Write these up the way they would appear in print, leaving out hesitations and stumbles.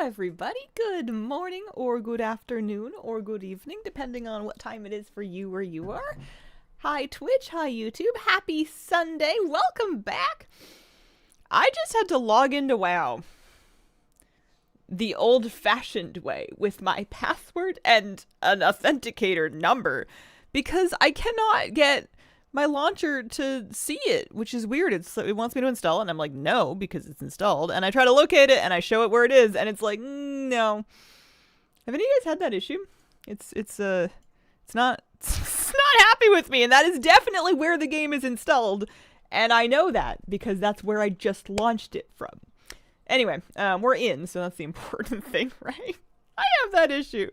everybody. Good morning, or good afternoon, or good evening, depending on what time it is for you where you are. Hi, Twitch. Hi, YouTube. Happy Sunday. Welcome back. I just had to log into WoW the old-fashioned way with my password and an authenticator number because I cannot get my launcher to see it, which is weird. It wants me to install it, and I'm like, no, because it's installed. And I try to locate it, and I show it where it is, and it's like, no. Have any of you guys had that issue? It's not it's not happy with me, and that is definitely where the game is installed, and I know that because that's where I just launched it from. Anyway, we're in, so that's the important thing, right? I have that issue.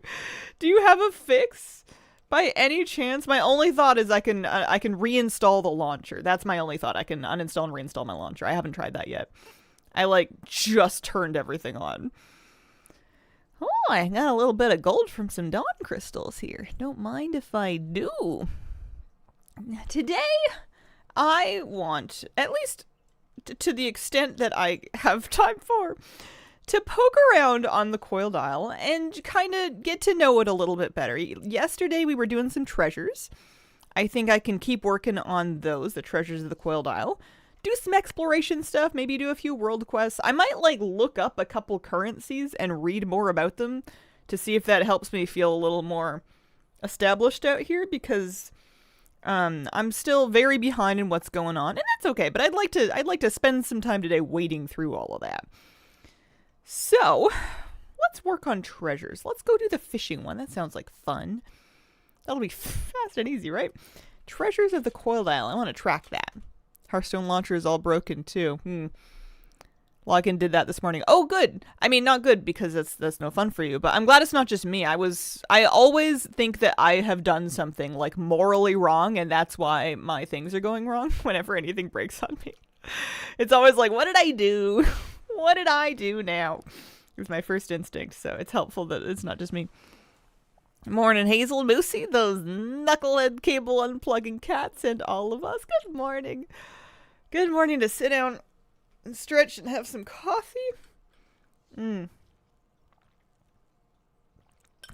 Do you have a fix? By any chance? My only thought is I can reinstall the launcher. That's my only thought. I can uninstall and reinstall my launcher. I haven't tried that yet. I just turned everything on. Oh, I got a little bit of gold from some dawn crystals here. Don't mind if I do. Today, I want, at least to the extent that I have time for, to poke around on the Coiled Isle and kind of get to know it a little bit better. Yesterday we were doing some treasures. I think I can keep working on those, the treasures of the Coiled Isle. Do some exploration stuff, maybe do a few world quests. I might look up a couple currencies and read more about them to see if that helps me feel a little more established out here, because I'm still very behind in what's going on, and that's okay, but I'd like to spend some time today wading through all of that. So, let's work on treasures. Let's go do the fishing one. That sounds like fun. That'll be fast and easy, right? Treasures of the Coiled Isle. I want to track that. Hearthstone launcher is all broken, too. Login did that this morning. Oh, good. I mean, not good, because that's no fun for you. But I'm glad it's not just me. I always think that I have done something, morally wrong, and that's why my things are going wrong whenever anything breaks on me. It's always like, what did I do? What did I do now? It was my first instinct, so it's helpful that it's not just me. Morning, Hazel, Moosey, those knucklehead cable unplugging cats, and all of us. Good morning. Good morning to sit down and stretch and have some coffee. Can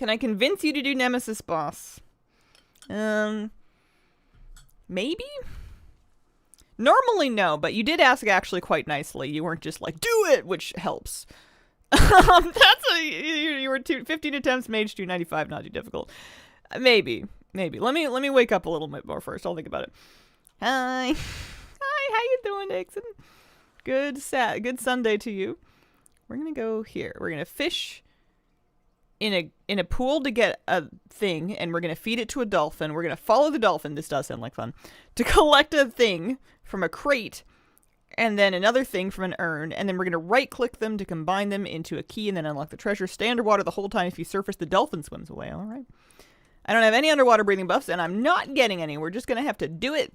I convince you to do Nemesis Boss? Maybe? Normally, no, but you did ask actually quite nicely. You weren't just like, do it, which helps. You were 15 attempts, mage 295, not too difficult. Maybe. Let me wake up a little bit more first. I'll think about it. Hi, how you doing, Dixon? Good Sunday to you. We're gonna go here. We're gonna fish in a pool to get a thing, and we're gonna feed it to a dolphin. We're gonna follow the dolphin. This does sound like fun. To collect a thing from a crate, and then another thing from an urn, and then we're gonna right-click them to combine them into a key, and then unlock the treasure. Stay underwater the whole time. If you surface, the dolphin swims away. All right. I don't have any underwater breathing buffs, and I'm not getting any. We're just gonna have to do it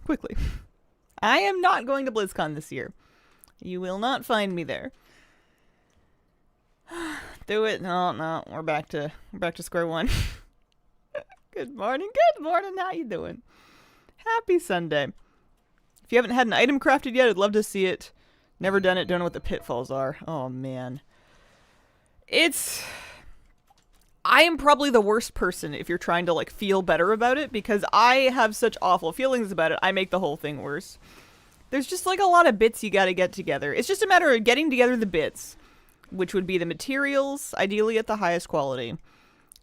quickly. I am not going to BlizzCon this year. You will not find me there. Do it. No, we're back to square one. Good morning. How you doing? Happy Sunday. If you haven't had an item crafted yet, I'd love to see it. Never done it, don't know what the pitfalls are. Oh man. I am probably the worst person if you're trying to feel better about it, because I have such awful feelings about it. I make the whole thing worse. There's just a lot of bits you gotta get together. It's just a matter of getting together the bits, which would be the materials, ideally at the highest quality.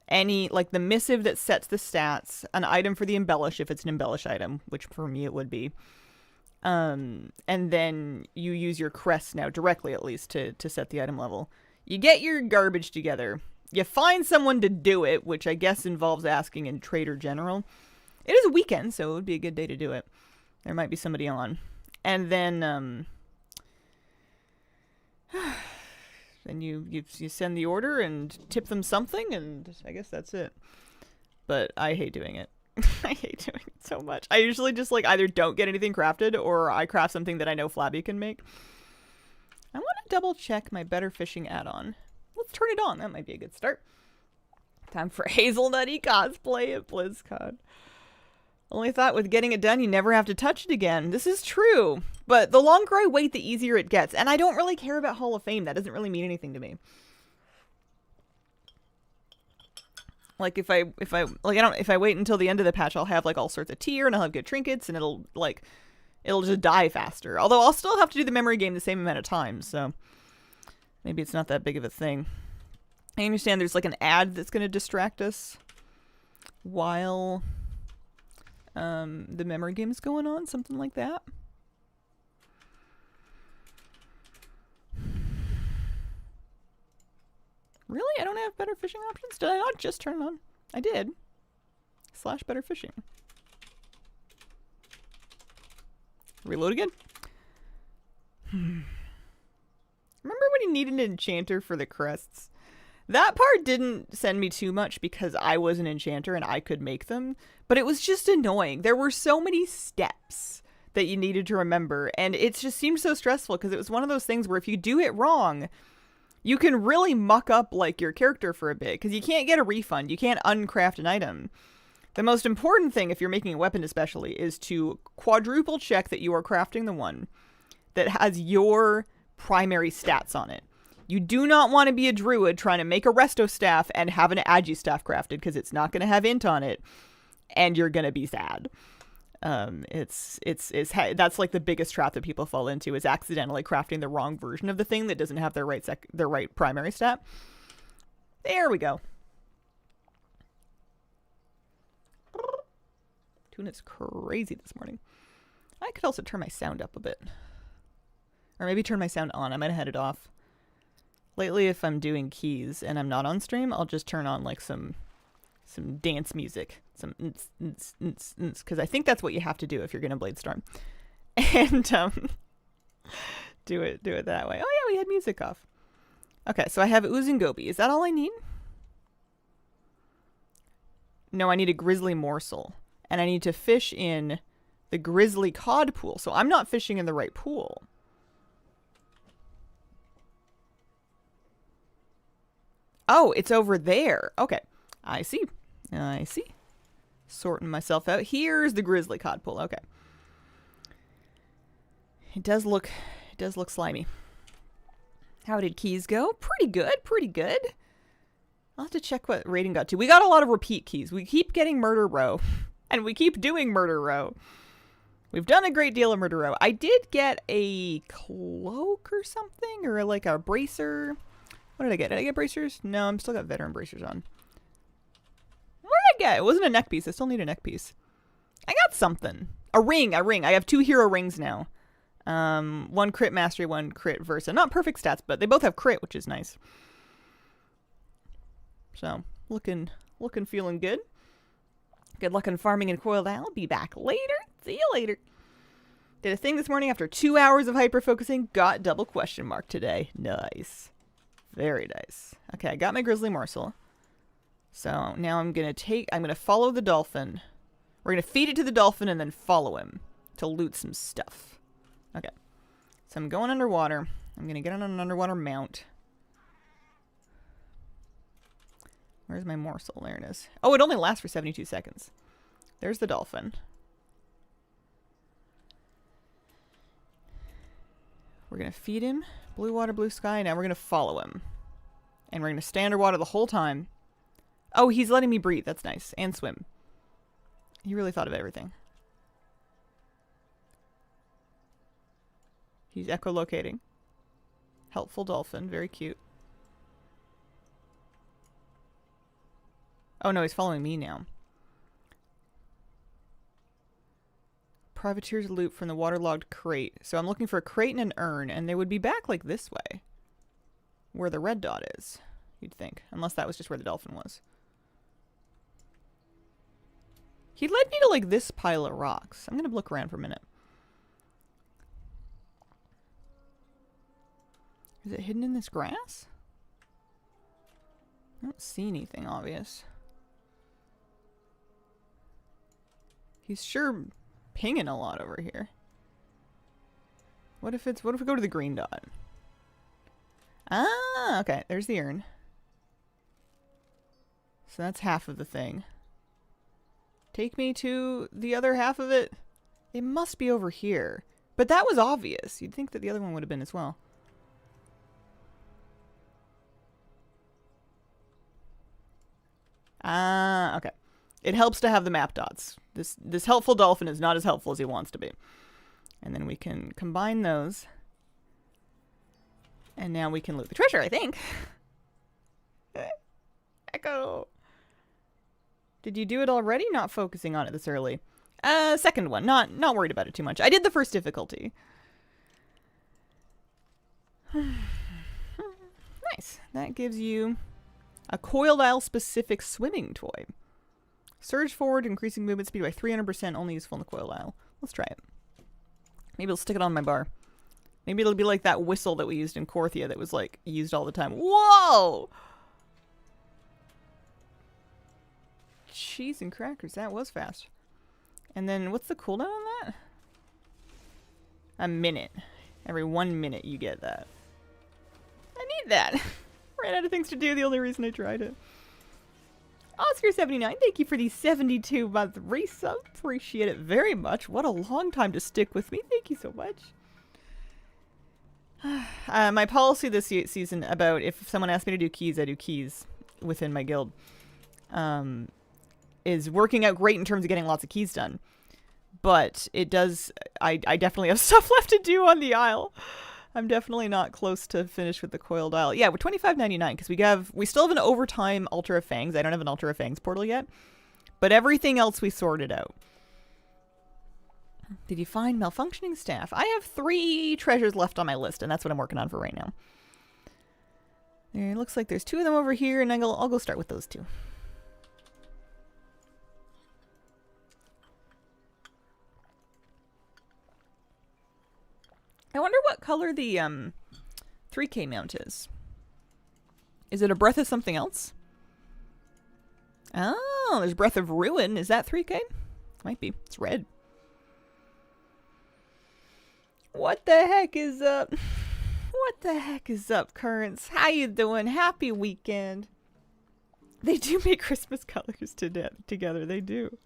Any, the missive that sets the stats, an item for the embellish if it's an embellish item, which for me it would be. And then you use your crest now, directly at least, to set the item level. You get your garbage together. You find someone to do it, which I guess involves asking in Trader General. It is a weekend, so it would be a good day to do it. There might be somebody on. And then, then you send the order and tip them something, and I guess that's it. But I hate doing it. I hate doing it so much. I usually just either don't get anything crafted, or I craft something that I know Flabby can make. I want to double check my Better Fishing add-on. Let's turn it on. That might be a good start. Time for hazelnutty cosplay at BlizzCon. Only thought with getting it done, you never have to touch it again. This is true. But the longer I wait, the easier it gets. And I don't really care about Hall of Fame. That doesn't really mean anything to me. Like if I wait until the end of the patch, I'll have like all sorts of tier and I'll have good trinkets and it'll just die faster. Although I'll still have to do the memory game the same amount of times, so maybe it's not that big of a thing. I understand there's like an ad that's going to distract us while the memory game is going on, something like that. Really? I don't have better fishing options? Did I not just turn it on? I did. / better fishing. Reload again. Remember when you needed an enchanter for the crests? That part didn't send me too much because I was an enchanter and I could make them. But it was just annoying. There were so many steps that you needed to remember. And it just seemed so stressful because it was one of those things where if you do it wrong, you can really muck up like your character for a bit because you can't get a refund. You can't uncraft an item. The most important thing, if you're making a weapon especially, is to quadruple check that you are crafting the one that has your primary stats on it. You do not want to be a druid trying to make a resto staff and have an agi staff crafted because it's not going to have int on it and you're going to be sad. That's like the biggest trap that people fall into is accidentally crafting the wrong version of the thing that doesn't have their right primary stat. There we go. Tuna's crazy this morning. I could also turn my sound up a bit. Or maybe turn my sound on. I might have had it off. Lately, if I'm doing keys and I'm not on stream, I'll just turn on like some dance music. Some because I think that's what you have to do if you're going to Bladestorm. And do it that way. Oh yeah, we had music off. Okay, so I have Uzangobi. Is that all I need? No, I need a grizzly morsel. And I need to fish in the grizzly cod pool. So I'm not fishing in the right pool. Oh, it's over there. Okay. I see. Sorting myself out. Here's the grizzly cod pool. Okay. It does look slimy. How did keys go? Pretty good. I'll have to check what rating got to. We got a lot of repeat keys. We keep getting Murder Row. And we keep doing Murder Row. We've done a great deal of Murder Row. I did get a cloak or something. Or like a bracer. What did I get? Did I get bracers? No, I'm still got veteran bracers on. What did I get? It wasn't a neck piece. I still need a neck piece. I got something. A ring. I have 2 hero rings now. 1 crit mastery, 1 crit versa. Not perfect stats, but they both have crit, which is nice. So, feeling good. Good luck on farming in Coiled Isle. Be back later. See you later. Did a thing this morning after 2 hours of hyper-focusing. Got double question mark today. Nice. Very nice. Okay, I got my grizzly morsel. So now I'm going to follow the dolphin. We're going to feed it to the dolphin and then follow him to loot some stuff. Okay. So I'm going underwater. I'm going to get on an underwater mount. Where's my morsel? There it is. Oh, it only lasts for 72 seconds. There's the dolphin. We're going to feed him. Blue water, blue sky. Now we're going to follow him. And we're going to stay underwater the whole time. Oh, he's letting me breathe. That's nice. And swim. He really thought of everything. He's echolocating. Helpful dolphin. Very cute. Oh no, he's following me now. Privateer's loot from the waterlogged crate. So I'm looking for a crate and an urn, and they would be back like this way. Where the red dot is, you'd think. Unless that was just where the dolphin was. He led me to like this pile of rocks. I'm gonna look around for a minute. Is it hidden in this grass? I don't see anything obvious. He's sure pinging a lot over here. What if we go to the green dot? Ah, okay. There's the urn. So that's half of the thing. Take me to the other half of it. It must be over here. But that was obvious. You'd think that the other one would have been as well. Ah, okay. It helps to have the map dots. This helpful dolphin is not as helpful as he wants to be. And then we can combine those. And now we can loot the treasure, I think. Echo. Did you do it already? Not focusing on it this early. Second one. Not worried about it too much. I did the first difficulty. Nice. That gives you a Coiled Isle specific swimming toy. Surge forward, increasing movement speed by 300%, only useful in the Coiled Isle. Let's try it. Maybe I'll stick it on my bar. Maybe it'll be like that whistle that we used in Korthia that was like used all the time. Whoa! Cheese and crackers. That was fast. And then what's the cooldown on that? A minute. Every 1 minute you get that. I need that. Ran out of things to do. The only reason I tried it. Oscar79, thank you for the 72-month resub. Appreciate it very much. What a long time to stick with me. Thank you so much. My policy this season about if someone asks me to do keys, I do keys within my guild. Is working out great in terms of getting lots of keys done. But it does... I definitely have stuff left to do on the Isle. I'm definitely not close to finish with the Coiled Isle. Yeah, we're $25.99 because we still have an overtime Altar of Fangs. I don't have an Altar of Fangs portal yet. But everything else we sorted out. Did you find malfunctioning staff? I have 3 treasures left on my list, and that's what I'm working on for right now. There looks like there's 2 of them over here, and I'll go start with those 2. I wonder what color the 3K mount is. Is it a Breath of something else? Oh, there's Breath of Ruin. Is that 3K? Might be. It's red. What the heck is up? What the heck is up, Currents? How you doing? Happy weekend. They do make Christmas colors together. They do.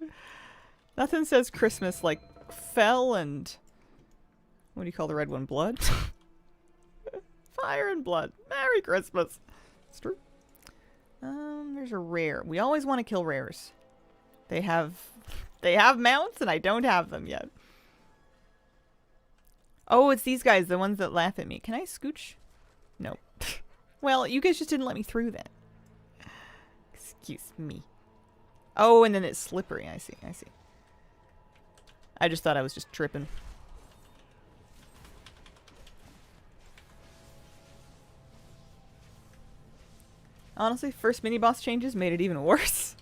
Nothing says Christmas like fell and... What do you call the red one? Blood? Fire and blood. Merry Christmas. It's true. There's a rare. We always want to kill rares. They have mounts and I don't have them yet. Oh, it's these guys, the ones that laugh at me. Can I scooch? No. Well, you guys just didn't let me through that. Excuse me. Oh, and then it's slippery. I see. I just thought I was just tripping. Honestly, first mini-boss changes made it even worse.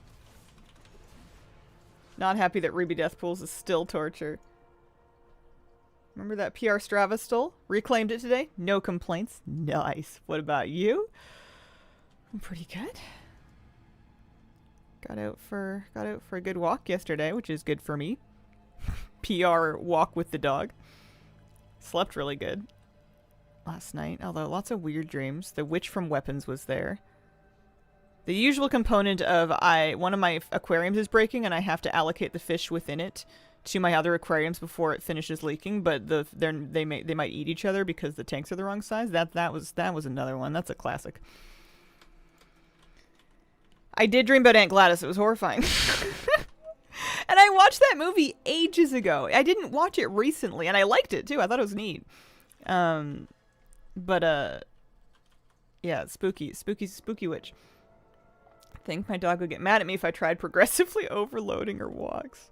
Not happy that Ruby Death Pools is still torture. Remember that PR Strava stole? Reclaimed it today? No complaints. Nice. What about you? I'm pretty good. Got out for a good walk yesterday, which is good for me. PR walk with the dog. Slept really good last night, although lots of weird dreams. The witch from Weapons was there. The usual component of one of my aquariums is breaking and I have to allocate the fish within it to my other aquariums before it finishes leaking, but they might eat each other because the tanks are the wrong size. That was another one. That's a classic. I did dream about Aunt Gladys. It was horrifying. And I watched that movie ages ago. I didn't watch it recently and I liked it too. I thought it was neat. Yeah, spooky witch. I think my dog would get mad at me if I tried progressively overloading her walks.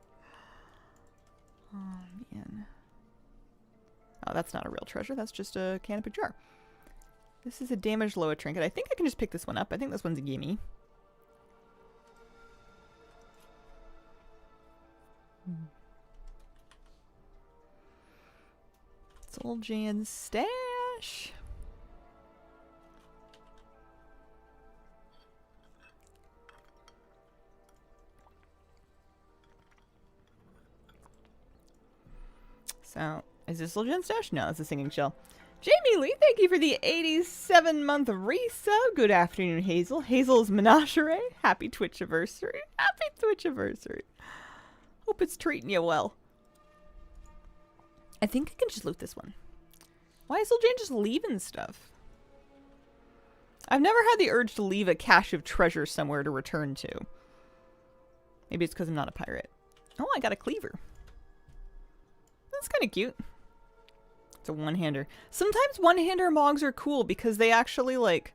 Oh, man. Oh, that's not a real treasure. That's just a canopy jar. This is a damaged Loa trinket. I think I can just pick this one up. I think this one's a gimme. Soul Jan's stash. So, is this Soul Jan stash? No, it's a singing shell. Jamie Lee, thank you for the 87-month resub. Good afternoon, Hazel. Hazel's Menagerie. Happy Twitchiversary. Happy Twitchiversary. Hope it's treating you well. I think I can just loot this one. Why is Jane just leaving stuff? I've never had the urge to leave a cache of treasure somewhere to return to. Maybe it's because I'm not a pirate. Oh, I got a cleaver. That's kind of cute. It's a one-hander. Sometimes one-hander mogs are cool because they actually, like,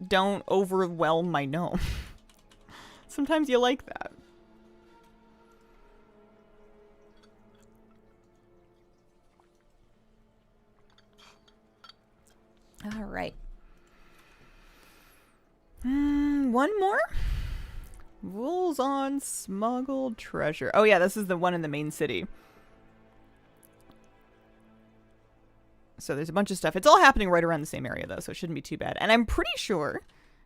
don't overwhelm my gnome. Sometimes you like that. All right. One more? Rules on smuggled treasure. Oh yeah, this is the one in the main city. So there's a bunch of stuff. It's all happening right around the same area though, so it shouldn't be too bad. And I'm pretty sure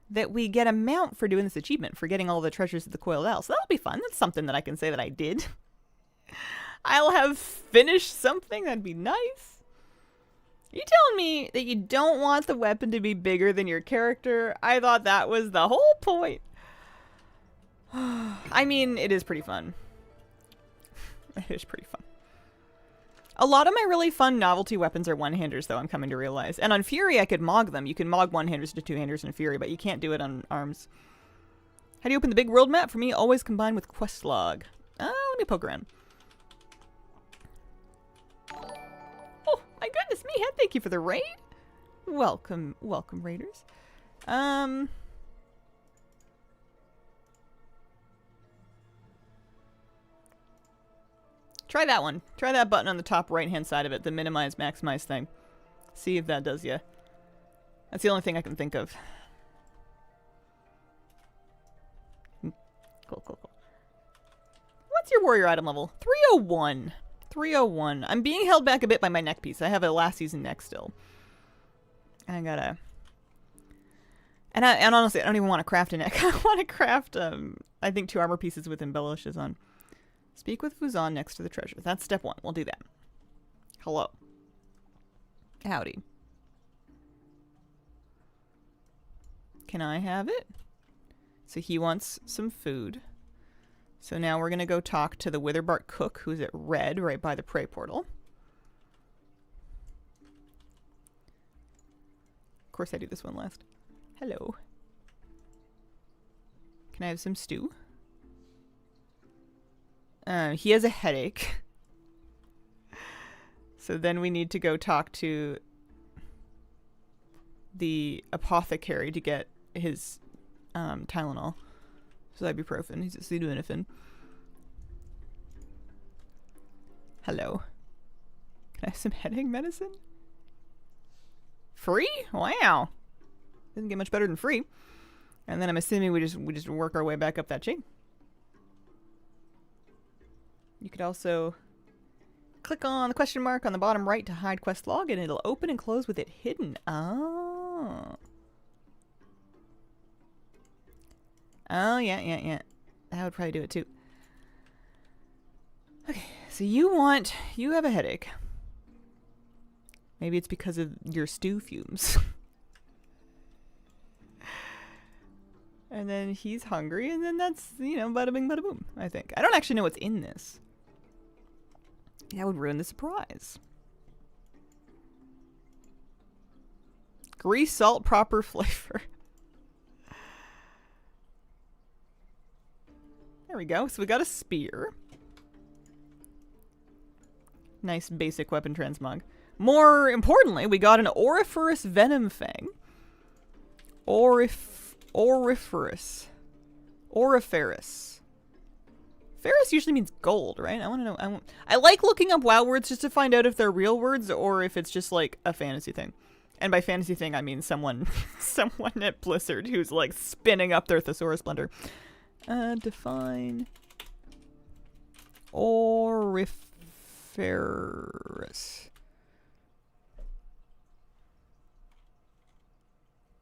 that we get a mount for doing this achievement, for getting all the treasures of the Coiled Isle. So that'll be fun. That's something that I can say that I did. I'll have finished something. That'd be nice. Are you telling me that you don't want the weapon to be bigger than your character? I thought that was the whole point. I mean, it is pretty fun. It is pretty fun. A lot of my really fun novelty weapons are one-handers, though, I'm coming to realize. And on Fury, I could mog them. You can mog one-handers to two-handers in Fury, but you can't do it on arms. How do you open the big world map? For me, always combined with quest log. Let me poke around. Oh, my goodness me, Head, thank you for the raid. Welcome, welcome, raiders. Try that one. Try that button on the top right-hand side of it, the minimize, maximize thing. See if that does ya. That's the only thing I can think of. Cool, cool, cool. What's your warrior item level? 301. 301. I'm being held back a bit by my neck piece. I have a last season neck still. I gotta... And honestly, I don't even want to craft a neck. I want to craft, I think 2 armor pieces with embellishes on. Speak with Fuzan next to the treasure. That's step 1. We'll do that. Hello. Howdy. Can I have it? So he wants some food. So now we're going to go talk to the Witherbark cook, who's at red, right by the prey portal. Of course I do this one last. Hello. Can I have some stew? He has a headache. So then we need to go talk to the apothecary to get his Tylenol. So ibuprofen. He's acetaminophen. Hello. Can I have some headache medicine? Free? Wow. Doesn't get much better than free. And then I'm assuming we just work our way back up that chain. You could also click on the question mark on the bottom right to hide quest log, and it'll open and close with it hidden. Oh. Oh, yeah. That would probably do it too. Okay, so you have a headache. Maybe it's because of your stew fumes. And then he's hungry, and then that's, bada bing, bada boom, I think. I don't actually know what's in this. That would ruin the surprise. Grease, salt, proper flavor. There we go. So we got a spear. Nice basic weapon transmog. More importantly, we got an auriferous venom fang. Auriferous. Ferrous usually means gold, right? I want to know. I like looking up WoW words just to find out if they're real words or if it's just like a fantasy thing. And by fantasy thing, I mean someone at Blizzard who's like spinning up their thesaurus blender. Define auriferous.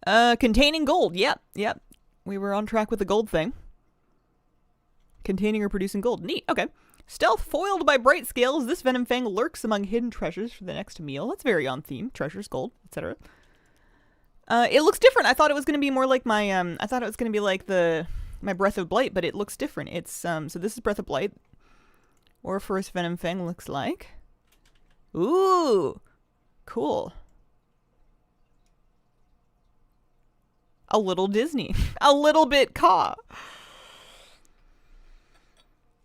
Containing gold. Yep. We were on track with the gold thing. Containing or producing gold. Neat. Okay. Stealth foiled by bright scales. This venom fang lurks among hidden treasures for the next meal. That's very on theme. Treasures, gold, etc. It looks different. I thought it was going to be more like my, I thought it was going to be like my Breath of Blight, but it looks different. It's, so this is Breath of Blight. Auriferous venom fang looks like. Ooh, cool. A little Disney. A little bit Caw.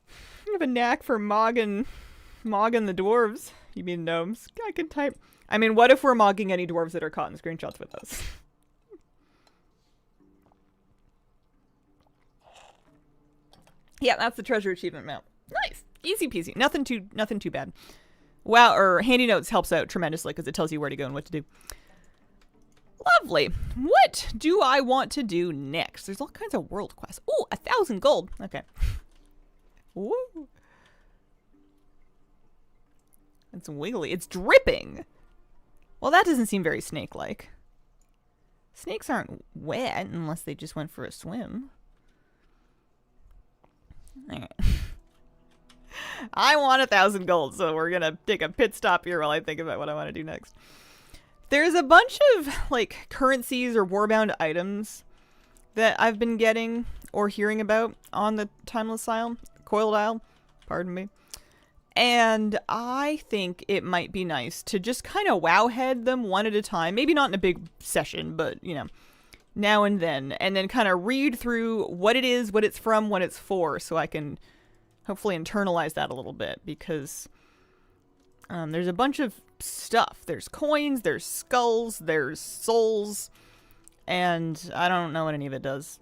I have a knack for mogging the dwarves. You mean gnomes? I can type. I mean, what if we're mogging any dwarves that are caught in screenshots with us? Yeah, that's the treasure achievement map. Nice. Easy peasy. Nothing too bad. Wow, or Handy Notes helps out tremendously because it tells you where to go and what to do. Lovely. What do I want to do next? There's all kinds of world quests. Ooh, 1,000 gold. Okay. Woo. It's wiggly. It's dripping. Well, that doesn't seem very snake-like. Snakes aren't wet unless they just went for a swim. Alright. I want 1,000 gold, so we're gonna take a pit stop here while I think about what I want to do next. There's a bunch of, like, currencies or warbound items that I've been getting or hearing about on the Timeless Isle, Coiled Isle, pardon me. And I think it might be nice to just kind of wowhead them one at a time. Maybe not in a big session, but, you know, now and then kind of read through what it is, what it's from, what it's for, so I can hopefully internalize that a little bit, because there's a bunch of stuff. There's coins, there's skulls, there's souls, and I don't know what any of it does.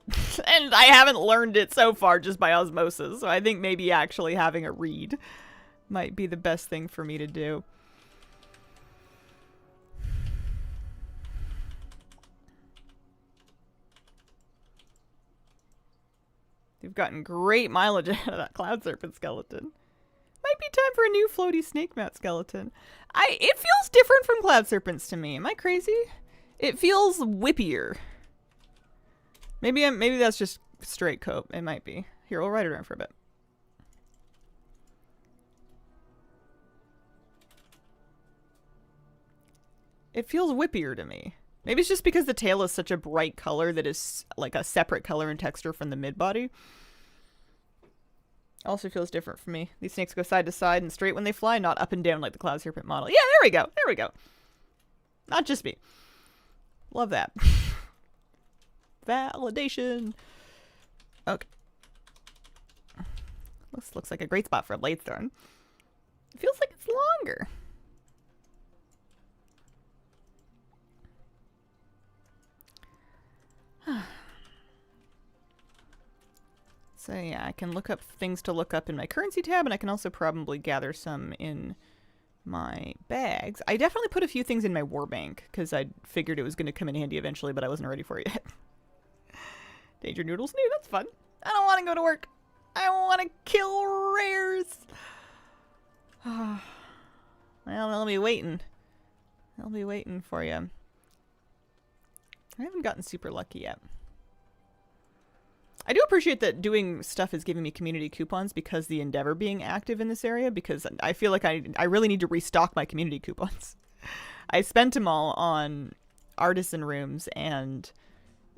And I haven't learned it so far just by osmosis, so I think maybe actually having a read might be the best thing for me to do. They've gotten great mileage out of that cloud serpent skeleton. Might be time for a new floaty snake mat skeleton. It feels different from cloud serpents to me. Am I crazy? It feels whippier. Maybe that's just straight cope. It might be. Here, we'll ride it around for a bit. It feels whippier to me. Maybe it's just because the tail is such a bright color that is like a separate color and texture from the mid-body. Also feels different for me. These snakes go side to side and straight when they fly, not up and down like the cloud serpent model. Yeah, there we go. There we go. Not just me. Love that. Validation. Okay. This looks like a great spot for a blade thorn. It feels like it's longer. So yeah, I can look up things to look up in my currency tab, and I can also probably gather some in my bags. I definitely put a few things in my war bank, because I figured it was going to come in handy eventually, but I wasn't ready for it yet. Danger Noodles new, that's fun. I don't want to go to work. I want to kill rares. Well, they'll be waiting. They'll be waiting for you. I haven't gotten super lucky yet. I do appreciate that doing stuff is giving me community coupons because the Endeavor being active in this area, because I feel like I really need to restock my community coupons. I spent them all on artisan rooms and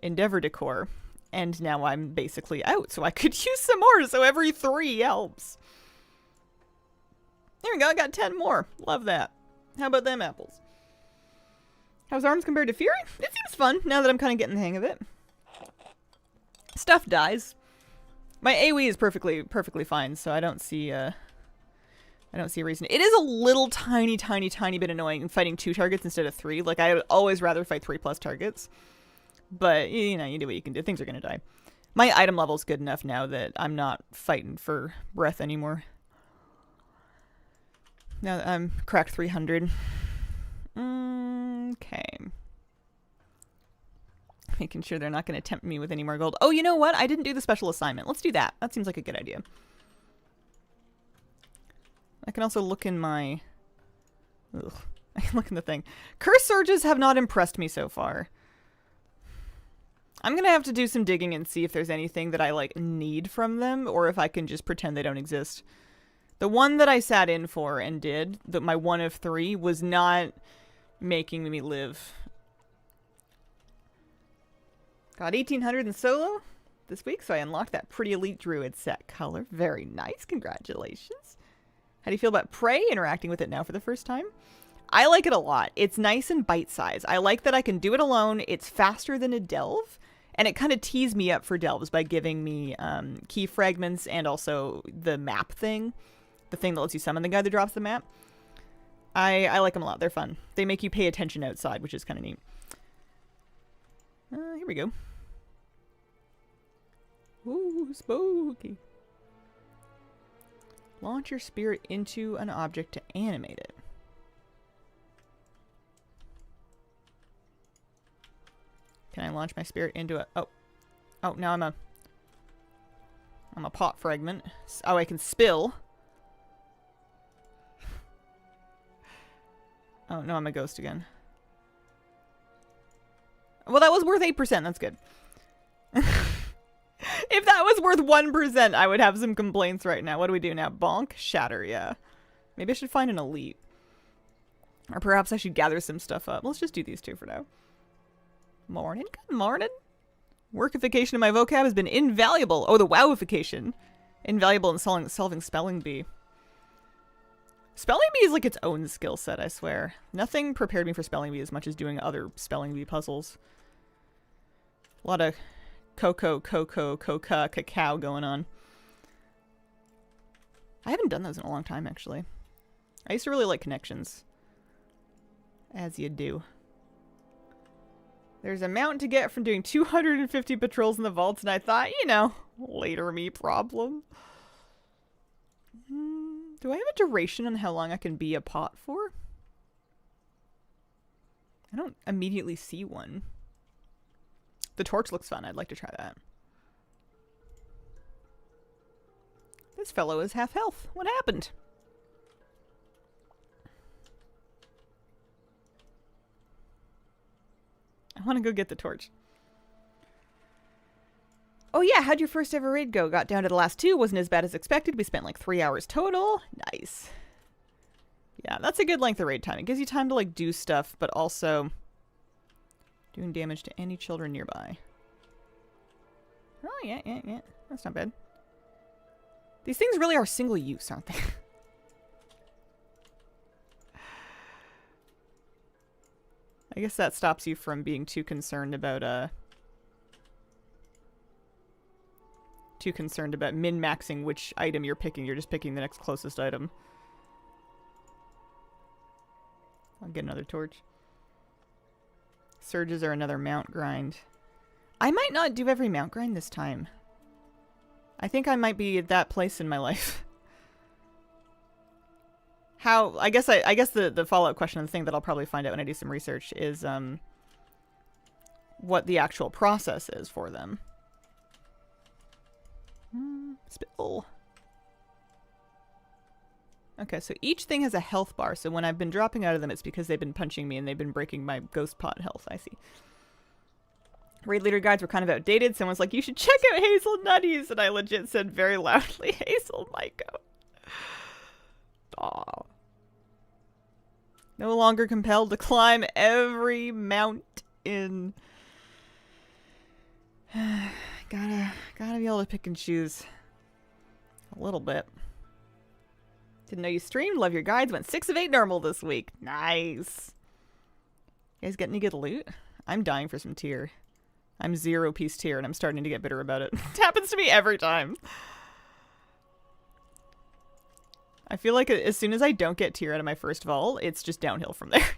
Endeavor decor, and now I'm basically out, so I could use some more, so every 3 helps. There we go, I got 10 more. Love that. How about them apples? How's Arms compared to Fury? It seems fun, now that I'm kind of getting the hang of it. Stuff dies. My AoE is perfectly fine, so I don't see a reason. It is a little tiny bit annoying fighting 2 targets instead of 3. Like, I would always rather fight 3+ targets. But, you know, you do what you can do. Things are gonna die. My item level's good enough now that I'm not fighting for breath anymore. Now that I'm cracked 300. Okay. Making sure they're not going to tempt me with any more gold. Oh, you know what? I didn't do the special assignment. Let's do that. That seems like a good idea. I can also look in my... Ugh. I can look in the thing. Curse Surges have not impressed me so far. I'm going to have to do some digging and see if there's anything that I, like, need from them, or if I can just pretend they don't exist. The one that I sat in for and did, my 1 of 3, was not making me live. Got 1800 in solo this week, so I unlocked that pretty elite druid set color. Very nice. Congratulations. How do you feel about Prey interacting with it now for the first time? I like it a lot. It's nice and bite-sized. I like that I can do it alone. It's faster than a delve, and it kind of tees me up for delves by giving me key fragments and also the map thing, the thing that lets you summon the guy that drops the map. I like them a lot. They're fun. They make you pay attention outside, which is kind of neat. Here we go. Ooh, spooky. Launch your spirit into an object to animate it. Can I launch my spirit into a... Oh, now I'm a pot fragment. Oh, I can spill. Oh, no, I'm a ghost again. Well, that was worth 8%. That's good. If that was worth 1%, I would have some complaints right now. What do we do now? Bonk? Shatter, yeah. Maybe I should find an elite. Or perhaps I should gather some stuff up. Let's just do these two for now. Morning. Good morning. Workification of my vocab has been invaluable. Oh, the wowification. Invaluable in solving spelling bee. Spelling bee is like its own skill set, I swear. Nothing prepared me for spelling bee as much as doing other spelling bee puzzles. A lot of coca, cacao going on. I haven't done those in a long time, actually. I used to really like connections. As you do. There's a mount to get from doing 250 patrols in the vaults, and I thought, you know, later me problem. Do I have a duration on how long I can be a pot for? I don't immediately see one. The torch looks fun. I'd like to try that. This fellow is half health. What happened? I want to go get the torch. Oh yeah, how'd your first ever raid go? Got down to the last two. Wasn't as bad as expected. We spent like 3 hours total. Nice. Yeah, that's a good length of raid time. It gives you time to like do stuff, but also doing damage to any children nearby. Oh yeah. That's not bad. These things really are single use, aren't they? I guess that stops you from being too concerned about min-maxing which item you're picking. You're just picking the next closest item. I'll get another torch. Surges are another mount grind. I might not do every mount grind this time. I think I might be at that place in my life. How, I guess the follow-up question, the thing that I'll probably find out when I do some research is what the actual process is for them. Spill. Okay, so each thing has a health bar, so when I've been dropping out of them, it's because they've been punching me and they've been breaking my ghost pot health. I see. Raid leader guides were kind of outdated. Someone's like, you should check out Hazel Nutties, and I legit said very loudly, Hazel Maiko. Aw. No longer compelled to climb every mountain. Gotta be able to pick and choose. A little bit. Didn't know you streamed. Love your guides. Went 6 of 8 normal this week. Nice. You guys get any good loot? I'm dying for some tier. I'm 0-piece tier and I'm starting to get bitter about it. It happens to me every time. I feel like as soon as I don't get tier out of my first vault, it's just downhill from there.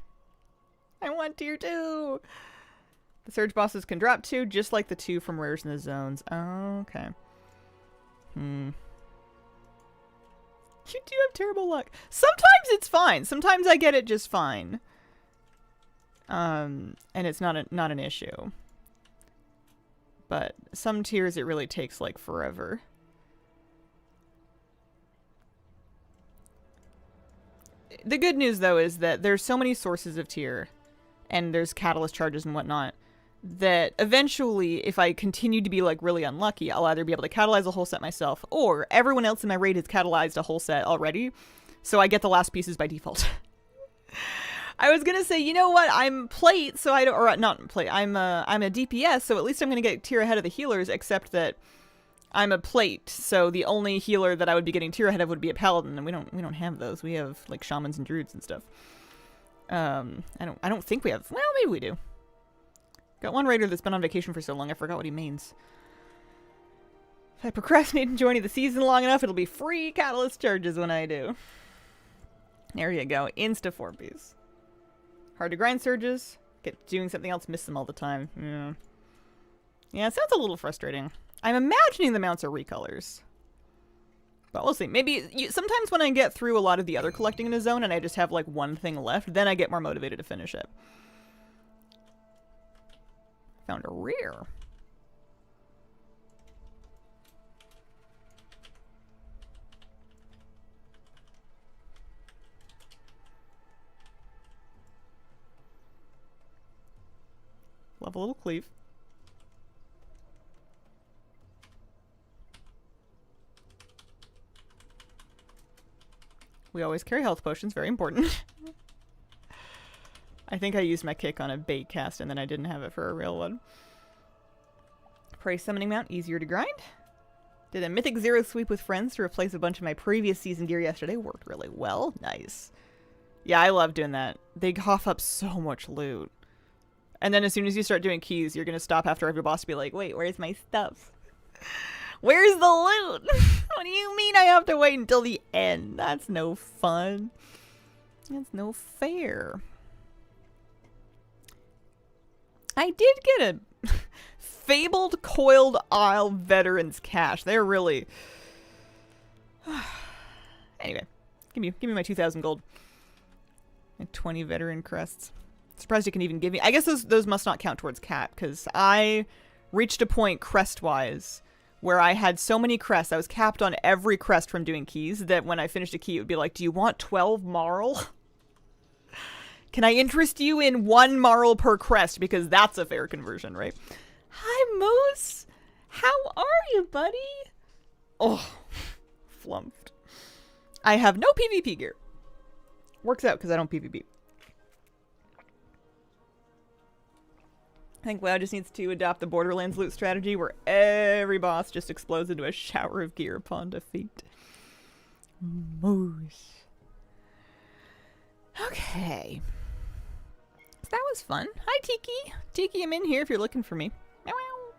I want tier 2. The surge bosses can drop 2, just like the 2 from rares in the zones. Oh, okay. You do have terrible luck. Sometimes it's fine. Sometimes I get it just fine. And it's not an issue. But some tiers it really takes like forever. The good news though is that there's so many sources of tier and there's catalyst charges and whatnot that eventually if I continue to be like really unlucky, I'll either be able to catalyze a whole set myself or everyone else in my raid has catalyzed a whole set already. So I get the last pieces by default. I was gonna say, you know what? I'm plate, so I don't, or not plate. I'm a DPS, so at least I'm gonna get tier ahead of the healers. Except that I'm a plate, so the only healer that I would be getting tier ahead of would be a paladin, and we don't have those. We have like shamans and druids and stuff. I don't think we have. Well, maybe we do. Got one raider that's been on vacation for so long, I forgot what he means. If I procrastinate in joining the season long enough, it'll be free catalyst charges when I do. There you go. Insta 4Bs. Hard to grind surges. Get doing something else, miss them all the time. Yeah. Yeah, it sounds a little frustrating. I'm imagining the mounts are recolors. But we'll see. Maybe sometimes when I get through a lot of the other collecting in a zone and I just have like one thing left, then I get more motivated to finish it. Found a rear. Love a little cleave. We always carry health potions, very important. I think I used my kick on a bait cast and then I didn't have it for a real one. Prey summoning mount, easier to grind. Did a mythic 0 sweep with friends to replace a bunch of my previous season gear yesterday. Worked really well. Nice. Yeah, I love doing that. They cough up so much loot. And then as soon as you start doing keys, you're going to stop after every boss to be like, wait, where's my stuff? Where's the loot? What do you mean I have to wait until the end? That's no fun. That's no fair. I did get a fabled Coiled Isle Veterans Cache. They're really... Anyway, give me my 2,000 gold. And 20 veteran crests. Surprised you can even give me... I guess those must not count towards cat, because I reached a point crest-wise where I had so many crests, I was capped on every crest from doing keys, that when I finished a key, it would be like, do you want 12 marl? Can I interest you in 1 marl per crest? Because that's a fair conversion, right? Hi, Moose! How are you, buddy? Oh, flumped. I have no PvP gear. Works out because I don't PvP. I think WoW just needs to adopt the Borderlands loot strategy where every boss just explodes into a shower of gear upon defeat. Moose. Okay. So that was fun. Hi, Tiki. Tiki, I'm in here if you're looking for me. Meow, meow.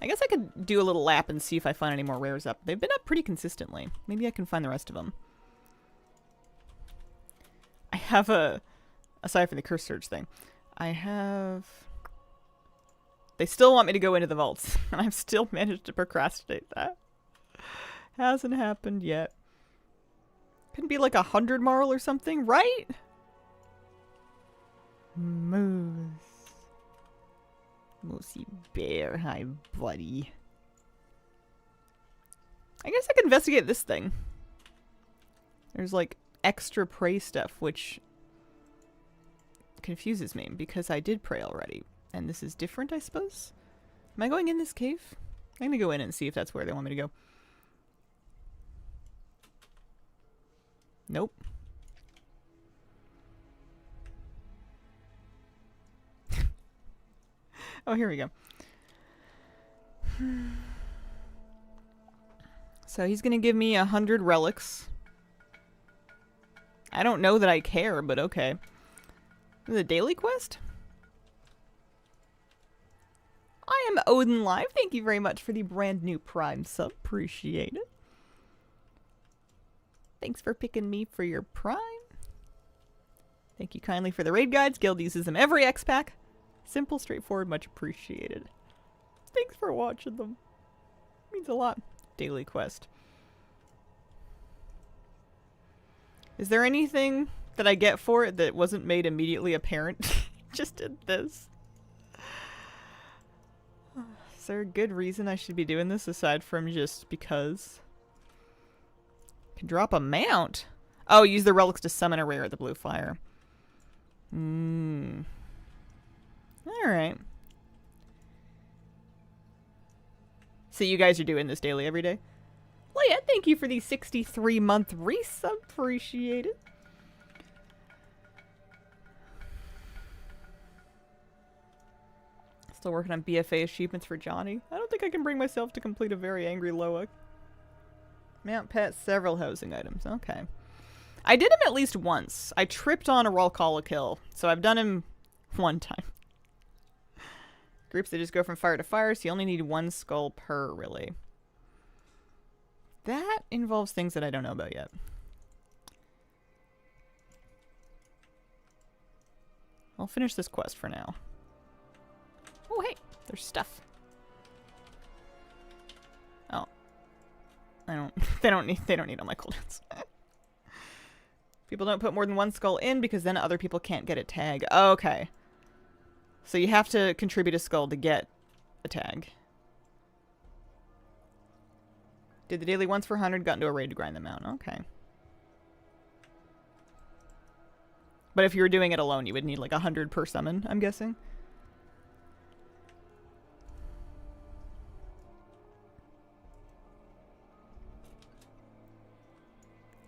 I guess I could do a little lap and see if I find any more rares up. They've been up pretty consistently. Maybe I can find the rest of them. I have aside from the curse surge thing, I have... They still want me to go into the vaults, and I've still managed to procrastinate that. Hasn't happened yet. Couldn't be like 100 marl or something, right? Moose. Moosey bear, hi buddy. I guess I could investigate this thing. There's like extra prey stuff, which confuses me because I did pray already. And this is different, I suppose? Am I going in this cave? I'm gonna go in and see if that's where they want me to go. Nope. Oh, here we go. So he's gonna give me 100 relics. I don't know that I care, but okay. This is a daily quest? I am Odin Live. Thank you very much for the brand new Prime sub. Appreciate it. Thanks for picking me for your Prime. Thank you kindly for the raid guides. Guild uses them every X-Pack. Simple, straightforward, much appreciated. Thanks for watching them. Means a lot. Daily quest. Is there anything that I get for it that wasn't made immediately apparent? Just did this. Is there a good reason I should be doing this aside from just because? Can drop a mount. Oh, use the relics to summon a rare at the blue fire. Alright. So you guys are doing this daily every day? Leia, thank you for the 63-month resub. Appreciate it. Still working on BFA achievements for Johnny. I don't think I can bring myself to complete a very angry Loa. Mount pet several housing items. Okay. I did him at least once. I tripped on a roll call a kill. So I've done him one time. Groups that just go from fire to fire, so you only need one skull per, really. That involves things that I don't know about yet. I'll finish this quest for now. Oh, hey, there's stuff. Oh. They don't need all my cooldowns. People don't put more than one skull in because then other people can't get a tag. Okay. So you have to contribute a skull to get a tag. Did the daily once for 100, got into a raid to grind them out. Okay. But if you were doing it alone, you would need like 100 per summon, I'm guessing.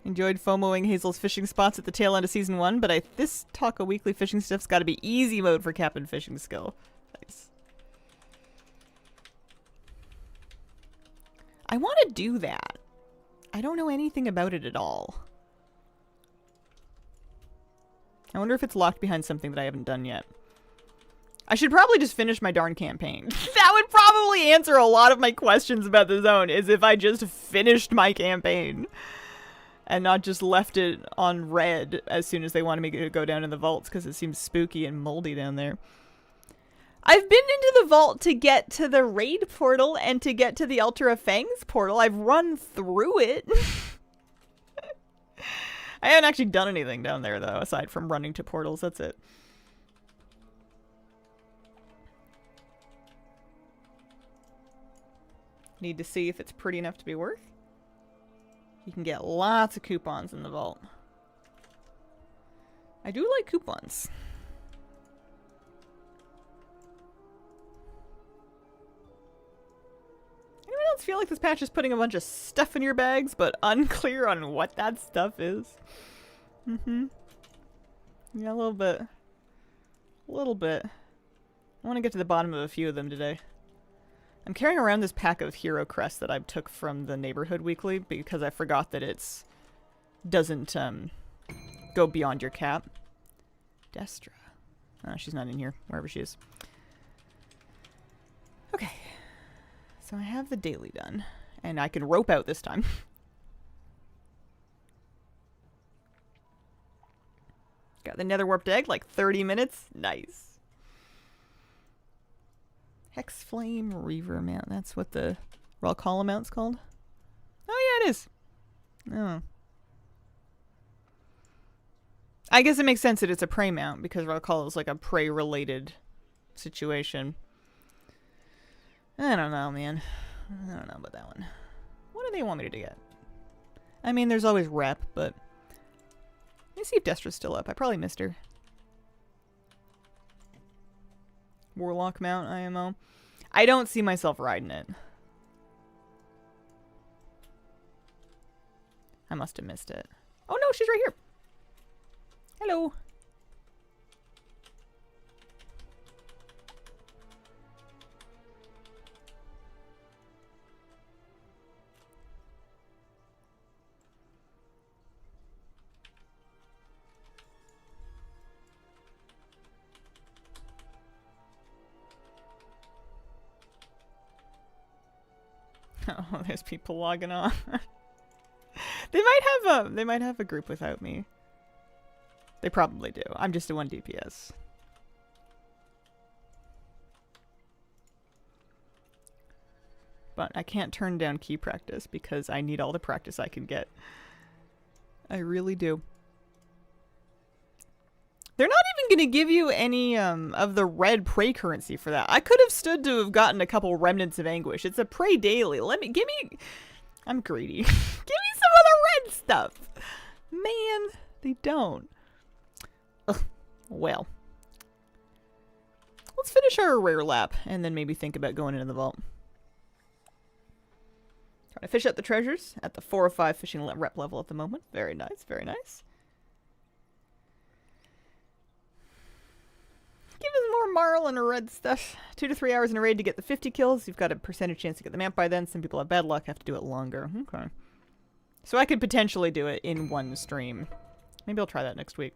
Enjoyed FOMOing Hazel's fishing spots at the tail end of Season 1, but this Taco Weekly fishing stuff's gotta be easy mode for Captain Fishing skill. Nice. I want to do that. I don't know anything about it at all. I wonder if it's locked behind something that I haven't done yet. I should probably just finish my darn campaign. That would probably answer a lot of my questions about the zone, is if I just finished my campaign. And not just left it on red as soon as they wanted me to go down in the vaults because it seems spooky and moldy down there. I've been into the vault to get to the raid portal and to get to the Ultra Fangs portal. I've run through it. I haven't actually done anything down there, though, aside from running to portals. That's it. Need to see if it's pretty enough to be worth. You can get lots of coupons in the vault. I do like coupons. Anyone else feel like this patch is putting a bunch of stuff in your bags, but unclear on what that stuff is? Mm-hmm. Yeah, a little bit. A little bit. I want to get to the bottom of a few of them today. I'm carrying around this pack of hero crests that I took from the neighborhood weekly because I forgot that it's doesn't go beyond your cap. Destra. Oh, she's not in here, wherever she is. Okay. So I have the daily done. And I can rope out this time. Got the nether warped egg, like 30 minutes. Nice. Hex Flame Reaver mount. That's what the raw column mount's called. Oh yeah, it is. Oh. I guess it makes sense that it's a prey mount because raw call is like a prey related situation. I don't know, man. I don't know about that one. What do they want me to get? I mean, there's always rep, but let me see if Destra's still up. I probably missed her. Warlock mount IMO. I don't see myself riding it. I must have missed it. Oh no, she's right here. Hello. Oh, there's people logging on. They might have a group without me. They probably do. I'm just a 1 DPS. But I can't turn down key practice because I need all the practice I can get. I really do. They're not even going to give you any of the red prey currency for that. I could have stood to have gotten a couple remnants of anguish. It's a prey daily. I'm greedy. Give me some of the red stuff. Man, they don't. Ugh. Well. Let's finish our rare lap and then maybe think about going into the vault. Trying to fish out the treasures at the 4 or 5 fishing rep level at the moment. Very nice, very nice. Give us more marl and red stuff. 2 to 3 hours in a raid to get the 50 kills. You've got a percentage chance to get the map by then. Some people have bad luck, have to do it longer. Okay. So I could potentially do it in one stream. Maybe I'll try that next week.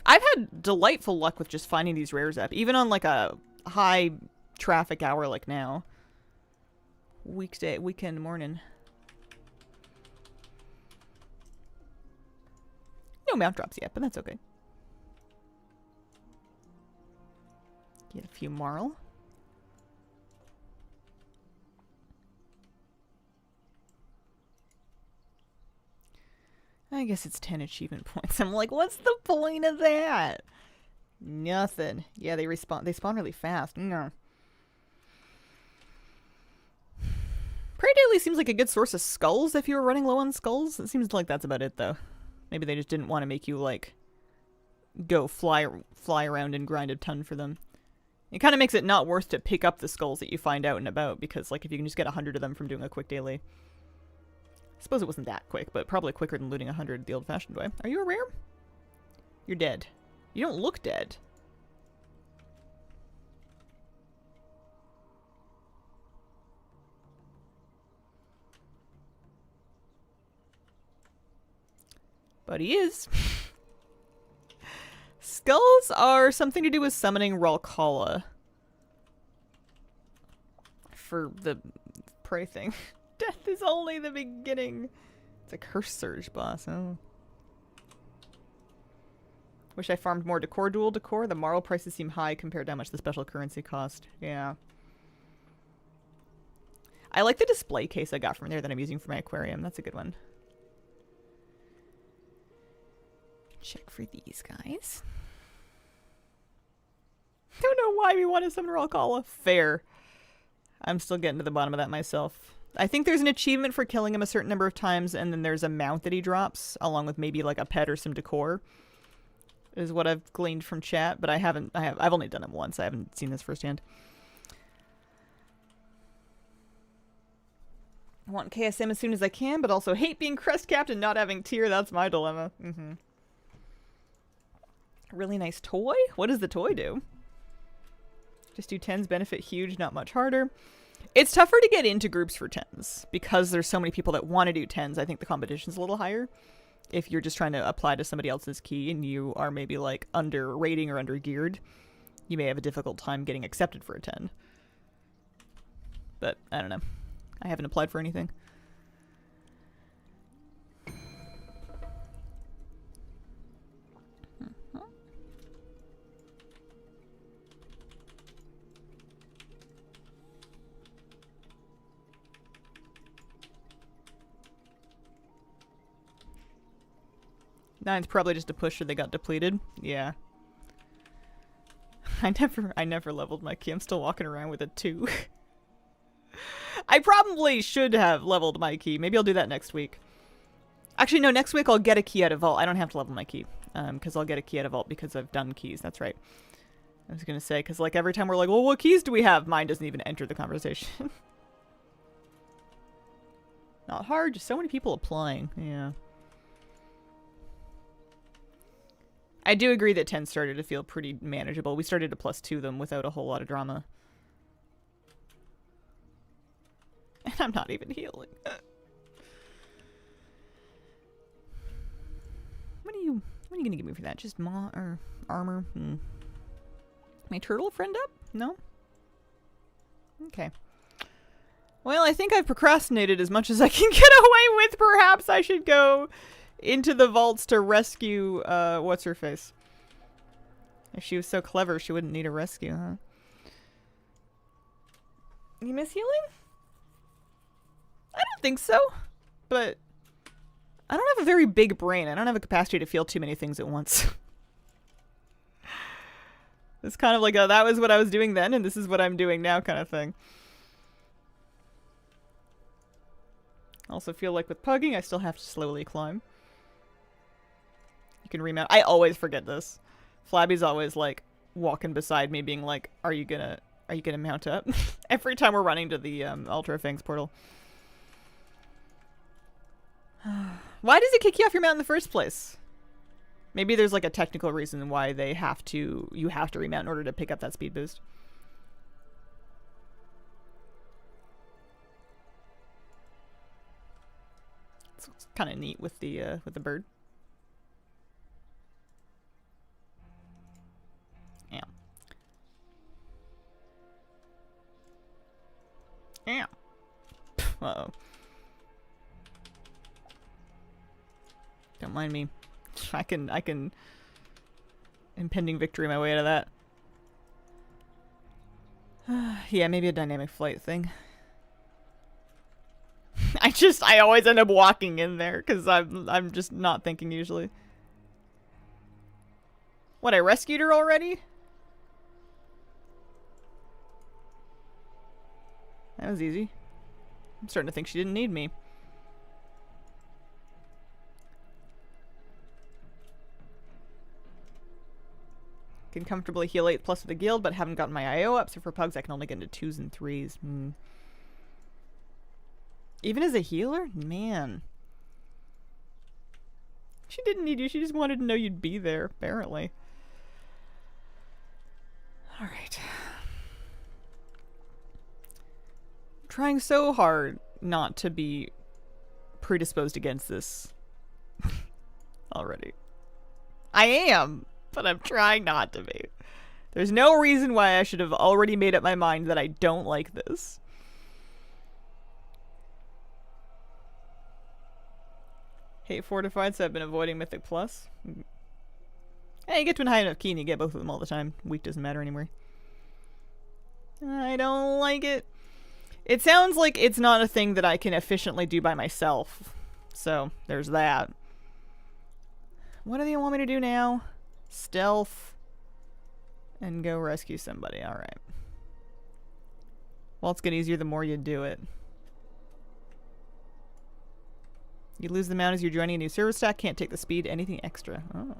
I've had delightful luck with just finding these rares up, even on like a high traffic hour like now. Weekend morning. No mount drops yet, but that's okay. Get a few marl. I guess it's 10 achievement points. I'm like, what's the point of that? Nothing. Yeah, they spawn really fast. No. Prey Daily seems like a good source of skulls if you were running low on skulls. It seems like that's about it, though. Maybe they just didn't want to make you, like, go fly around and grind a ton for them. It kind of makes it not worth to pick up the skulls that you find out and about, because, like, if you can just get 100 of them from doing a quick daily. I suppose it wasn't that quick, but probably quicker than looting 100 the old-fashioned way. Are you a rare? You're dead. You don't look dead. But he is. Skulls are something to do with summoning Ralkala. For the prey thing. Death is only the beginning. It's a curse surge boss. Oh. Wish I farmed more decor dual decor. The marl prices seem high compared to how much the special currency cost. Yeah. I like the display case I got from there that I'm using for my aquarium. That's a good one. Check for these guys. Don't know why we want to summon Ralkala. Fair. I'm still getting to the bottom of that myself. I think there's an achievement for killing him a certain number of times, and then there's a mount that he drops, along with maybe like a pet or some decor. Is what I've gleaned from chat, but I've only done it once. I haven't seen this firsthand. I want KSM as soon as I can, but also hate being crest capped and not having tier. That's my dilemma. Really nice toy? What does the toy do? Just do 10s, benefit huge, not much harder. It's tougher to get into groups for 10s because there's so many people that want to do 10s. I think the competition's a little higher. If you're just trying to apply to somebody else's key and you are maybe like under rating or under geared, you may have a difficult time getting accepted for a 10. But I don't know. I haven't applied for anything. Nine's probably just a push or they got depleted. Yeah. I never leveled my key. I'm still walking around with a 2. I probably should have leveled my key. Maybe I'll do that next week. Actually, no, next week I'll get a key out of vault. I don't have to level my key. Because I'll get a key out of vault because I've done keys. That's right. I was going to say, because like every time we're like, well, what keys do we have? Mine doesn't even enter the conversation. Not hard, just so many people applying. Yeah. I do agree that 10 started to feel pretty manageable. We started to +2 them without a whole lot of drama. And I'm not even healing. What are you gonna give me for that? Just maw or armor? My turtle friend up? No? Okay. Well, I think I've procrastinated as much as I can get away with. Perhaps I should go into the vaults to rescue, what's-her-face. If she was so clever, she wouldn't need a rescue, huh? You miss healing? I don't think so. But I don't have a very big brain. I don't have a capacity to feel too many things at once. It's kind of like a, that was what I was doing then, and this is what I'm doing now kind of thing. Also feel like with pugging, I still have to slowly climb. You can remount. I always forget this. Flabby's always like walking beside me being like, are you gonna mount up? Every time we're running to the Ultra Fangs portal. Why does it kick you off your mount in the first place? Maybe there's like a technical reason why you have to remount in order to pick up that speed boost. It's kind of neat with the bird. Yeah. Yeah. Uh-oh. Don't mind me. I can impending victory my way out of that. Yeah, maybe a dynamic flight thing. I always end up walking in there because I'm just not thinking usually. What, I rescued her already? That was easy. I'm starting to think she didn't need me. Can comfortably heal 8+ with the guild, but haven't gotten my IO up, so for pugs I can only get into 2s and 3s. Even as a healer? Man. She didn't need you, she just wanted to know you'd be there, apparently. Alright. I'm trying so hard not to be predisposed against this already. I am, but I'm trying not to be. There's no reason why I should have already made up my mind that I don't like this. Hate fortified, so I've been avoiding Mythic Plus. Hey, you get to a high enough key and you get both of them all the time. Weak doesn't matter anymore. I don't like it. It sounds like it's not a thing that I can efficiently do by myself. So, there's that. What do they want me to do now? Stealth. And go rescue somebody. Alright. Well, it's getting easier the more you do it. You lose the mount as you're joining a new server stack. Can't take the speed. Anything extra. Oh.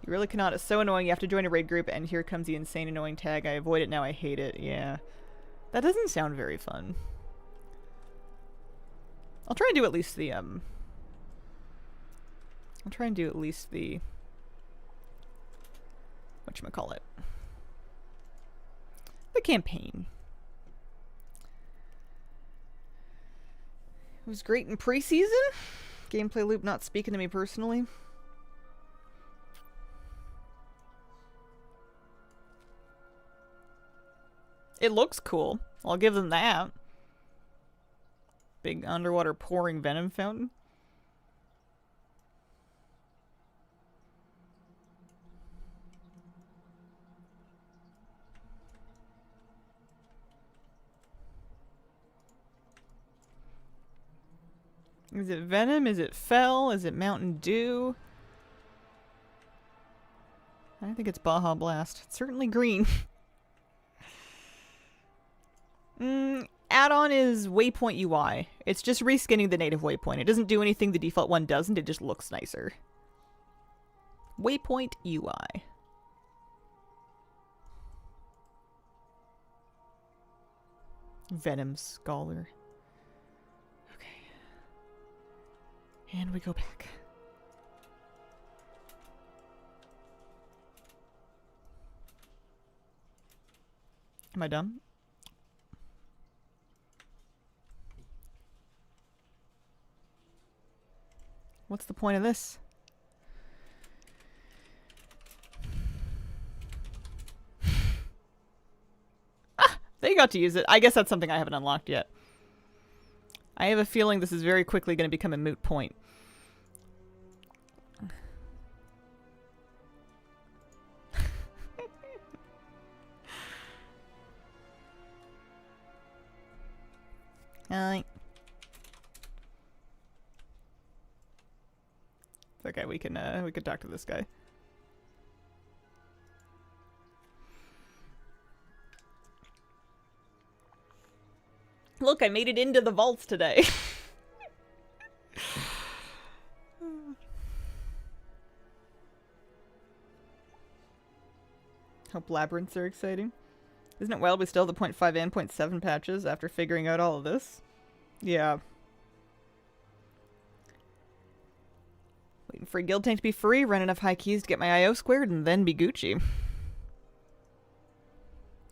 You really cannot. It's so annoying. You have to join a raid group and here comes the insane annoying tag. I avoid it now. I hate it. Yeah. That doesn't sound very fun. I'll try and do at least the, whatchamacallit? The campaign. It was great in preseason. Gameplay loop not speaking to me personally. It looks cool. I'll give them that. Big underwater pouring venom fountain. Is it Venom? Is it Fel? Is it Mountain Dew? I think it's Baja Blast. It's certainly green. Add-on is Waypoint UI. It's just reskinning the native waypoint. It doesn't do anything the default one doesn't. It just looks nicer. Waypoint UI. Venom Scholar. And we go back. Am I done? What's the point of this? Ah! They got to use it. I guess that's something I haven't unlocked yet. I have a feeling this is very quickly going to become a moot point. It's okay, we can talk to this guy. Look, I made it into the vaults today. Hope labyrinths are exciting. Isn't it wild we still have the 0.5 and 0.7 patches after figuring out all of this? Yeah. Waiting for a guild tank to be free, run enough high keys to get my IO squared, and then be Gucci.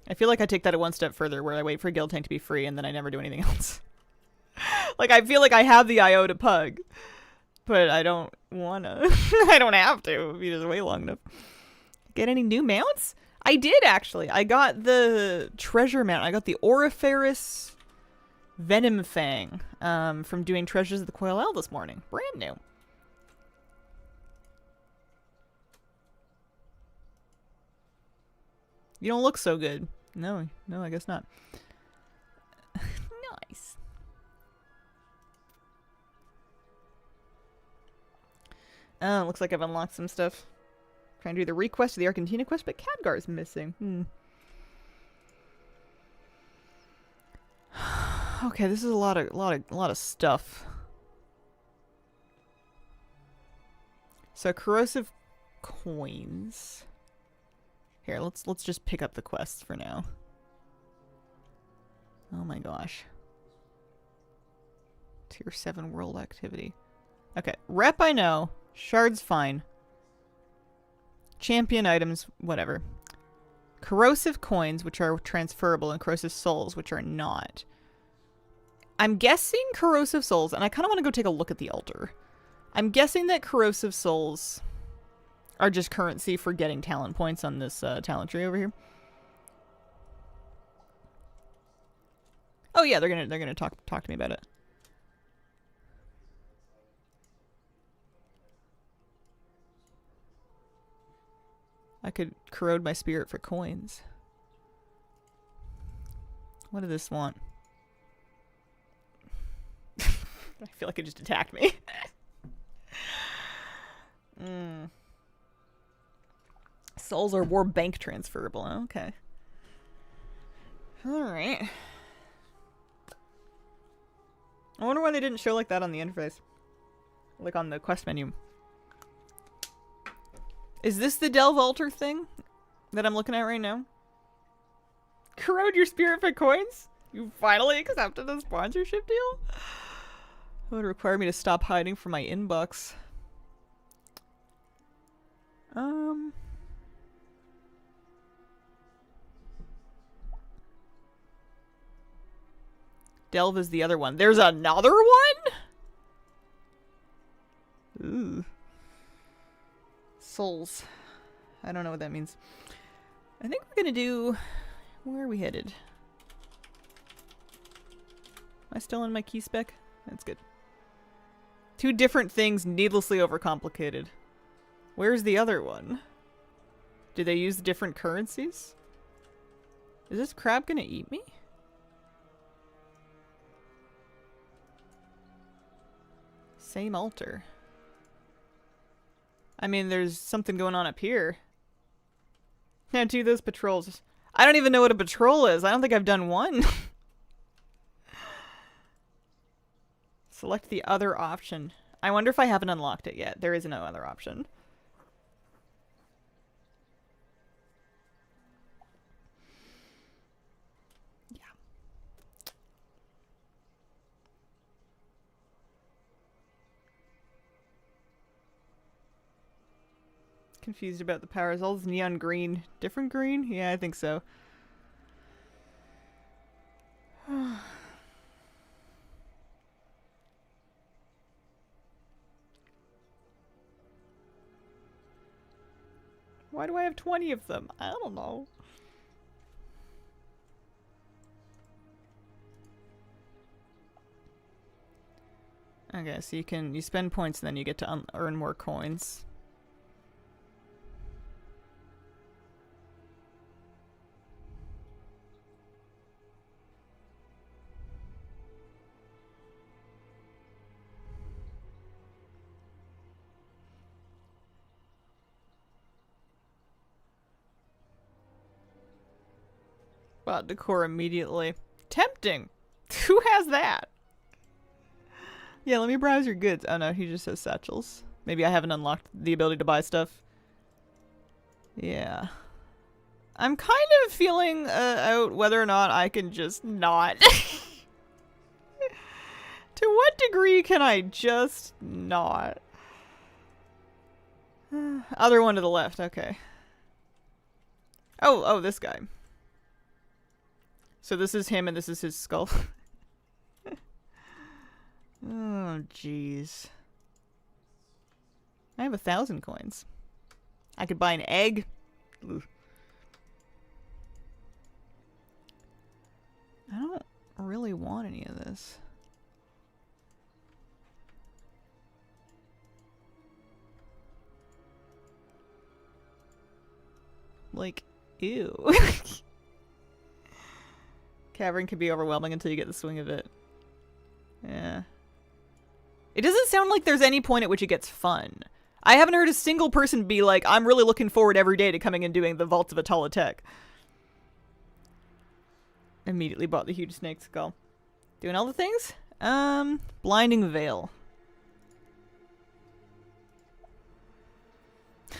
I feel like I take that a one step further, where I wait for a guild tank to be free, and then I never do anything else. Like, I feel like I have the IO to pug, but I don't wanna. I don't have to if you just wait long enough. Get any new mounts? I did, actually. I got the treasure mount. I got the Auriferous Venom Fang from doing Treasures of the Coiled Isle this morning. Brand new. You don't look so good. No, I guess not. Nice. Oh, looks like I've unlocked some stuff. Trying to do the request of the Argentina quest, but Khadgar's missing. Okay, this is a lot of stuff. So corrosive coins. Here, let's just pick up the quests for now. Oh my gosh. Tier 7 world activity. Okay, rep I know. Shards fine. Champion items, whatever. Corrosive coins, which are transferable, and corrosive souls, which are not. I'm guessing corrosive souls, and I kind of want to go take a look at the altar. I'm guessing that corrosive souls are just currency for getting talent points on this talent tree over here. Oh yeah, they're gonna talk to me about it. I could corrode my spirit for coins. What did this want? I feel like it just attacked me. Souls are war bank transferable. Okay. Alright. I wonder why they didn't show like that on the interface. Like on the quest menu. Is this the Delve Altar thing that I'm looking at right now? Corrode your spirit for coins? You finally accepted a sponsorship deal? It would require me to stop hiding from my inbox. Delve is the other one. There's another one? Ooh. Souls. I don't know what that means. I think we're gonna do... Where are we headed? Am I still in my key spec? That's good. Two different things needlessly overcomplicated. Where's the other one? Do they use different currencies? Is this crab gonna eat me? Same altar. I mean, there's something going on up here. Now do those patrols. I don't even know what a patrol is. I don't think I've done one. Select the other option. I wonder if I haven't unlocked it yet. There is no other option. Yeah. Confused about the powers. All this neon green. Different green? Yeah, I think so. Why do I have 20 of them? I don't know. Okay, so you spend points and then you get to earn more coins. Bought decor immediately. Tempting! Who has that? Yeah, let me browse your goods. Oh no, he just says satchels. Maybe I haven't unlocked the ability to buy stuff. Yeah. I'm kind of feeling out whether or not I can just not. To what degree can I just not? Other one to the left, okay. Oh, this guy. So this is him and this is his skull. Oh, jeez. I have 1,000 coins. I could buy an egg. Ugh. I don't really want any of this. Like, ew. Cavern can be overwhelming until you get the swing of it. Yeah. It doesn't sound like there's any point at which it gets fun. I haven't heard a single person be like, I'm really looking forward every day to coming and doing the Vaults of Atalatek. Immediately bought the huge snake skull. Doing all the things? Blinding Veil.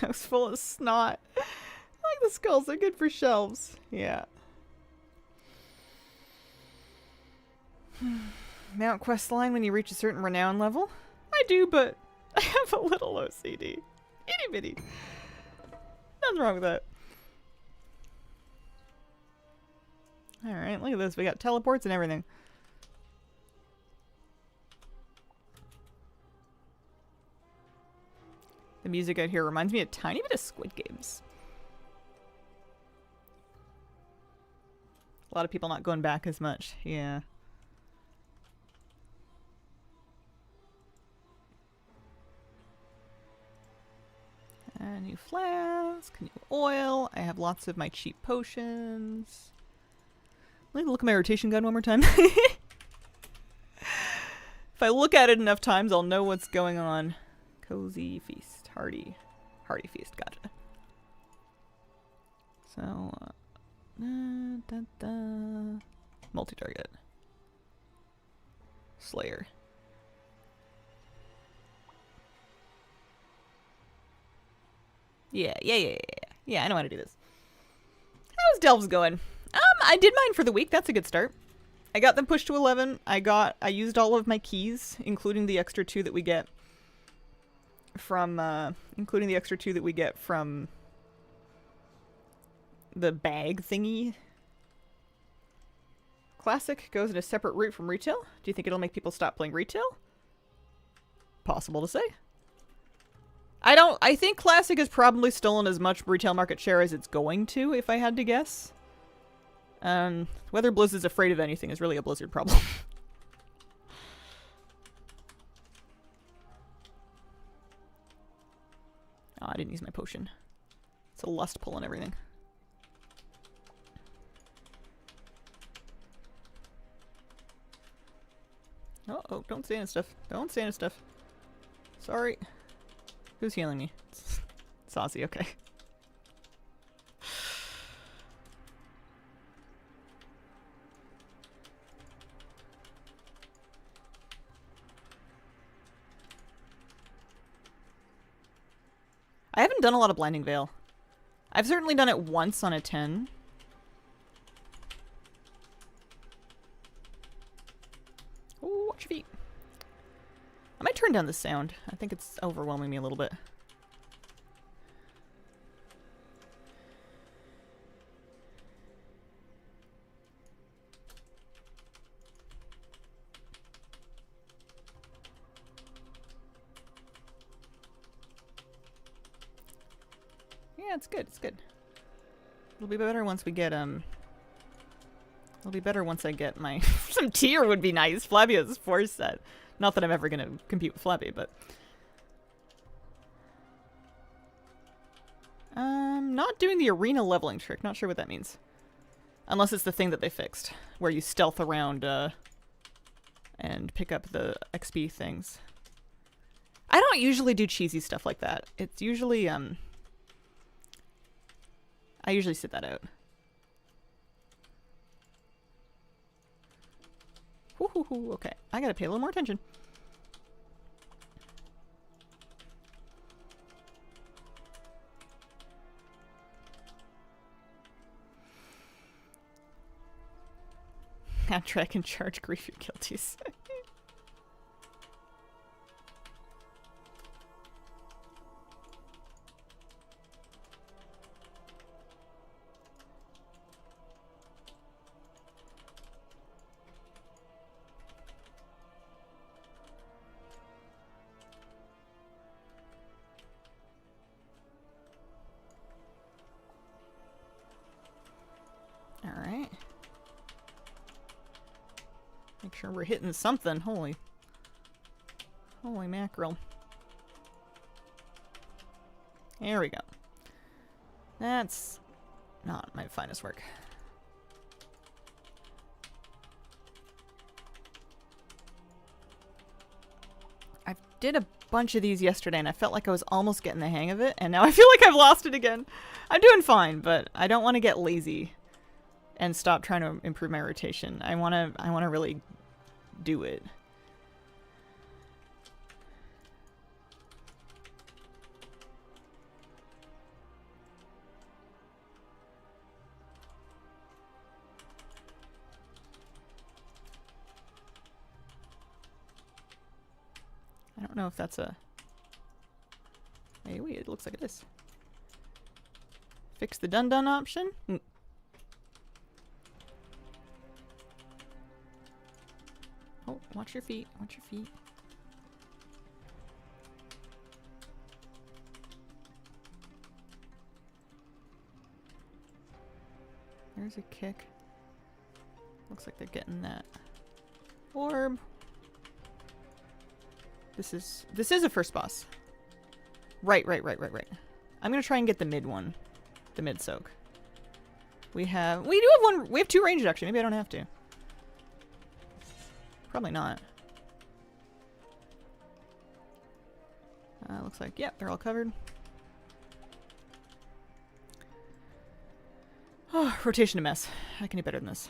I was full of snot. I like the skulls, they're good for shelves. Yeah. Mount quest line when you reach a certain renown level? I do, but I have a little OCD. Itty bitty. Nothing wrong with that. Alright, look at this. We got teleports and everything. The music out here reminds me a tiny bit of Squid Games. A lot of people not going back as much. Yeah. New flask, new oil. I have lots of my cheap potions. Let me look at my rotation gun one more time. If I look at it enough times, I'll know what's going on. Cozy feast. Hearty feast. Gotcha. So, multi-target. Slayer. Yeah, I know how to do this. How's Delves going? I did mine for the week. That's a good start. I got them pushed to 11. I used all of my keys, including the extra 2 that we get from, the bag thingy. Classic goes in a separate route from retail. Do you think it'll make people stop playing retail? Possible to say. I think Classic has probably stolen as much retail market share as it's going to, if I had to guess. Whether Blizzard's afraid of anything is really a Blizzard problem. Oh, I didn't use my potion. It's a lust pull and everything. Oh, don't stand in stuff. Don't stand in stuff. Sorry. Who's healing me? Saucy, okay. I haven't done a lot of Blinding Veil. I've certainly done it once on a 10. Oh, watch your feet. I might turn down the sound. I think it's overwhelming me a little bit. Yeah, it's good. It's good. It'll be better once we get, It'll be better once I get my... Some tier would be nice. Flavia's force set. Not that I'm ever gonna compete with Flabby, but... Not doing the arena leveling trick. Not sure what that means. Unless it's the thing that they fixed. Where you stealth around, and pick up the XP things. I don't usually do cheesy stuff like that. It's usually, I usually sit that out. Okay, I gotta pay a little more attention. Now track and charge grief your guilties. sure we're hitting something. Holy mackerel. There we go. That's not my finest work. I did a bunch of these yesterday and I felt like I was almost getting the hang of it, and now I feel like I've lost it again. I'm doing fine, but I don't want to get lazy and stop trying to improve my rotation. I want to really do it. I don't know if that's a... Hey, wait, it looks like it is. Fix the done option? Oh, watch your feet, watch your feet. There's a kick. Looks like they're getting that orb. This is a first boss. Right. I'm gonna try and get the mid one. The mid soak. We do have one, we have two ranges actually. Maybe I don't have to. Probably not. Looks like, yep, they're all covered. Oh, rotation a mess. I can do better than this.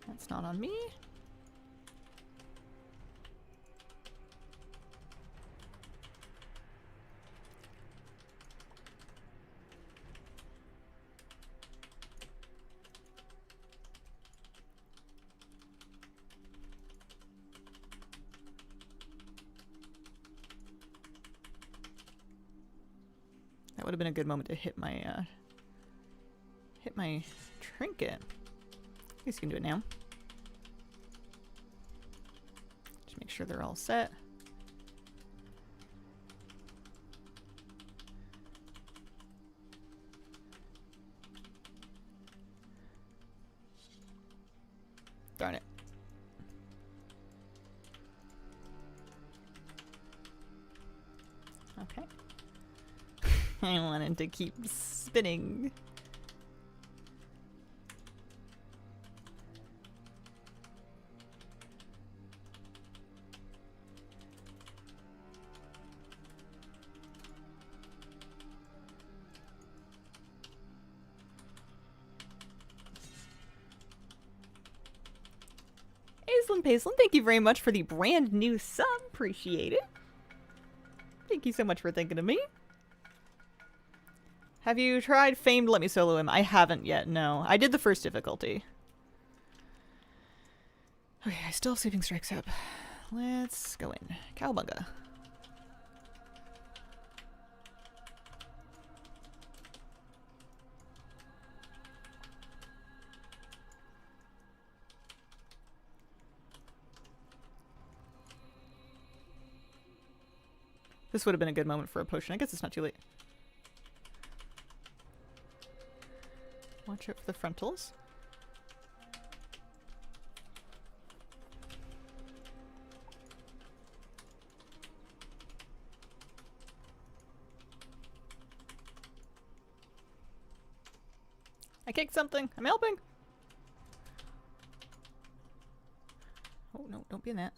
That's not on me. That would have been a good moment to hit my trinket. I guess you can do it now. Just make sure they're all set. Darn it. Okay. I wanted to keep spinning. Paislin, thank you very much for the brand new sub. Appreciate it. Thank you so much for thinking of me. Have you tried Fame to let me solo him? I haven't yet, no. I did the first difficulty. Okay, I still have Sweeping Strikes up. Let's go in. Cowabunga. This would have been a good moment for a potion. I guess it's not too late. Watch out for the frontals. I kicked something. I'm helping. Oh no, don't be in that.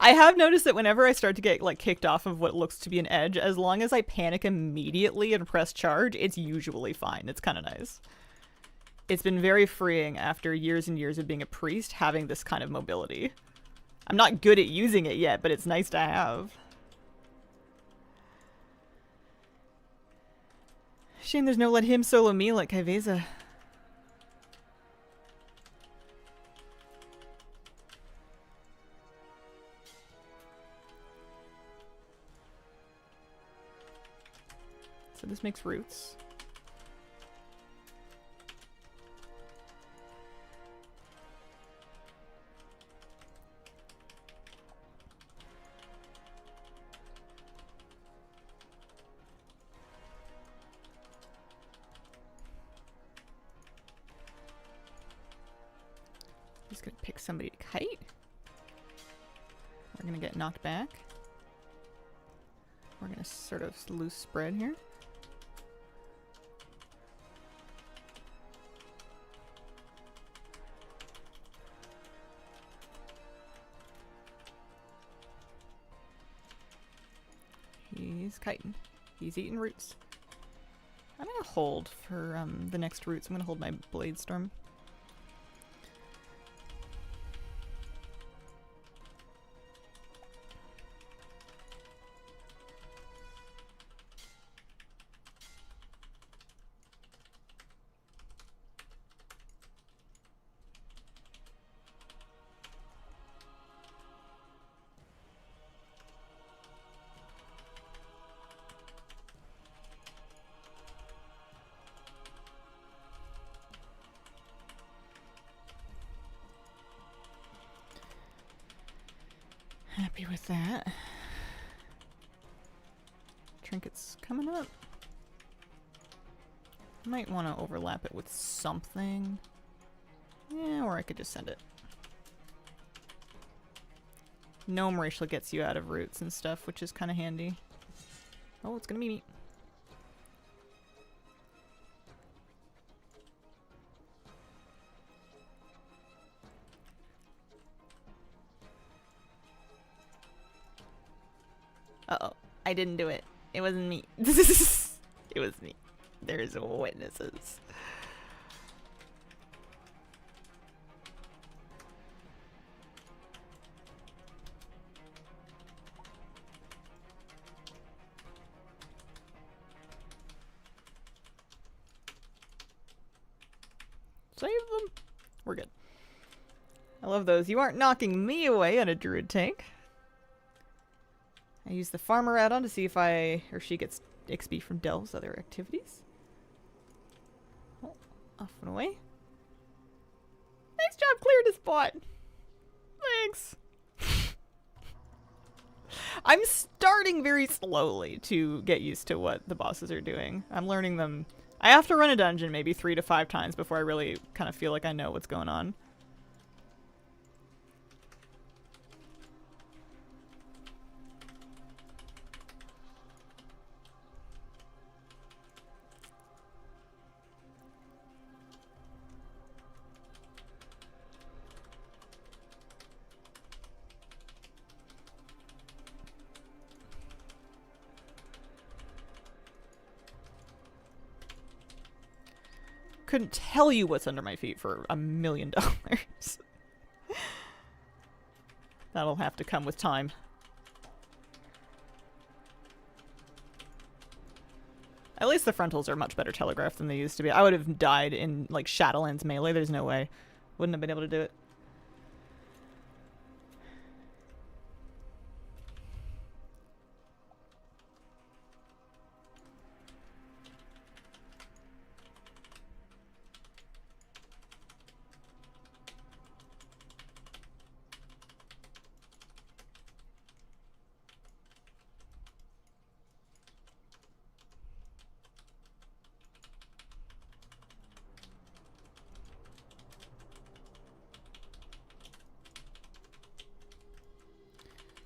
I have noticed that whenever I start to get like kicked off of what looks to be an edge, as long as I panic immediately and press charge, it's usually fine. It's kind of nice. It's been very freeing after years and years of being a priest, having this kind of mobility. I'm not good at using it yet, but it's nice to have. Shame there's no let him solo me like Kaiveza. So this makes roots. just gonna pick somebody to kite. We're gonna get knocked back. We're gonna sort of loose spread here. He's kiting. He's eating roots. I'm gonna hold for the next roots. I'm gonna hold my Blade Storm. Happy with that. Trinket's coming up. Might want to overlap it with something. Yeah, or I could just send it. Gnome racial gets you out of roots and stuff, which is kind of handy. Oh, it's gonna be me. Uh-oh. I didn't do it. It wasn't me. It was me. There's witnesses. Save them. We're good. I love those. You aren't knocking me away on a druid tank. I use the farmer add-on to see if I or she gets XP from Delve's other activities. Oh, off and away. Nice job clearing a spot. Thanks. I'm starting very slowly to get used to what the bosses are doing. I'm learning them. I have to run a dungeon maybe 3 to 5 times before I really kind of feel like I know what's going on. Couldn't tell you what's under my feet for $1 million. That'll have to come with time. At least the frontals are much better telegraphed than they used to be. I would have died in like Shadowlands melee. There's no way. Wouldn't have been able to do it.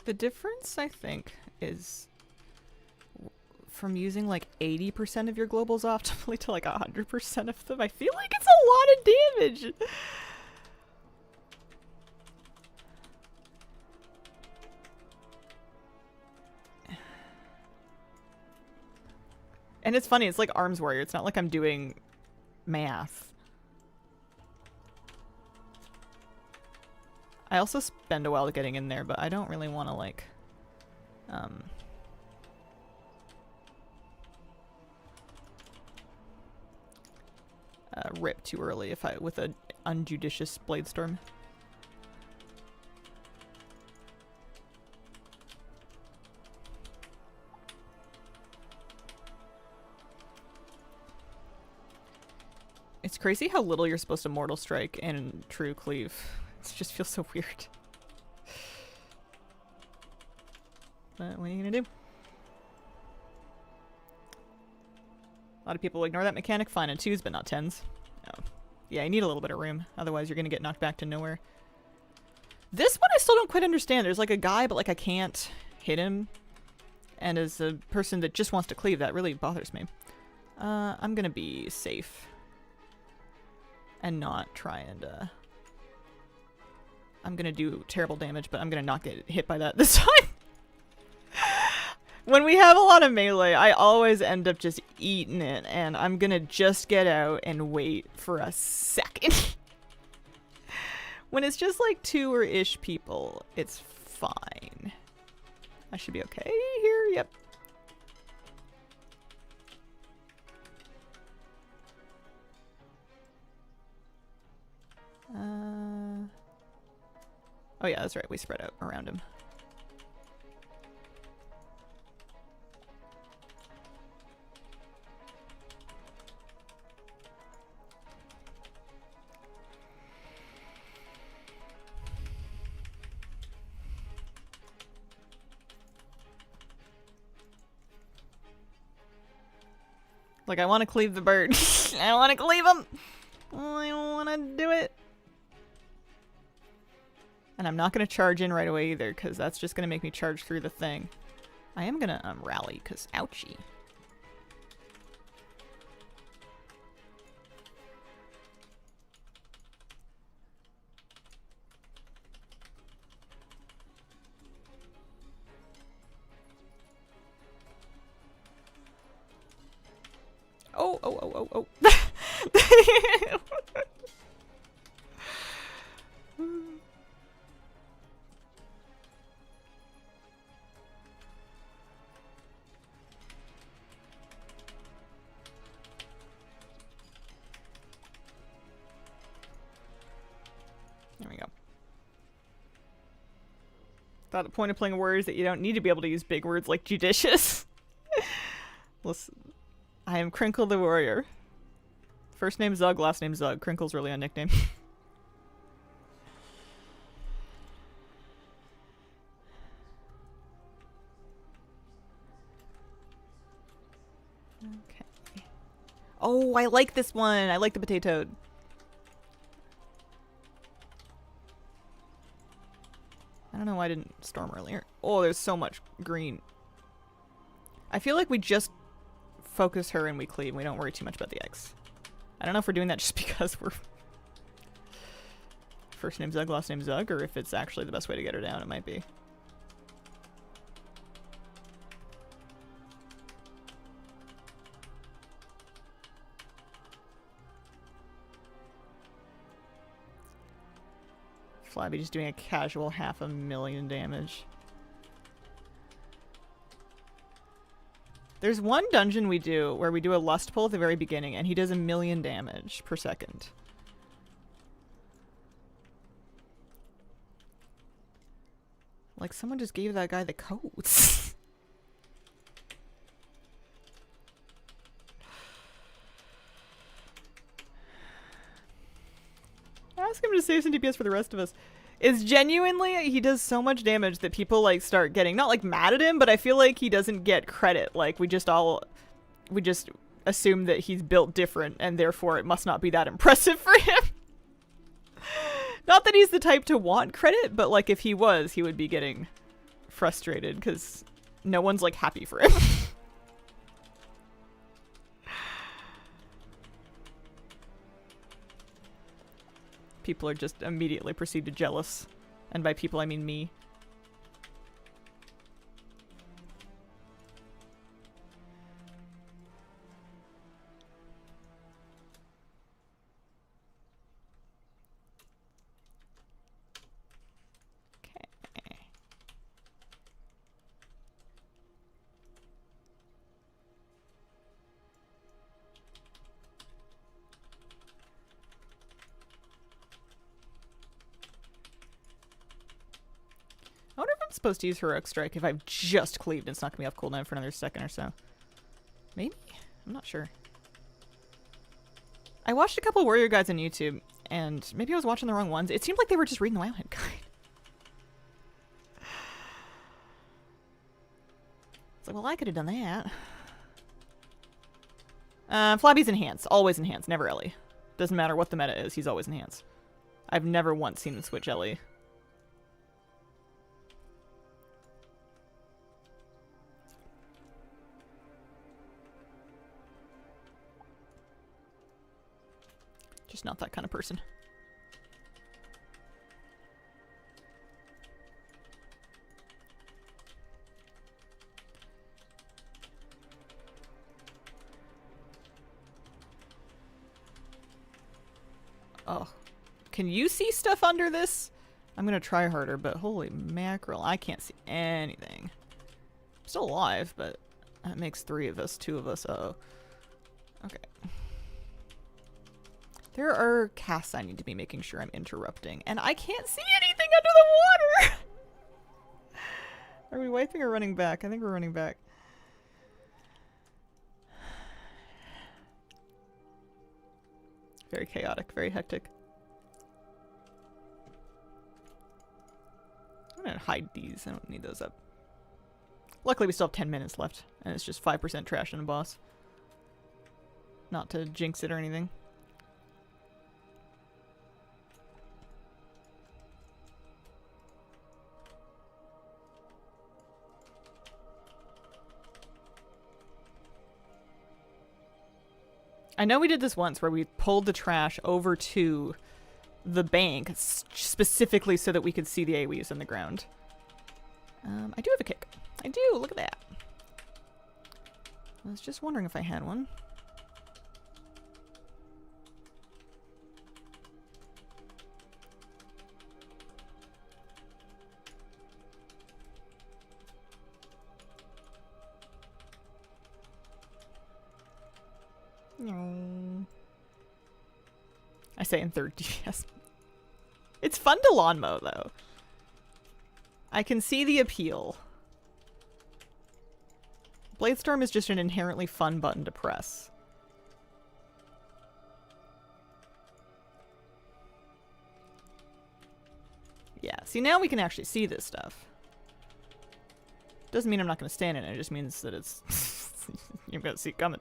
The difference, I think, is from using like 80% of your globals optimally to like 100% of them. I feel like it's a lot of damage. And it's funny, it's like Arms Warrior. It's not like I'm doing math. I also spend a while getting in there, but I don't really want to like rip too early if I with an unjudicious Blade Storm. It's crazy how little you're supposed to Mortal Strike in True Cleave. It just feels so weird. But what are you gonna do? A lot of people ignore that mechanic. Fine in 2s, but not 10s. Oh. Yeah, you need a little bit of room. Otherwise, you're gonna get knocked back to nowhere. This one I still don't quite understand. There's like a guy, but like I can't hit him. And as a person that just wants to cleave, that really bothers me. I'm gonna be safe. And not try and, I'm gonna do terrible damage, but I'm gonna not get hit by that this time. When we have a lot of melee, I always end up just eating it, and I'm gonna just get out and wait for a second. When it's just like 2-ish people, it's fine. I should be okay here, yep. Oh yeah, that's right, we spread out around him. Like, I want to cleave the bird. I want to cleave him! I want to do it. And I'm not going to charge in right away either, because that's just going to make me charge through the thing. I am going to rally, because ouchie. Oh, oh, oh, oh, oh. There we go. Thought the point of playing a warrior is that you don't need to be able to use big words like judicious. Listen, I am Crinkle the Warrior. First name Zug, last name Zug. Crinkle's really a nickname. Okay. Oh, I like this one. I like the potato. I don't know why I didn't storm earlier. Oh, there's so much green. I feel like we just focus her and we cleave. We don't worry too much about the eggs. I don't know if we're doing that just because we're first name Zug, last name Zug, or if it's actually the best way to get her down. It might be. Flabby just doing a casual 500,000 damage. There's one dungeon we do where we do a lust pull at the very beginning and he does 1,000,000 damage per second. Like someone just gave that guy the codes. Ask him to save some DPS for the rest of us. It's genuinely, he does so much damage that people like start getting, not like mad at him, but I feel like he doesn't get credit. Like we just assume that he's built different and therefore it must not be that impressive for him. Not that he's the type to want credit, but like if he was, he would be getting frustrated because no one's like happy for him. People are just immediately proceed to jealous. And by people, I mean me. Okay. I wonder if I'm supposed to use Heroic Strike if I've just cleaved and it's not going to be off cooldown for another second or so. Maybe? I'm not sure. I watched a couple of warrior guides on YouTube, and maybe I was watching the wrong ones. It seemed like they were just reading the Wowhead guide. It's like, well, I could have done that. Flabby's enhanced. Always enhanced. Never Ellie. Doesn't matter what the meta is, he's always enhanced. I've never once seen him switch Ellie. Just not that kind of person. Oh. Can you see stuff under this? I'm gonna try harder, but holy mackerel, I can't see anything. I'm still alive, but that makes 3 of us, 2 of us. Uh-oh. Okay. There are casts I need to be making sure I'm interrupting, and I can't see anything under the water! Are we wiping or running back? I think we're running back. Very chaotic, very hectic. I'm gonna hide these. I don't need those up. Luckily, we still have 10 minutes left, and it's just 5% trash in a boss. Not to jinx it or anything. I know we did this once where we pulled the trash over to the bank specifically so that we could see the AoEs in the ground. I do have a kick. I do, look at that. I was just wondering if I had one. No. I say in 3rd DS. It's fun to lawn mow, though. I can see the appeal. Bladestorm is just an inherently fun button to press. Yeah, see, now we can actually see this stuff. Doesn't mean I'm not going to stand in it, it just means that it's... you're going to see it coming.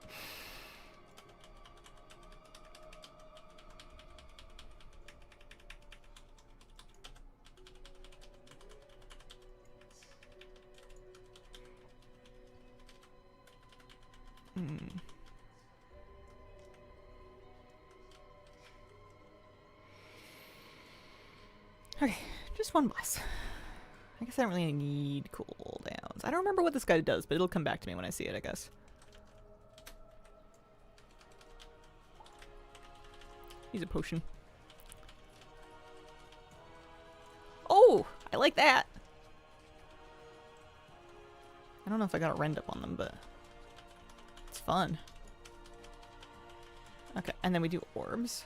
Okay, just one boss. I guess I don't really need cooldowns. I don't remember what this guy does, but it'll come back to me when I see it, I guess. Use a potion. Oh! I like that! I don't know if I got a rend up on them, but... it's fun. Okay, and then we do orbs.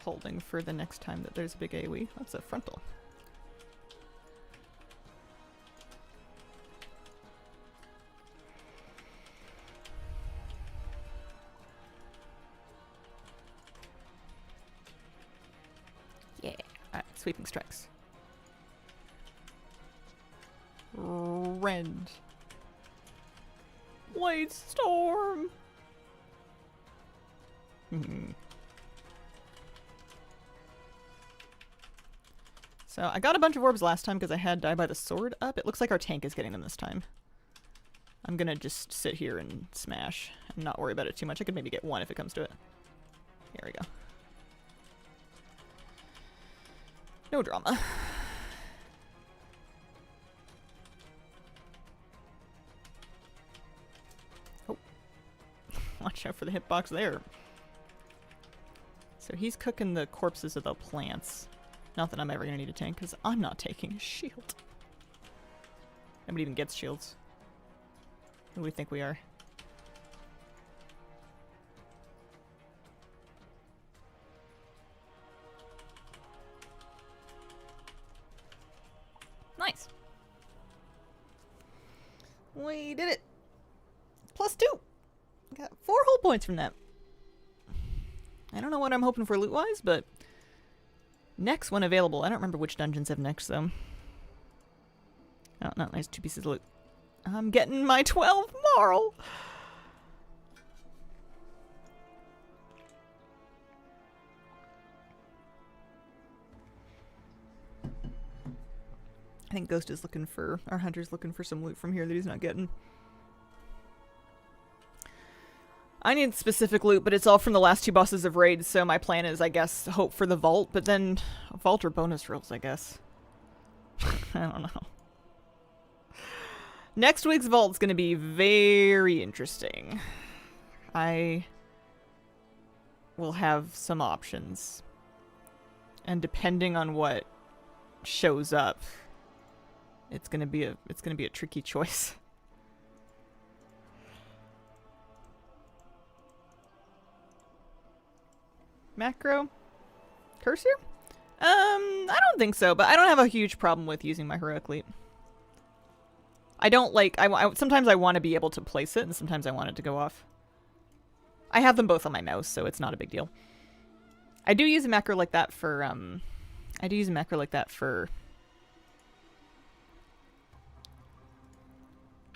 Holding for the next time that there's a big AoE. That's a frontal. Yeah. Alright, sweeping strikes. Rend. Blade storm. So I got a bunch of orbs last time because I had Die by the Sword up. It looks like our tank is getting them this time. I'm gonna just sit here and smash and not worry about it too much. I could maybe get one if it comes to it. Here we go. No drama. Oh. Watch out for the hitbox there. So he's cooking the corpses of the plants. Not that I'm ever going to need a tank, because I'm not taking a shield. Nobody even gets shields. Who do we think we are? Nice! We did it! +2! Got 4 whole points from that. I don't know what I'm hoping for loot-wise, but... next when available. I don't remember which dungeons have next, though. Oh, no, nice 2 pieces of loot. I'm getting my 12 moral! I think Ghost is looking for, our hunter's looking for some loot from here that he's not getting. I need specific loot, but it's all from the last 2 bosses of raids, so my plan is, I guess, hope for the vault, but then vault or bonus rolls, I guess. I don't know. Next week's vault's gonna be very interesting. I will have some options. And depending on what shows up, it's gonna be a tricky choice. Macro? Cursor? I don't think so, but I don't have a huge problem with using my heroic leap. I don't like, sometimes I want to be able to place it, and sometimes I want it to go off. I have them both on my mouse, so it's not a big deal. I do use a macro like that for,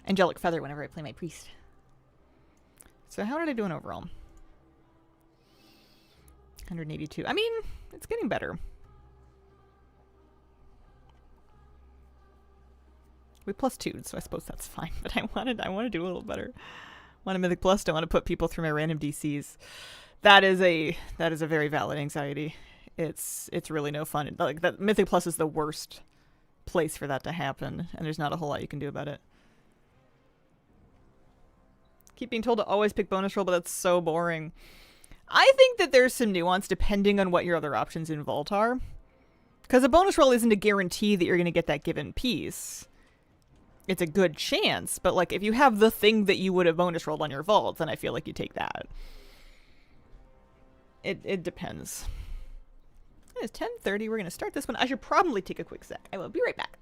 Angelic Feather whenever I play my priest. So how did I do in overall? 182. I mean, it's getting better. We +2'd, so I suppose that's fine. But I want to do a little better. Want a Mythic Plus, don't want to put people through my random DCs. That is a very valid anxiety. It's really no fun. Like, that Mythic Plus is the worst place for that to happen, and there's not a whole lot you can do about it. Keep being told to always pick bonus roll, but that's so boring. I think that there's some nuance depending on what your other options in Vault are. Because a bonus roll isn't a guarantee that you're going to get that given piece. It's a good chance, but like if you have the thing that you would have bonus rolled on your Vault, then I feel like you take that. It depends. It's 10:30. We're going to start this one. I should probably take a quick sec. I will be right back.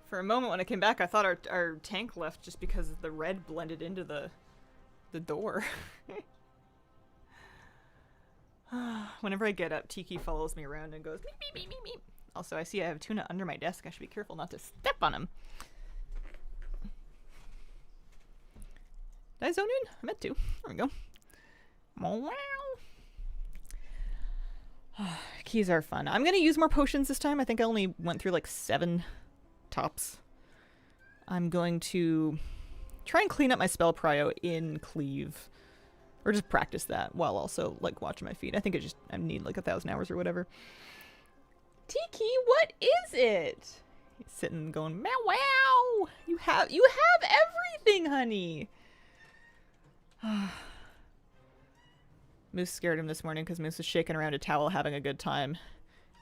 For a moment when I came back, I thought our tank left just because the red blended into the door. Whenever I get up, Tiki follows me around and goes, meep, meep, meep, meep, meep. Also, I see I have tuna under my desk. I should be careful not to step on him. Did I zone in? I meant to. There we go. Keys are fun. I'm going to use more potions this time. I think I only went through like 7 tops. I'm going to try and clean up my spell prio in Cleave. Or just practice that while also like watching my feet. I think I need like 1,000 hours or whatever. Tiki, what is it? He's sitting going, meow wow. You have everything, honey. Moose scared him this morning because Moose was shaking around a towel having a good time.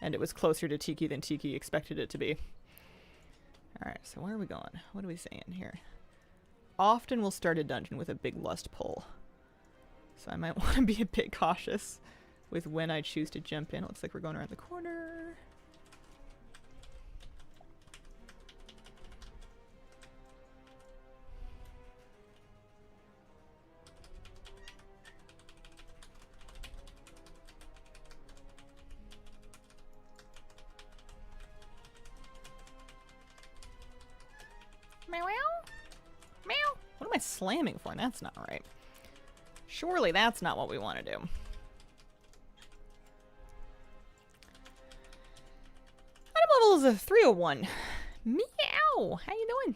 And it was closer to Tiki than Tiki expected it to be. Alright, so where are we going? What are we saying here? Often we'll start a dungeon with a big lust pull. So I might want to be a bit cautious with when I choose to jump in. It looks like we're going around the corner. slamming for? That's not right. Surely that's not what we want to do. Item level is a 301. Meow! How you doing?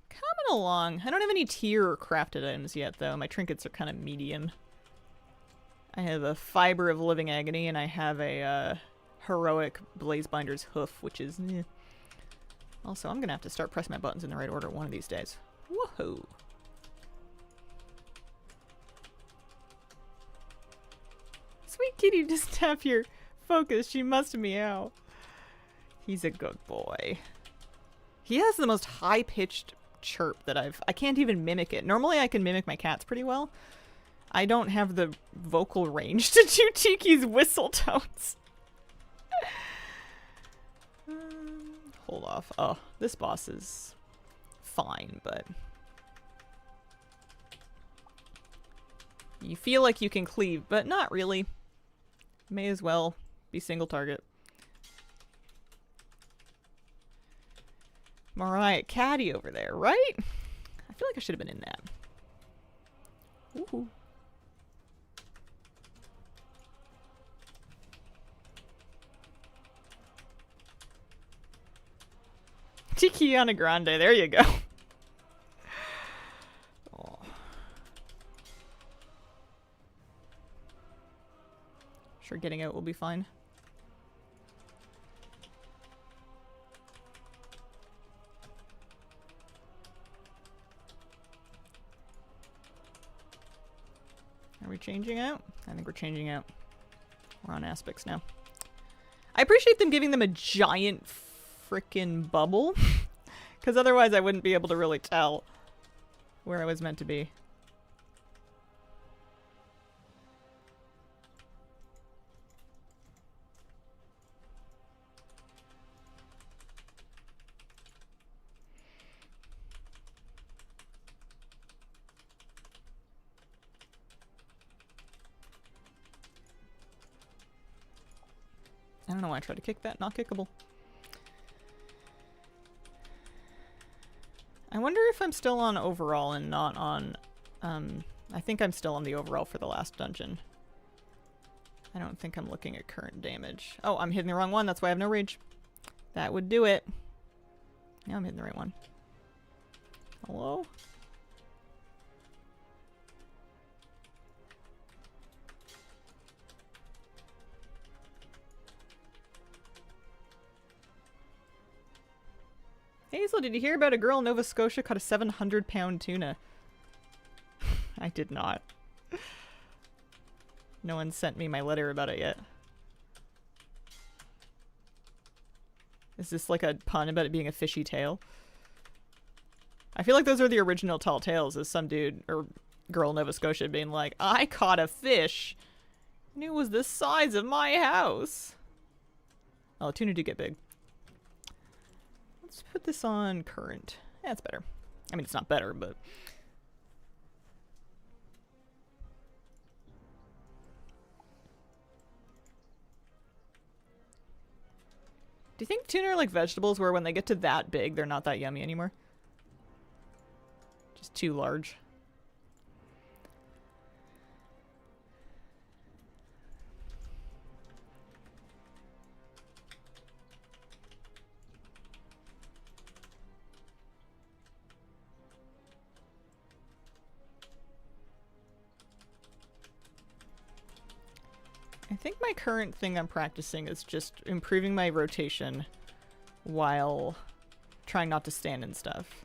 Coming along. I don't have any tier crafted items yet, though. My trinkets are kind of medium. I have a Fiber of Living Agony, and I have a Heroic Blazebinder's Hoof, which is... Eh. Also, I'm gonna have to start pressing my buttons in the right order one of these days. Woohoo! Sweet kitty, just tap your focus. She must meow. He's a good boy. He has the most high-pitched chirp that I can't even mimic it. Normally I can mimic my cats pretty well. I don't have the vocal range to do Tiki's whistle tones. Hold off. Oh, this boss is fine, but... You feel like you can cleave, but not really. May as well be single target. Mariah Caddy over there, right? I feel like I should have been in that. Ooh. Tikiana Grande, there you go. Oh. Sure, getting out will be fine. Are we changing out? I think we're changing out. We're on aspects now. I appreciate them giving them a giant frickin' bubble. Because otherwise I wouldn't be able to really tell where I was meant to be. I don't know why I tried to kick that. Not kickable. I wonder if I'm still on overall and not on... I think I'm still on the overall for the last dungeon. I don't think I'm looking at current damage. Oh, I'm hitting the wrong one. That's why I have no rage. That would do it. Now I'm hitting the right one. Hello? Hazel, did you hear about a girl in Nova Scotia caught a 700-pound tuna? I did not. No one sent me my letter about it yet. Is this like a pun about it being a fishy tale? I feel like those are the original tall tales, is some dude or girl in Nova Scotia being like, I caught a fish and it was the size of my house. Oh, tuna do get big. Let's put this on current. Yeah, it's better. I mean, it's not better, but... Do you think tuna are like vegetables where when they get to that big, they're not that yummy anymore? Just too large. I think my current thing I'm practicing is just improving my rotation while trying not to stand and stuff.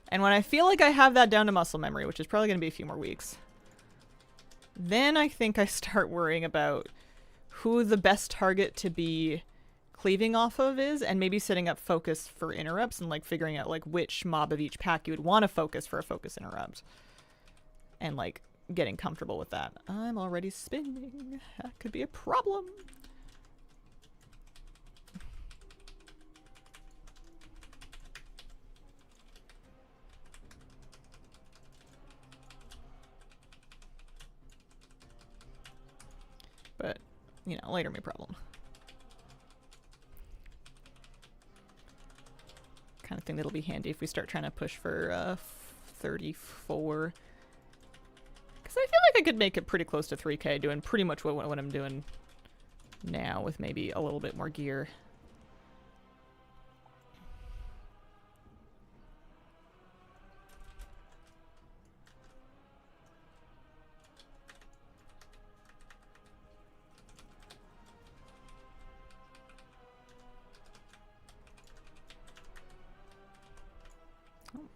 And when I feel like I have that down to muscle memory, which is probably going to be a few more weeks, then I think I start worrying about who the best target to be cleaving off of is, and maybe setting up focus for interrupts and like figuring out like which mob of each pack you would want to focus for a focus interrupt. And like getting comfortable with that. I'm already spinning. That could be a problem. But, you know, later may problem. something that'll be handy if we start trying to push for 34. Because I feel like I could make it pretty close to 3K doing pretty much what I'm doing now with maybe a little bit more gear.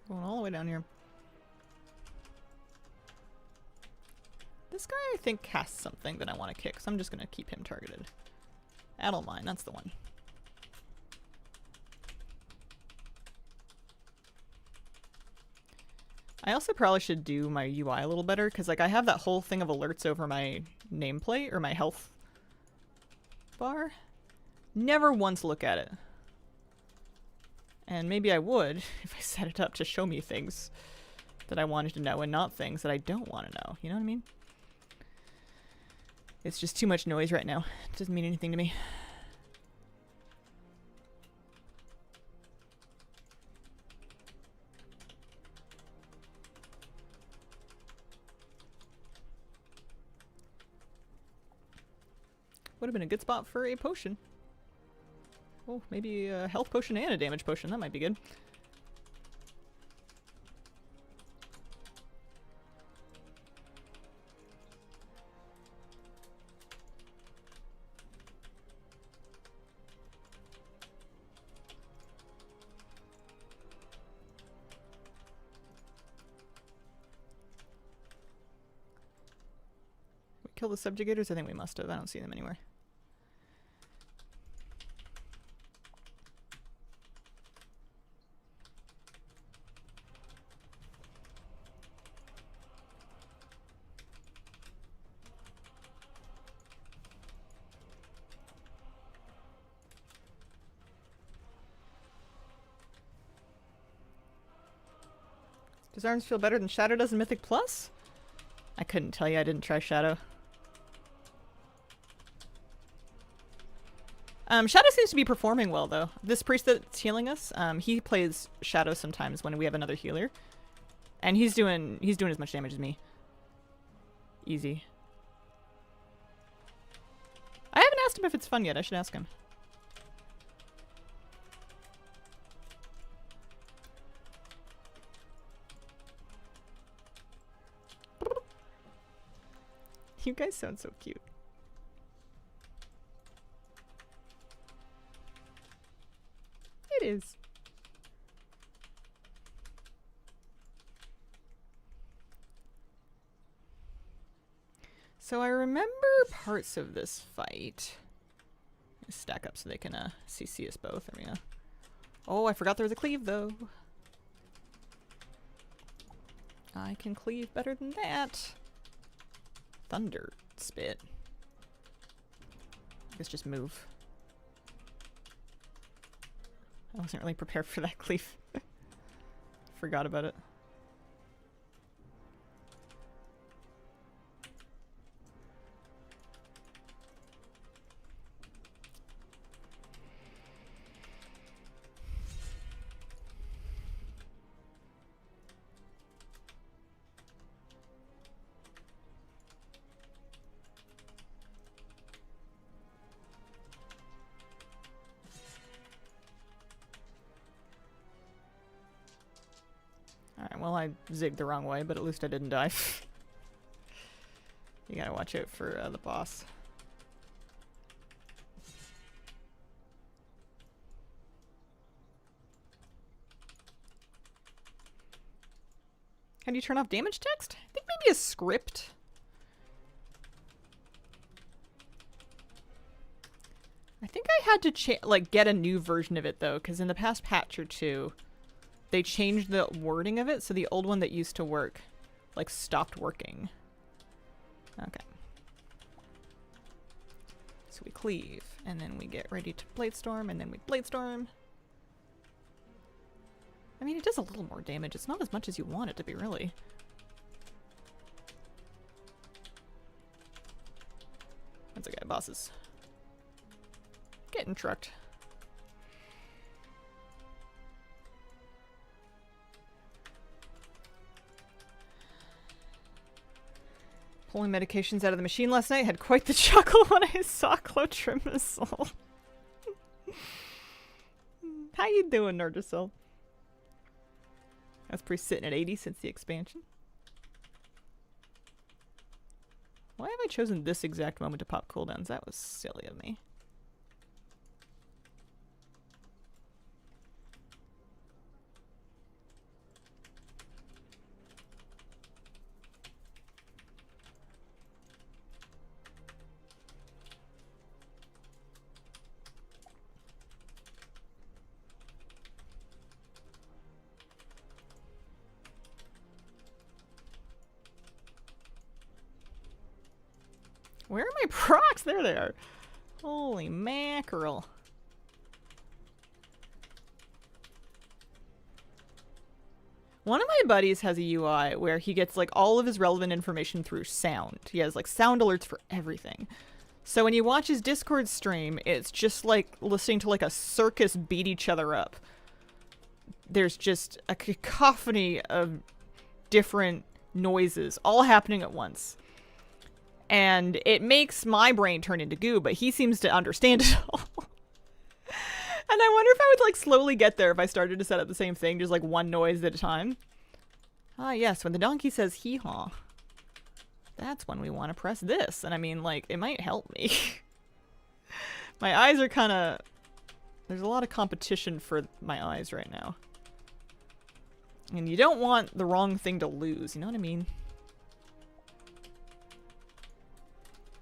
Going all the way down here. This guy, I think, has something that I want to kick, so I'm just going to keep him targeted. Addle Mine, that's the one. I also probably should do my UI a little better, because like I have that whole thing of alerts over my nameplate, or my health bar. Never once look at it. And maybe I would if I set it up to show me things that I wanted to know and not things that I don't want to know. You know what I mean? It's just too much noise right now. It doesn't mean anything to me. Would have been a good spot for a potion. Oh, maybe a health potion and a damage potion. That might be good. We kill the subjugators? I think we must have. I don't see them anywhere. Does Arms feel better than Shadow does in Mythic Plus? I couldn't tell you. I didn't try Shadow. Shadow seems to be performing well, though. This priest that's healing us, he plays Shadow sometimes when we have another healer. And he's doing as much damage as me. Easy. I haven't asked him if it's fun yet. I should ask him. You guys sound so cute. It is. So I remember parts of this fight. Stack up so they can CC us both. There we go. Oh, I forgot there was a cleave though. I can cleave better than that. Thunder spit. I guess just move. I wasn't really prepared for that cleave. Forgot about it. Alright, well I zigged the wrong way, but at least I didn't die. You gotta watch out for the boss. How do you turn off damage text? I think maybe a script. I think I had to get a new version of it though, because in the past patch or two, they changed the wording of it, so the old one that used to work, like, stopped working. Okay. So we cleave, and then we get ready to Bladestorm, and then we Bladestorm. I mean, it does a little more damage. It's not as much as you want it to be, really. That's okay, bosses. Getting trucked. Pulling medications out of the machine last night. Had quite the chuckle when I saw clotrimazole. How you doing, Nerdicil? That's pretty sitting at 80 since the expansion. Why have I chosen this exact moment to pop cooldowns? That was silly of me. Where are my procs? There they are. Holy mackerel. One of my buddies has a UI where he gets like all of his relevant information through sound. He has like sound alerts for everything. So when you watch his Discord stream, it's just like listening to like a circus beat each other up. There's just a cacophony of different noises all happening at once. And it makes my brain turn into goo, but he seems to understand it all. And I wonder if I would like slowly get there if I started to set up the same thing, just like one noise at a time. Ah, yes, when the donkey says hee-haw, that's when we want to press this. And I mean, like, it might help me. My eyes are kind of... There's a lot of competition for my eyes right now. And you don't want the wrong thing to lose, you know what I mean?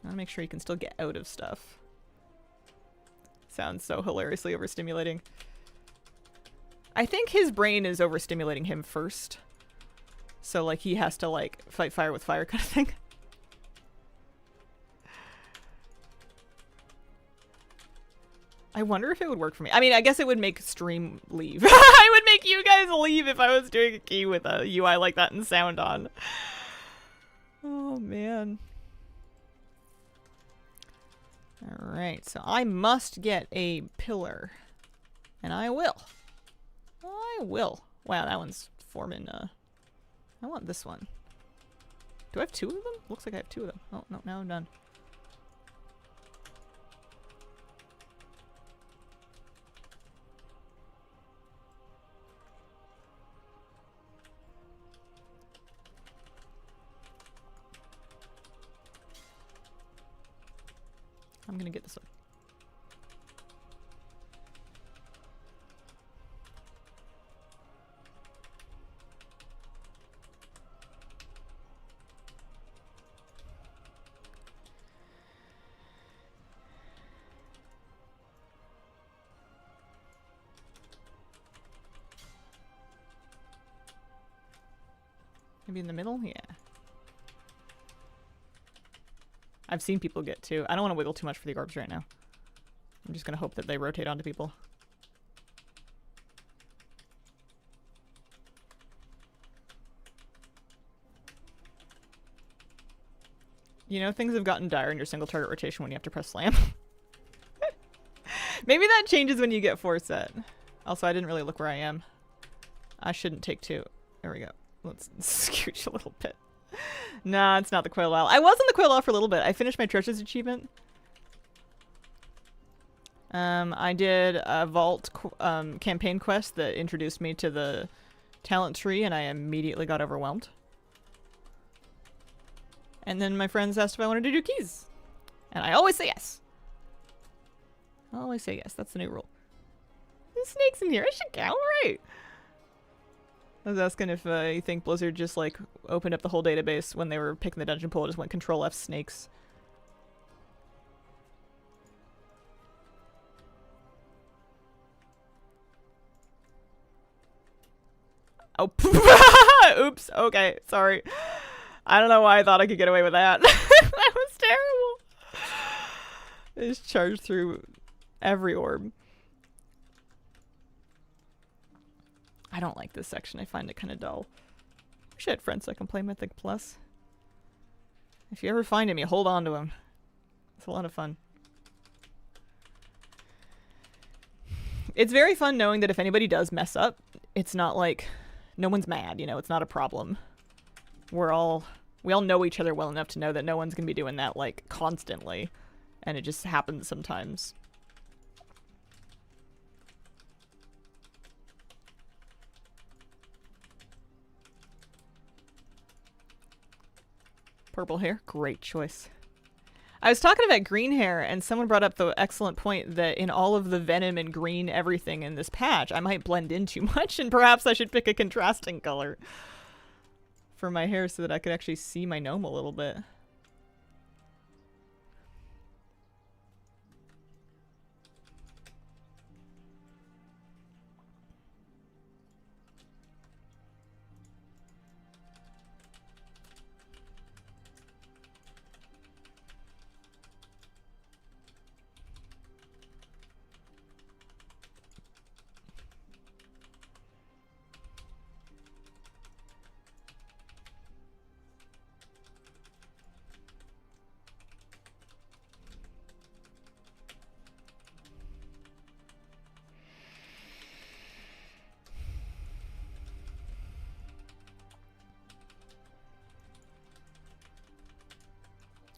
I want to make sure you can still get out of stuff. Sounds so hilariously overstimulating. I think his brain is overstimulating him first. So, like, he has to, like, fight fire with fire kind of thing. I wonder if it would work for me. I mean, I guess it would make stream leave. I would make you guys leave if I was doing a key with a UI like that and sound on. Oh, man. Alright, so I must get a pillar. And I will. I will. Wow, that one's forming, I want this one. Do I have two of them? Looks like I have two of them. Oh, no, now I'm done. I'm gonna get this one. Maybe in the middle? Yeah. I've seen people get two. I don't want to wiggle too much for the orbs right now. I'm just going to hope that they rotate onto people. You know, things have gotten dire in your single target rotation when you have to press slam. Maybe that changes when you get 4 set. Also, I didn't really look where I am. I shouldn't take 2. There we go. Let's scooch a little bit. Nah, it's not the Coiled Isle. I was on the Coiled Isle for a little bit. I finished my treasures achievement. I did a vault campaign quest that introduced me to the talent tree, and I immediately got overwhelmed. And then my friends asked if I wanted to do keys. And I always say yes. I always say yes. That's the new rule. There's snakes in here. I should go. Right. I was asking if you think Blizzard just, like, opened up the whole database when they were picking the dungeon pool, just went Control F snakes. Oh, oops. Okay, sorry. I don't know why I thought I could get away with that. That was terrible. It just charged through every orb. I don't like this section. I find it kind of dull. Wish I had friends so I can play Mythic Plus. If you ever find him, you hold on to him. It's a lot of fun. It's very fun knowing that if anybody does mess up, it's not like no one's mad, you know, it's not a problem. We're all We all know each other well enough to know that no one's gonna be doing that, like, constantly. And it just happens sometimes. Purple hair, great choice. I was talking about green hair, and someone brought up the excellent point that in all of the venom and green everything in this patch, I might blend in too much, and perhaps I should pick a contrasting color for my hair so that I could actually see my gnome a little bit.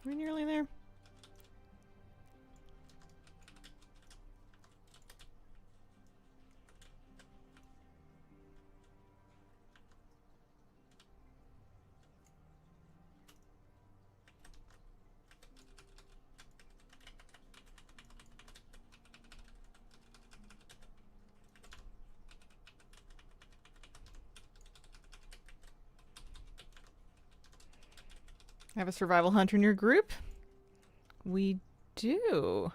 Are we nearly there? Have a survival hunter in your group? We do.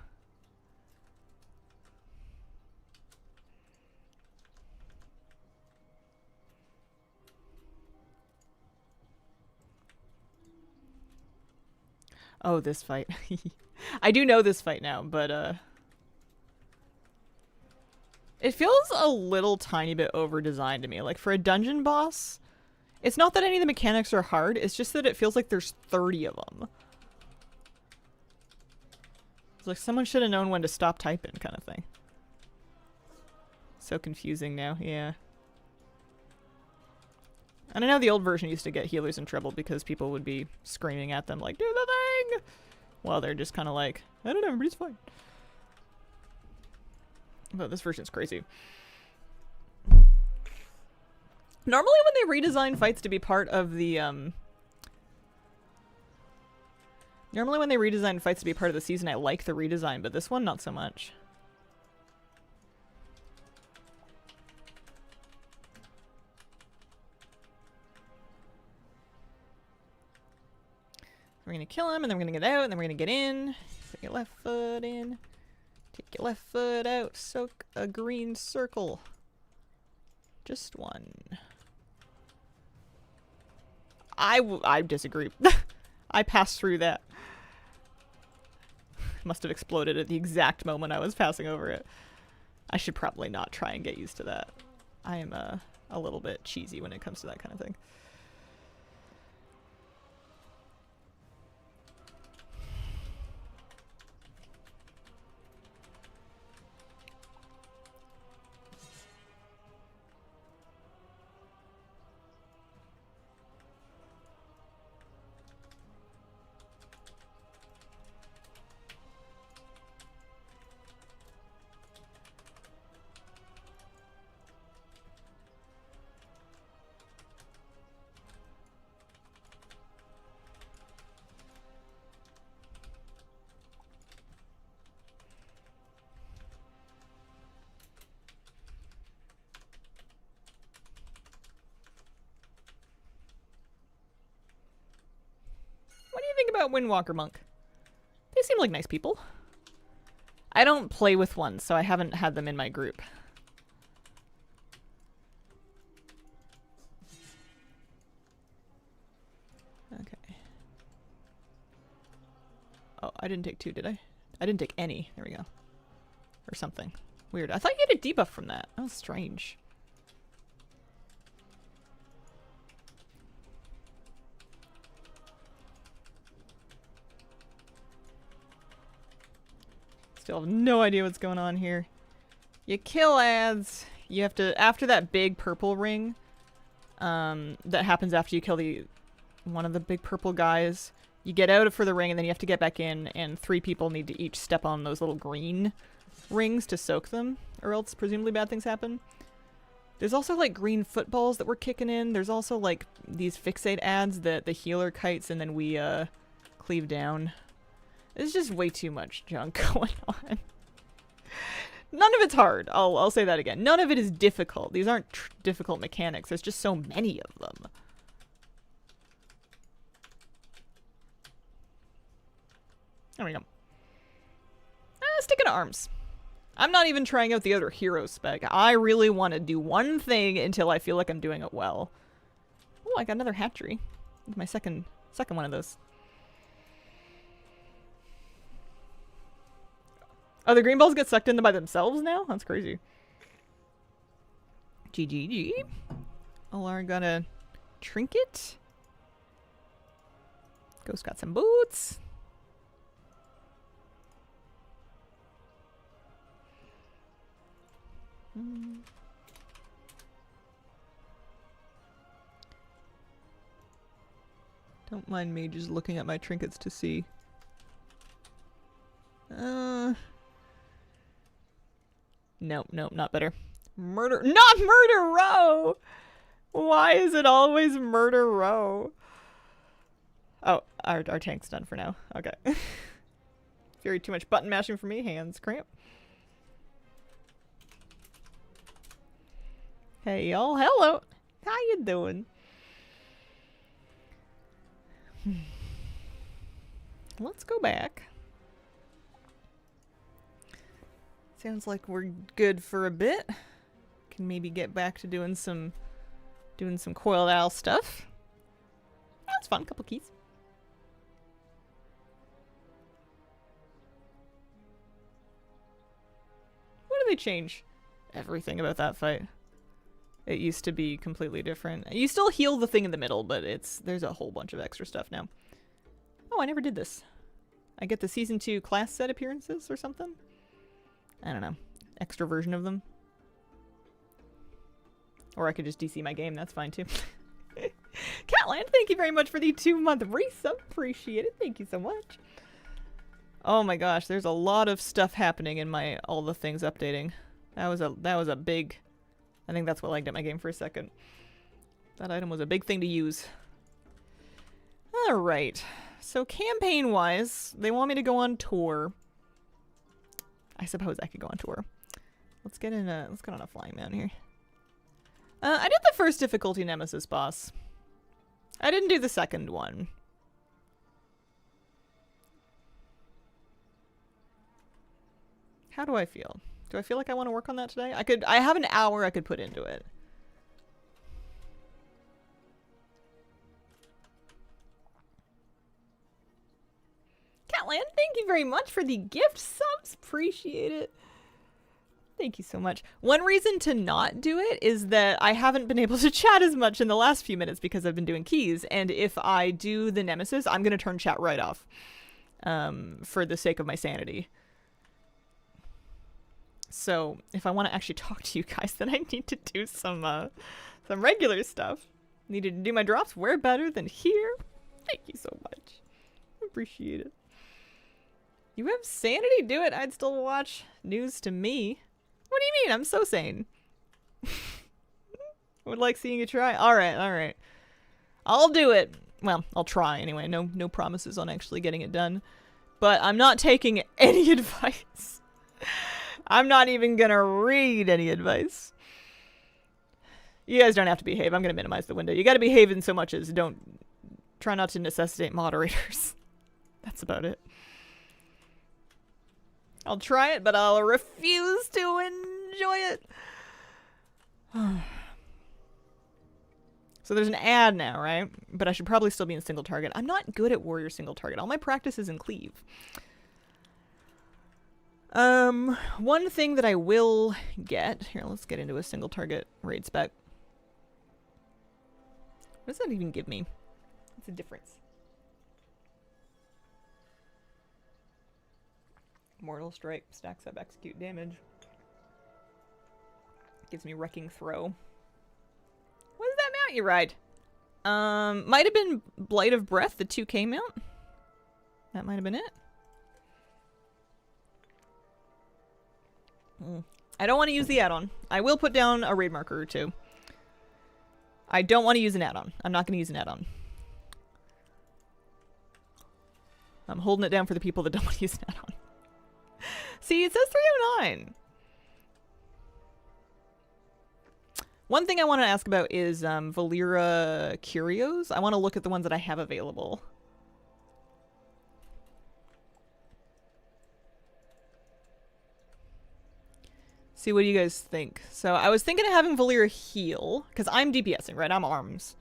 Oh, this fight. I do know this fight now, but it feels a little tiny bit over-designed to me. Like, for a dungeon boss, it's not that any of the mechanics are hard, it's just that it feels like there's 30 of them. It's like someone should have known when to stop typing, kind of thing. So confusing now, yeah. And I know the old version used to get healers in trouble because people would be screaming at them like, do the thing! While they're just kind of like, I don't know, everybody's fine. But this version's crazy. Normally when they redesign fights to be part of the, Normally when they redesign fights to be part of the season, I like the redesign, but this one, not so much. We're gonna kill him, and then we're gonna get out, and then we're gonna get in. Take your left foot in. Take your left foot out. Soak a green circle. Just one. I disagree. I passed through that. Must have exploded at the exact moment I was passing over it. I should probably not try and get used to that. I am a little bit cheesy when it comes to that kind of thing. What do you think about Windwalker Monk? They seem like nice people. I don't play with one, so I haven't had them in my group. Okay. Oh, I didn't take two, did I? I didn't take any. There we go. Or something. Weird. I thought you had a debuff from that. That was strange. Still have no idea what's going on here. You kill ads. You have to, after that big purple ring, that happens after you kill the one of the big purple guys. You get out for the ring, and then you have to get back in, and 3 people need to each step on those little green rings to soak them, or else presumably bad things happen. There's also, like, green footballs that we're kicking in. There's also, like, these fixate ads that the healer kites, and then we, cleave down. There's just way too much junk going on. None of it's hard. I'll say that again. None of it is difficult. These aren't difficult mechanics. There's just so many of them. There we go. Stick into arms. I'm not even trying out the other hero spec. I really want to do one thing until I feel like I'm doing it well. Oh, I got another hatchery. My second one of those. Oh, the green balls get sucked in by themselves now? That's crazy. GGG. Alar got a trinket. Ghost got some boots. Don't mind me just looking at my trinkets to see. Nope, not better. Not Murder Row! Why is it always Murder Row? Oh, our tank's done for now. Okay. Fury, too much button mashing for me. Hands cramp. Hey y'all, hello. How you doing? Let's go back. Sounds like we're good for a bit. Can maybe get back to doing some Coiled Isle stuff. That's fun. Couple keys. What do they change? Everything about that fight. It used to be completely different. You still heal the thing in the middle, but there's a whole bunch of extra stuff now. Oh, I never did this. I get the Season 2 class set appearances or something? I don't know. Extra version of them. Or I could just DC my game. That's fine, too. Catland, thank you very much for the 2-month resub. Appreciate it. Thank you so much. Oh my gosh, there's a lot of stuff happening in my all the things updating. That was a big... I think that's what lagged at my game for a second. That item was a big thing to use. Alright. So campaign-wise, they want me to go on tour. I suppose I could go on tour. Let's get on a flying man here. I did the first difficulty Nemesis boss. I didn't do the second one. How do I feel? Do I feel like I want to work on that today? I have an hour I could put into it. Catland, thank you very much for the gift subs. Appreciate it. Thank you so much. One reason to not do it is that I haven't been able to chat as much in the last few minutes because I've been doing keys. And if I do the Nemesis, I'm going to turn chat right off for the sake of my sanity. So if I want to actually talk to you guys, then I need to do some regular stuff. Needed to do my drops. Where better than here? Thank you so much. Appreciate it. You have sanity? Do it. I'd still watch. News to me. What do you mean? I'm so sane. Would like seeing you try. All right. I'll do it. Well, I'll try anyway. No promises on actually getting it done. But I'm not taking any advice. I'm not even gonna read any advice. You guys don't have to behave. I'm gonna minimize the window. You gotta behave in so much as don't try not to necessitate moderators. That's about it. I'll try it, but I'll refuse to enjoy it. So there's an ad now, right? But I should probably still be in single target. I'm not good at warrior single target. All my practice is in cleave. One thing that I will get... Here, let's get into a single target raid spec. What does that even give me? What's the difference? Mortal Strike stacks up execute damage. Gives me Wrecking Throw. What is that mount you ride? Might have been Blight of Breath, the 2K mount. That might have been it. I don't want to use the add-on. I will put down a raid marker or two. I don't want to use an add-on. I'm not going to use an add-on. I'm holding it down for the people that don't want to use an add-on. See, it says 309. One thing I want to ask about is Valera Curios. I want to look at the ones that I have available. See, what do you guys think? So I was thinking of having Valera heal, because I'm DPSing, right? I'm arms.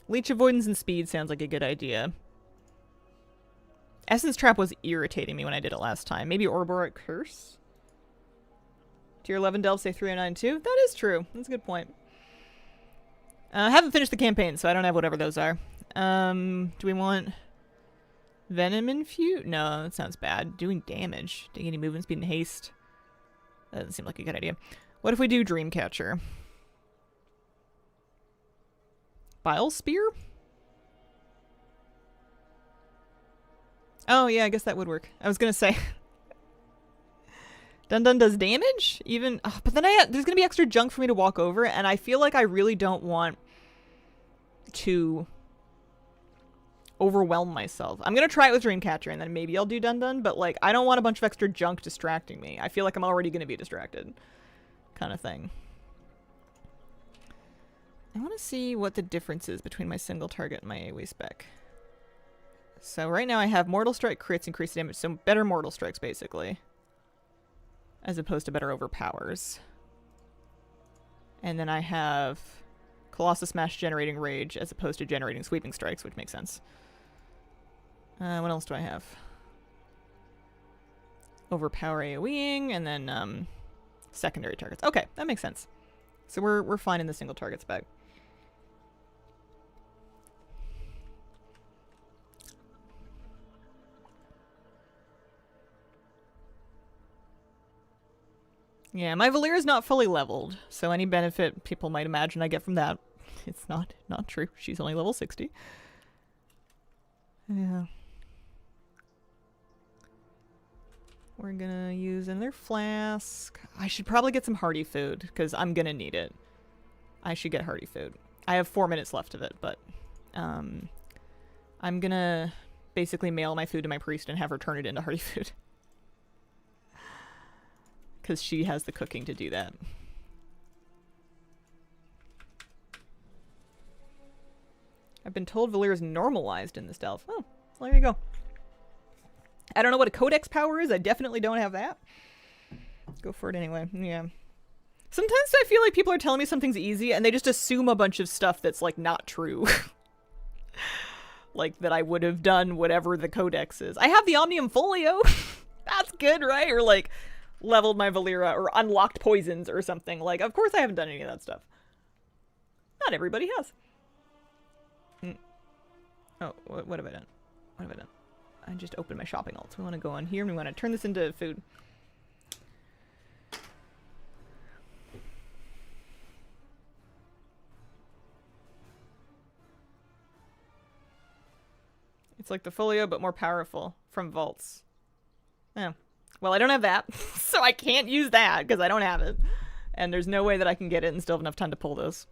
Leech avoidance and speed sounds like a good idea. Essence Trap was irritating me when I did it last time. Maybe Ouroboros Curse? Tier 11 delves say 309 too? That is true. That's a good point. I haven't finished the campaign, so I don't have whatever those are. Do we want Venom Infuse? No, that sounds bad. Doing damage. Dignity, movement speed, and haste. That doesn't seem like a good idea. What if we do Dreamcatcher? Bile Spear? Oh, yeah, I guess that would work. I was gonna say... Dun Dun does damage? Even... Oh, but then there's gonna be extra junk for me to walk over, and I feel like I really don't want to overwhelm myself. I'm gonna try it with Dreamcatcher, and then maybe I'll do Dun Dun, but, like, I don't want a bunch of extra junk distracting me. I feel like I'm already gonna be distracted. Kind of thing. I want to see what the difference is between my single target and my AoE spec. So right now I have Mortal Strike crits, increased damage, so better Mortal Strikes, basically. As opposed to better Overpowers. And then I have Colossus Smash generating Rage, as opposed to generating Sweeping Strikes, which makes sense. What else do I have? Overpower AoEing, and then secondary targets. Okay, that makes sense. So we're fine in the single target spec. Yeah, my Valera's not fully leveled, so any benefit people might imagine I get from that, it's not true. She's only level 60. Yeah. We're gonna use another flask. I should probably get some hearty food, because I'm gonna need it. I should get hearty food. I have 4 minutes left of it, but I'm gonna basically mail my food to my priest and have her turn it into hearty food. Because she has the cooking to do that. I've been told Valera's normalized in this delve. Oh, well, there you go. I don't know what a codex power is. I definitely don't have that. Go for it anyway. Yeah. Sometimes I feel like people are telling me something's easy and they just assume a bunch of stuff that's, like, not true. Like, that I would have done whatever the codex is. I have the Omnium Folio. That's good, right? Or, like, leveled my Valera or unlocked poisons or something. Like, of course I haven't done any of that stuff. Not everybody has. Oh, what have I done? What have I done? I just opened my shopping alt. So we want to go on here and we want to turn this into food. It's like the Folio, but more powerful from vaults. Yeah. Well, I don't have that, so I can't use that because I don't have it. And there's no way that I can get it and still have enough time to pull this.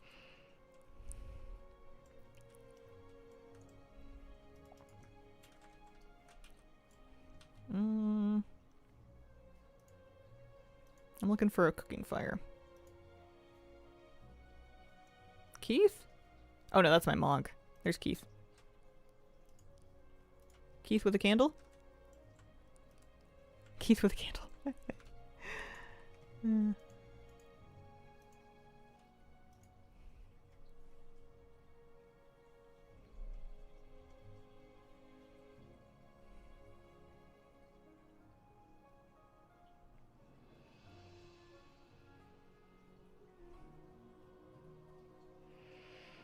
I'm looking for a cooking fire. Keith? Oh no, that's my Mog. There's Keith. Keith with a candle? Keith with a candle.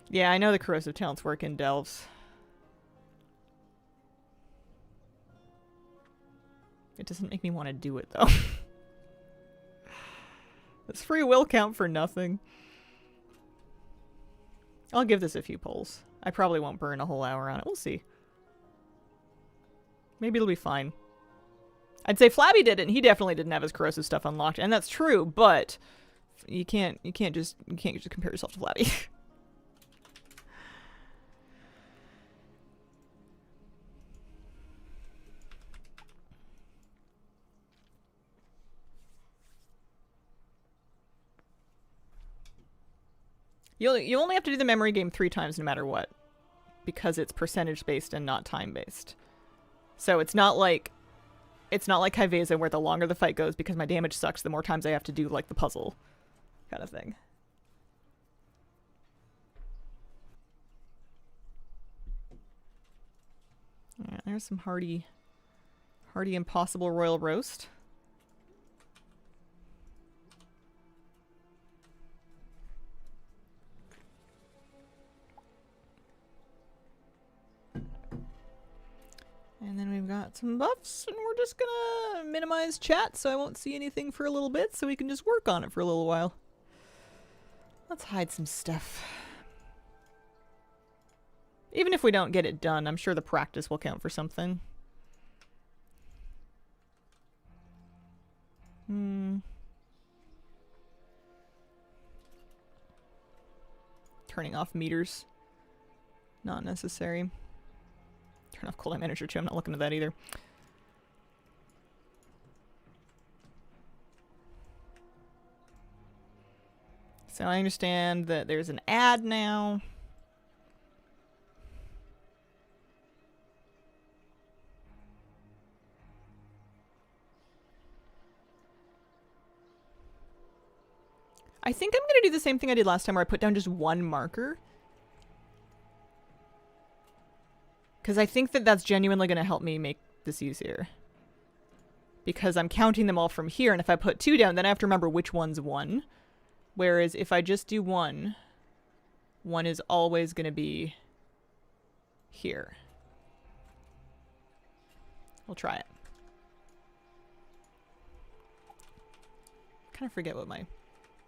Yeah, I know the corrosive talents work in delves. It doesn't make me want to do it, though. Does free will count for nothing? I'll give this a few pulls. I probably won't burn a whole hour on it. We'll see. Maybe it'll be fine. I'd say Flabby did it, and he definitely didn't have his corrosive stuff unlocked, and that's true. But you can't just compare yourself to Flabby. You only have to do the memory game 3 times no matter what, because it's percentage based and not time based. So it's not like Kaiveza where the longer the fight goes, because my damage sucks, the more times I have to do like the puzzle kind of thing. Alright, there's some hearty impossible royal roast. And then we've got some buffs, and we're just gonna minimize chat so I won't see anything for a little bit, so we can just work on it for a little while. Let's hide some stuff. Even if we don't get it done, I'm sure the practice will count for something. Turning off meters. Not necessary. Turn off cooldown manager too. I'm not looking at that either. So I understand that there's an ad now. I think I'm going to do the same thing I did last time where I put down just one marker. Because I think that that's genuinely going to help me make this easier. Because I'm counting them all from here, and if I put 2 down, then I have to remember which one's 1. Whereas if I just do 1, 1 is always going to be here. We'll try it. Kind of forget what my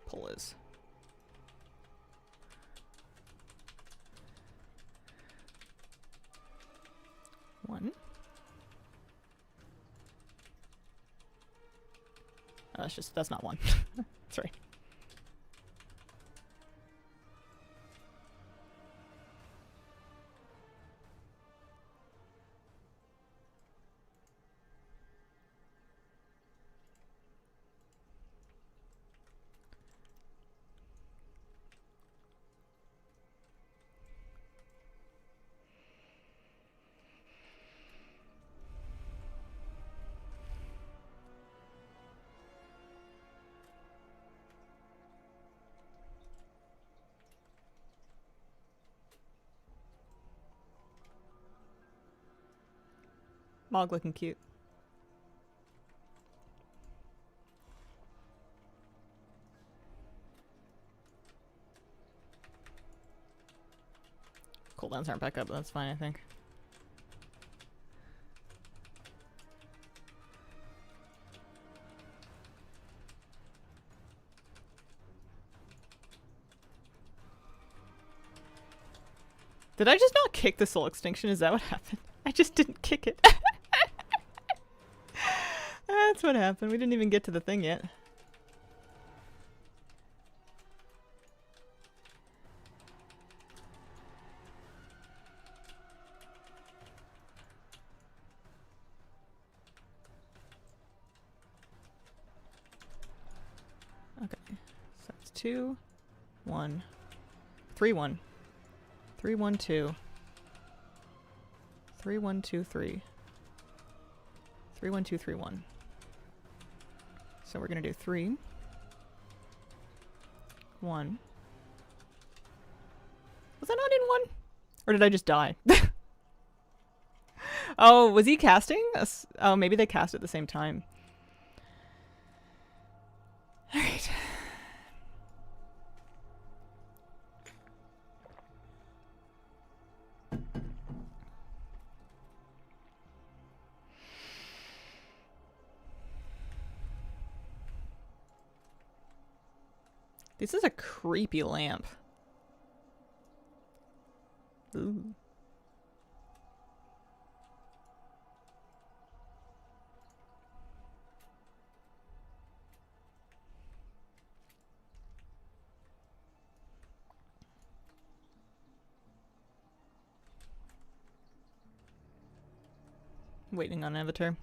pull is. One. Oh, that's not 1. Sorry. Mog looking cute. Cooldowns aren't back up, but that's fine, I think. Did I just not kick the soul extinction? Is that what happened? I just didn't kick it. That's what happened. We didn't even get to the thing yet. Okay. So it's 2, 1, 3, 1. 3, 1, 2. 3, 1, 2, 3. 3, 1, 2, 3, 1. So we're gonna do 3, 1. Was that not in 1? Or did I just die? Oh, was he casting? Oh, maybe they cast at the same time. Alright. This is a creepy lamp. Ooh. Waiting on Avatar.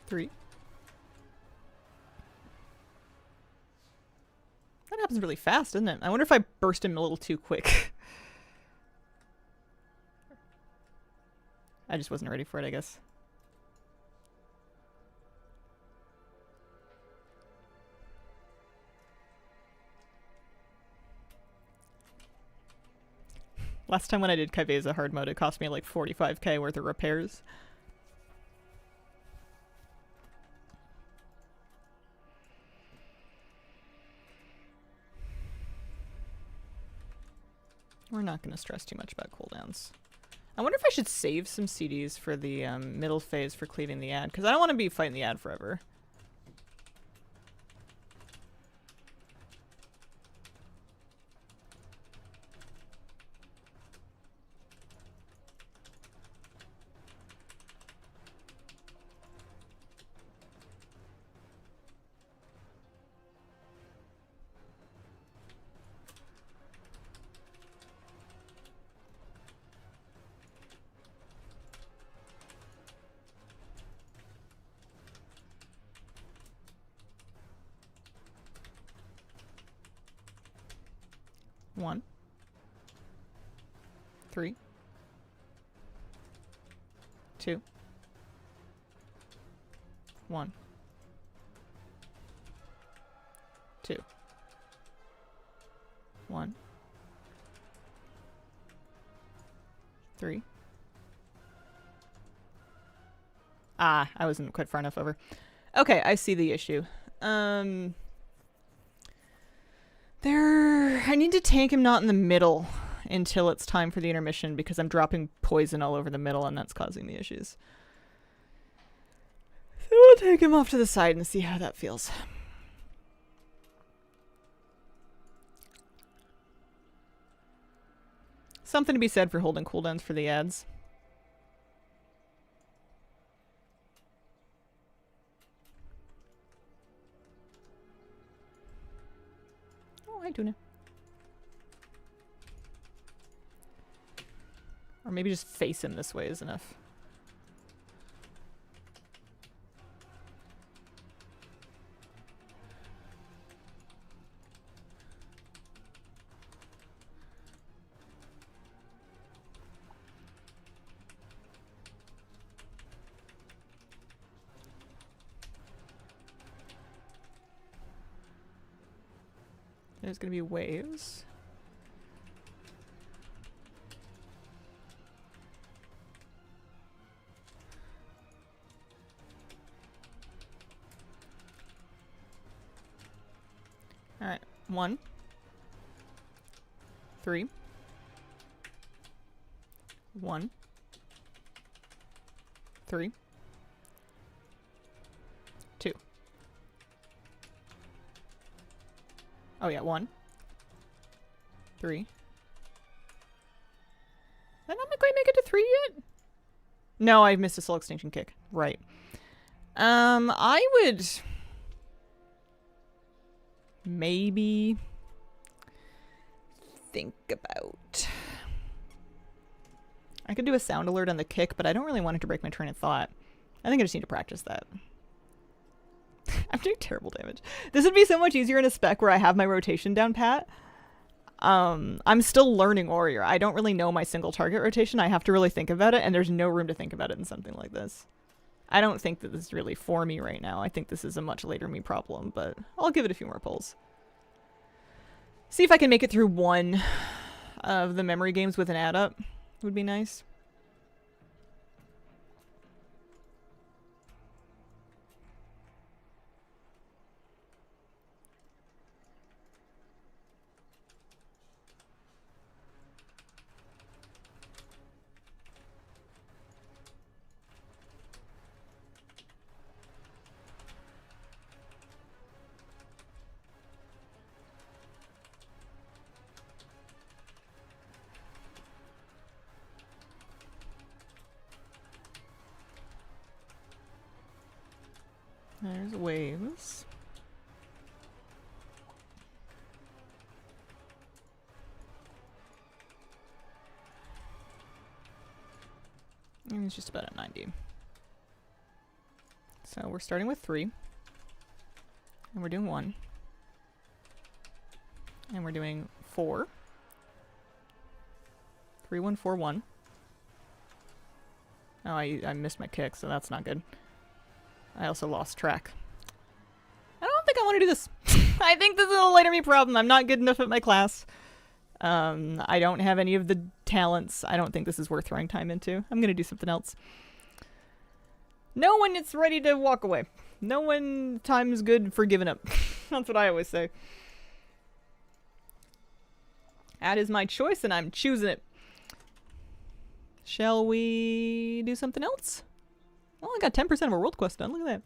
Three. That happens really fast, doesn't it? I wonder if I burst him a little too quick. I just wasn't ready for it, I guess. Last time when I did Kaiveza hard mode, it cost me like 45k worth of repairs. We're not going to stress too much about cooldowns. I wonder if I should save some CDs for the middle phase for cleaving the ad, because I don't want to be fighting the ad forever. One. 3. 2. 1. 2. 1. 3. Ah, I wasn't quite far enough over. Okay, I see the issue. I need to tank him not in the middle until it's time for the intermission because I'm dropping poison all over the middle and that's causing the issues. So we'll take him off to the side and see how that feels. Something to be said for holding cooldowns for the ads. Oh, hi, Tuna. Or maybe just face him this way is enough. There's gonna be waves. Alright, 1. 3. 1. 3. 2. Oh yeah, 1. 3. Did I not quite make it to 3 yet? No, I missed a soul extinction kick. Right. I would maybe think about... I could do a sound alert on the kick, but I don't really want it to break my train of thought. I think I just need to practice that. I'm doing terrible damage. This would be so much easier in a spec where I have my rotation down pat. I'm still learning Warrior. I don't really know my single target rotation. I have to really think about it, and there's no room to think about it in something like this. I don't think that this is really for me right now. I think this is a much later me problem, but I'll give it a few more pulls. See if I can make it through one of the memory games with an add up. Would be nice. There's waves. And it's just about at 90. So we're starting with 3. And we're doing 1. And we're doing 4. 3, 1, 4, 1. Oh, I missed my kick, so that's not good. I also lost track. I don't think I want to do this. I think this is a later me problem. I'm not good enough at my class. I don't have any of the talents. I don't think this is worth throwing time into. I'm gonna do something else. Know when it's ready to walk away. Know when time's good for giving up. That's what I always say. That is my choice, and I'm choosing it. Shall we do something else? Well, I got 10% of our world quest done. Look at that.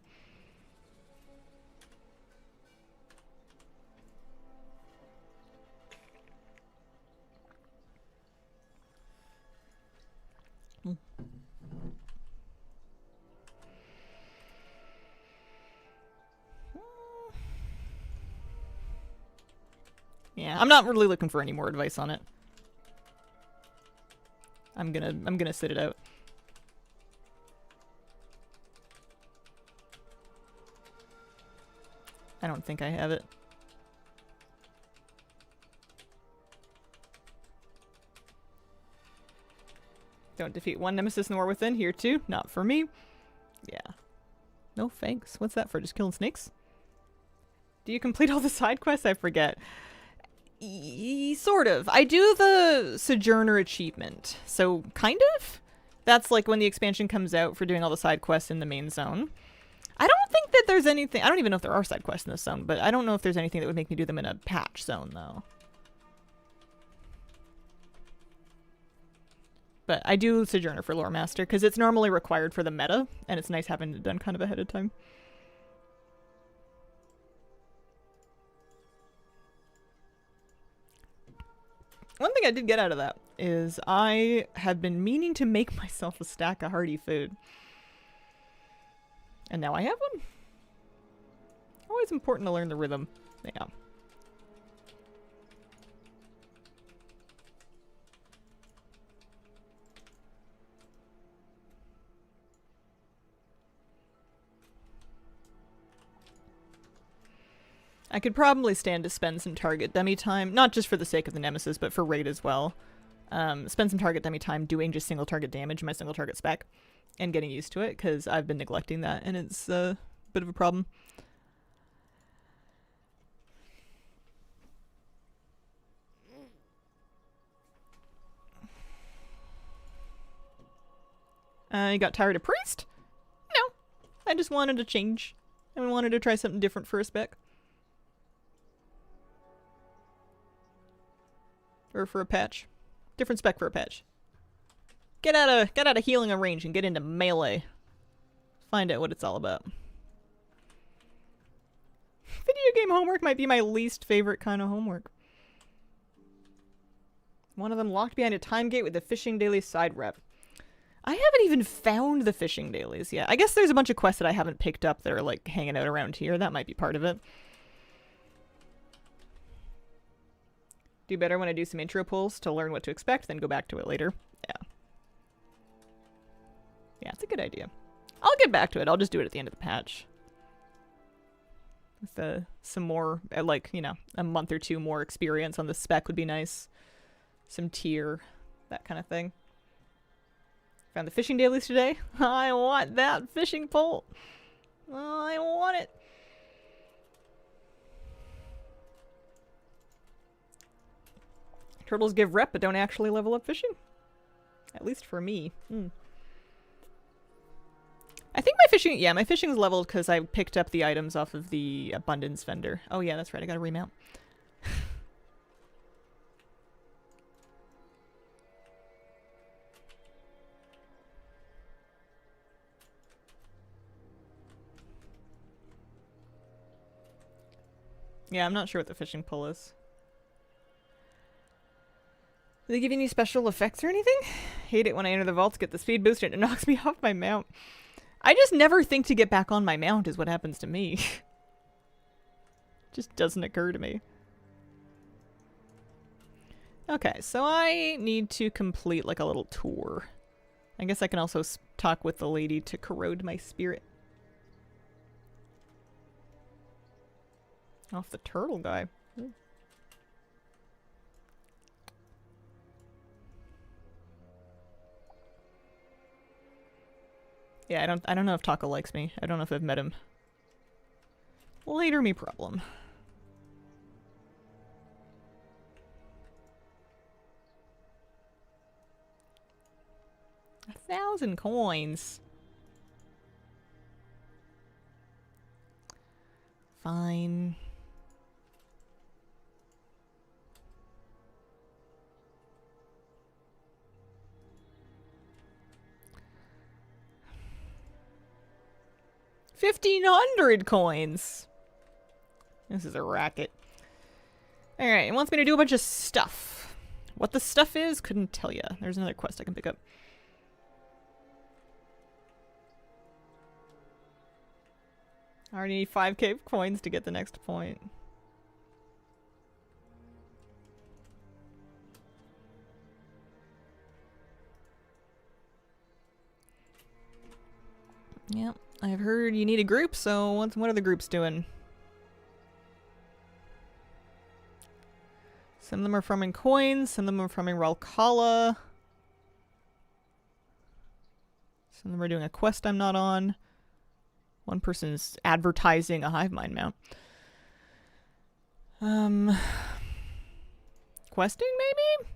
Yeah, I'm not really looking for any more advice on it. I'm gonna sit it out. I don't think I have it. Don't defeat one nemesis in the war within. Here too. Not for me. Yeah. No thanks. What's that for? Just killing snakes? Do you complete all the side quests? I forget. Sort of. I do the Sojourner achievement. So, kind of? That's like when the expansion comes out for doing all the side quests in the main zone. I don't think that there's anything... I don't even know if there are side quests in this zone, but I don't know if there's anything that would make me do them in a patch zone, though. But I do Sojourner for Lore Master, because it's normally required for the meta, and it's nice having it done kind of ahead of time. One thing I did get out of that is I have been meaning to make myself a stack of hearty food. And now I have one. Always important to learn the rhythm. Yeah. I could probably stand to spend some target dummy time, not just for the sake of the nemesis, but for raid as well. Spend some target dummy time doing just single target damage in my single target spec and getting used to it, because I've been neglecting that, and it's a bit of a problem. You got tired of priest? No. I just wanted to change. I wanted to try something different for a spec. Or for a patch. Different spec for a patch. Get out of healing a range and get into melee. Find out what it's all about. Video game homework might be my least favorite kind of homework. One of them locked behind a time gate with the fishing daily side rep. I haven't even found the fishing dailies yet. I guess there's a bunch of quests that I haven't picked up that are like hanging out around here. That might be part of it. Do better when I do some intro pulls to learn what to expect, then go back to it later. Yeah. Yeah, it's a good idea. I'll get back to it. I'll just do it at the end of the patch. With some more, like, you know, a month or two more experience on the spec would be nice. Some tier, that kind of thing. Found the fishing dailies today. I want that fishing pole. I want it. Turtles give rep, but don't actually level up fishing. At least for me. I think my fishing... Yeah, my fishing's leveled because I picked up the items off of the abundance vendor. Oh yeah, that's right. I gotta remount. Yeah, I'm not sure what the fishing pull is. Do they give you any special effects or anything? Hate it when I enter the vaults, get the speed boost, and it knocks me off my mount. I just never think to get back on my mount is what happens to me. Just doesn't occur to me. Okay, so I need to complete like a little tour. I guess I can also talk with the lady to corrode my spirit. Off the turtle guy. Ooh. Yeah, I don't know if Taco likes me. I don't know if I've met him. Later me problem. 1,000 coins. Fine. $1,500 coins. This is a racket. Alright, it wants me to do a bunch of stuff. What the stuff is, couldn't tell ya. There's another quest I can pick up. I already need 5k coins to get the next point. Yep, I've heard you need a group, so what are the groups doing? Some of them are farming coins, some of them are farming Ralkala. Some of them are doing a quest I'm not on. One person's advertising a hive mind mount. Questing, maybe?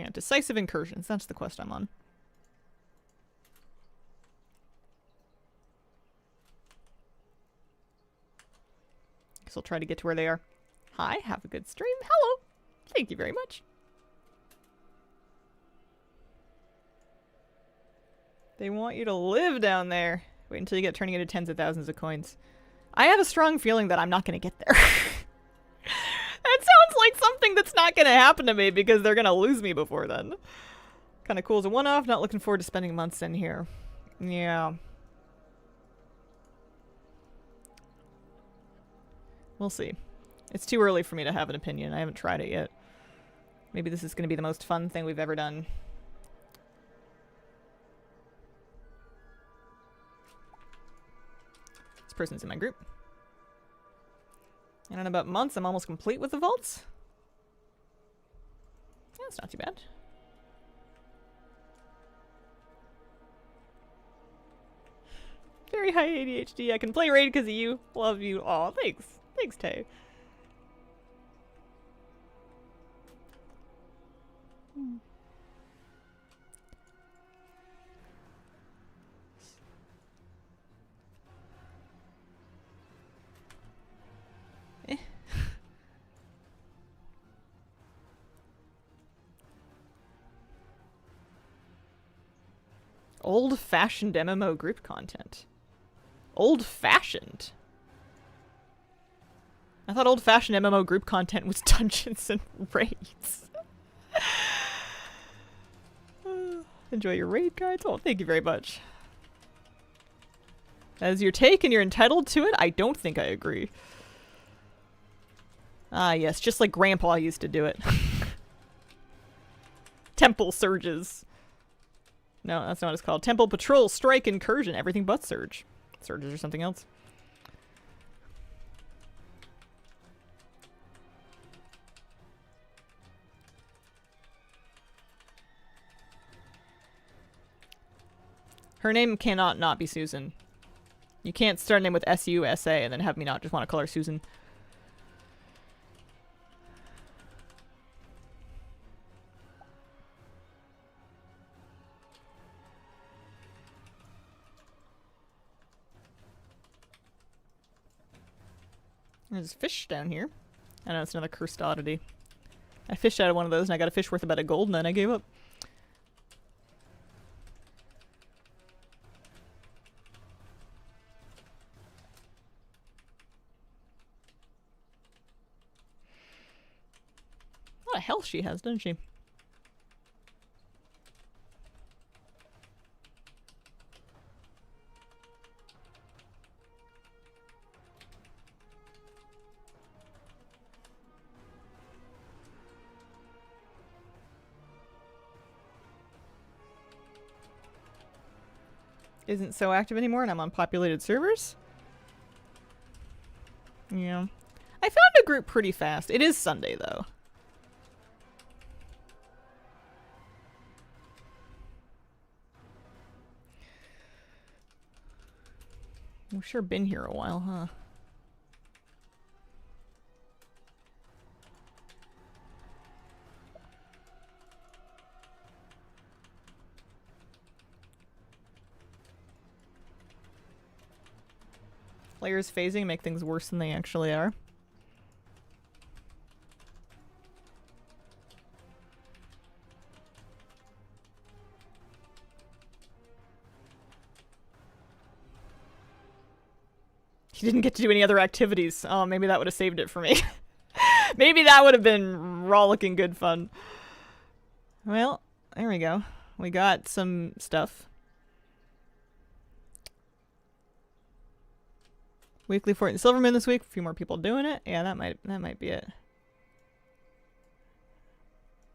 Yeah, decisive incursions. That's the quest I'm on. Guess I'll try to get to where they are. Hi, have a good stream. Hello. Thank you very much. They want you to live down there. Wait until you get turning into tens of thousands of coins. I have a strong feeling that I'm not going to get there. That sounds like something that's not going to happen to me because they're going to lose me before then. Kind of cool as a one-off. Not looking forward to spending months in here. Yeah. We'll see. It's too early for me to have an opinion. I haven't tried it yet. Maybe this is going to be the most fun thing we've ever done. This person's in my group. And in about months, I'm almost complete with the vaults. Yeah, that's not too bad. Very high ADHD. I can play Raid because of you. Love you. Aw, thanks. Thanks, Tay. Old-fashioned MMO group content. Old-fashioned? I thought old-fashioned MMO group content was dungeons and raids. Enjoy your raid guides? Oh, thank you very much. As your take and you're entitled to it, I don't think I agree. Ah, yes, just like Grandpa used to do it. Temple surges. No, that's not what it's called. Temple Patrol, Strike, Incursion. Everything but Surge. Surges or something else. Her name cannot not be Susan. You can't start a name with S-U-S-A and then have me not just want to call her Susan. There's fish down here. I know it's another cursed oddity. I fished out of one of those and I got a fish worth about a gold and then I gave up. A lot of health she has, doesn't she? isn't so active anymore and I'm on populated servers. Yeah. I found a group pretty fast. It is Sunday, though. We've sure been here a while, huh? Players phasing make things worse than they actually are. He didn't get to do any other activities. Oh, maybe that would have saved it for me. Maybe that would have been rollicking good fun. Well, there we go. We got some stuff. Weekly Fort and Silverman this week. A few more people doing it. Yeah, that might be it.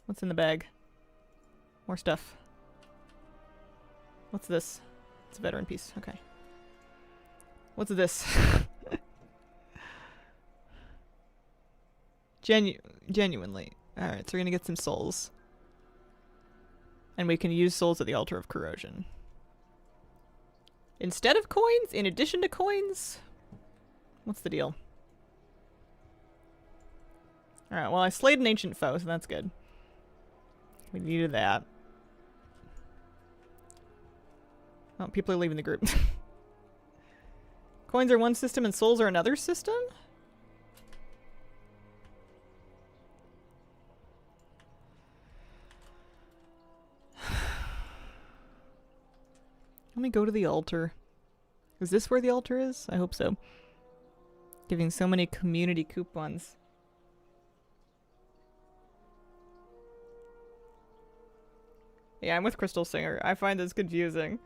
What's in the bag? More stuff. What's this? It's a veteran piece. Okay. What's this? Genuinely. Alright, so we're gonna get some souls. And we can use souls at the altar of corrosion. Instead of coins? In addition to coins? What's the deal? Alright, well I slayed an ancient foe, so that's good. We needed that. Oh, people are leaving the group. Coins are one system and souls are another system? Let me go to the altar. Is this where the altar is? I hope so. Giving so many community coupons. Yeah, I'm with Crystal Singer. I find this confusing.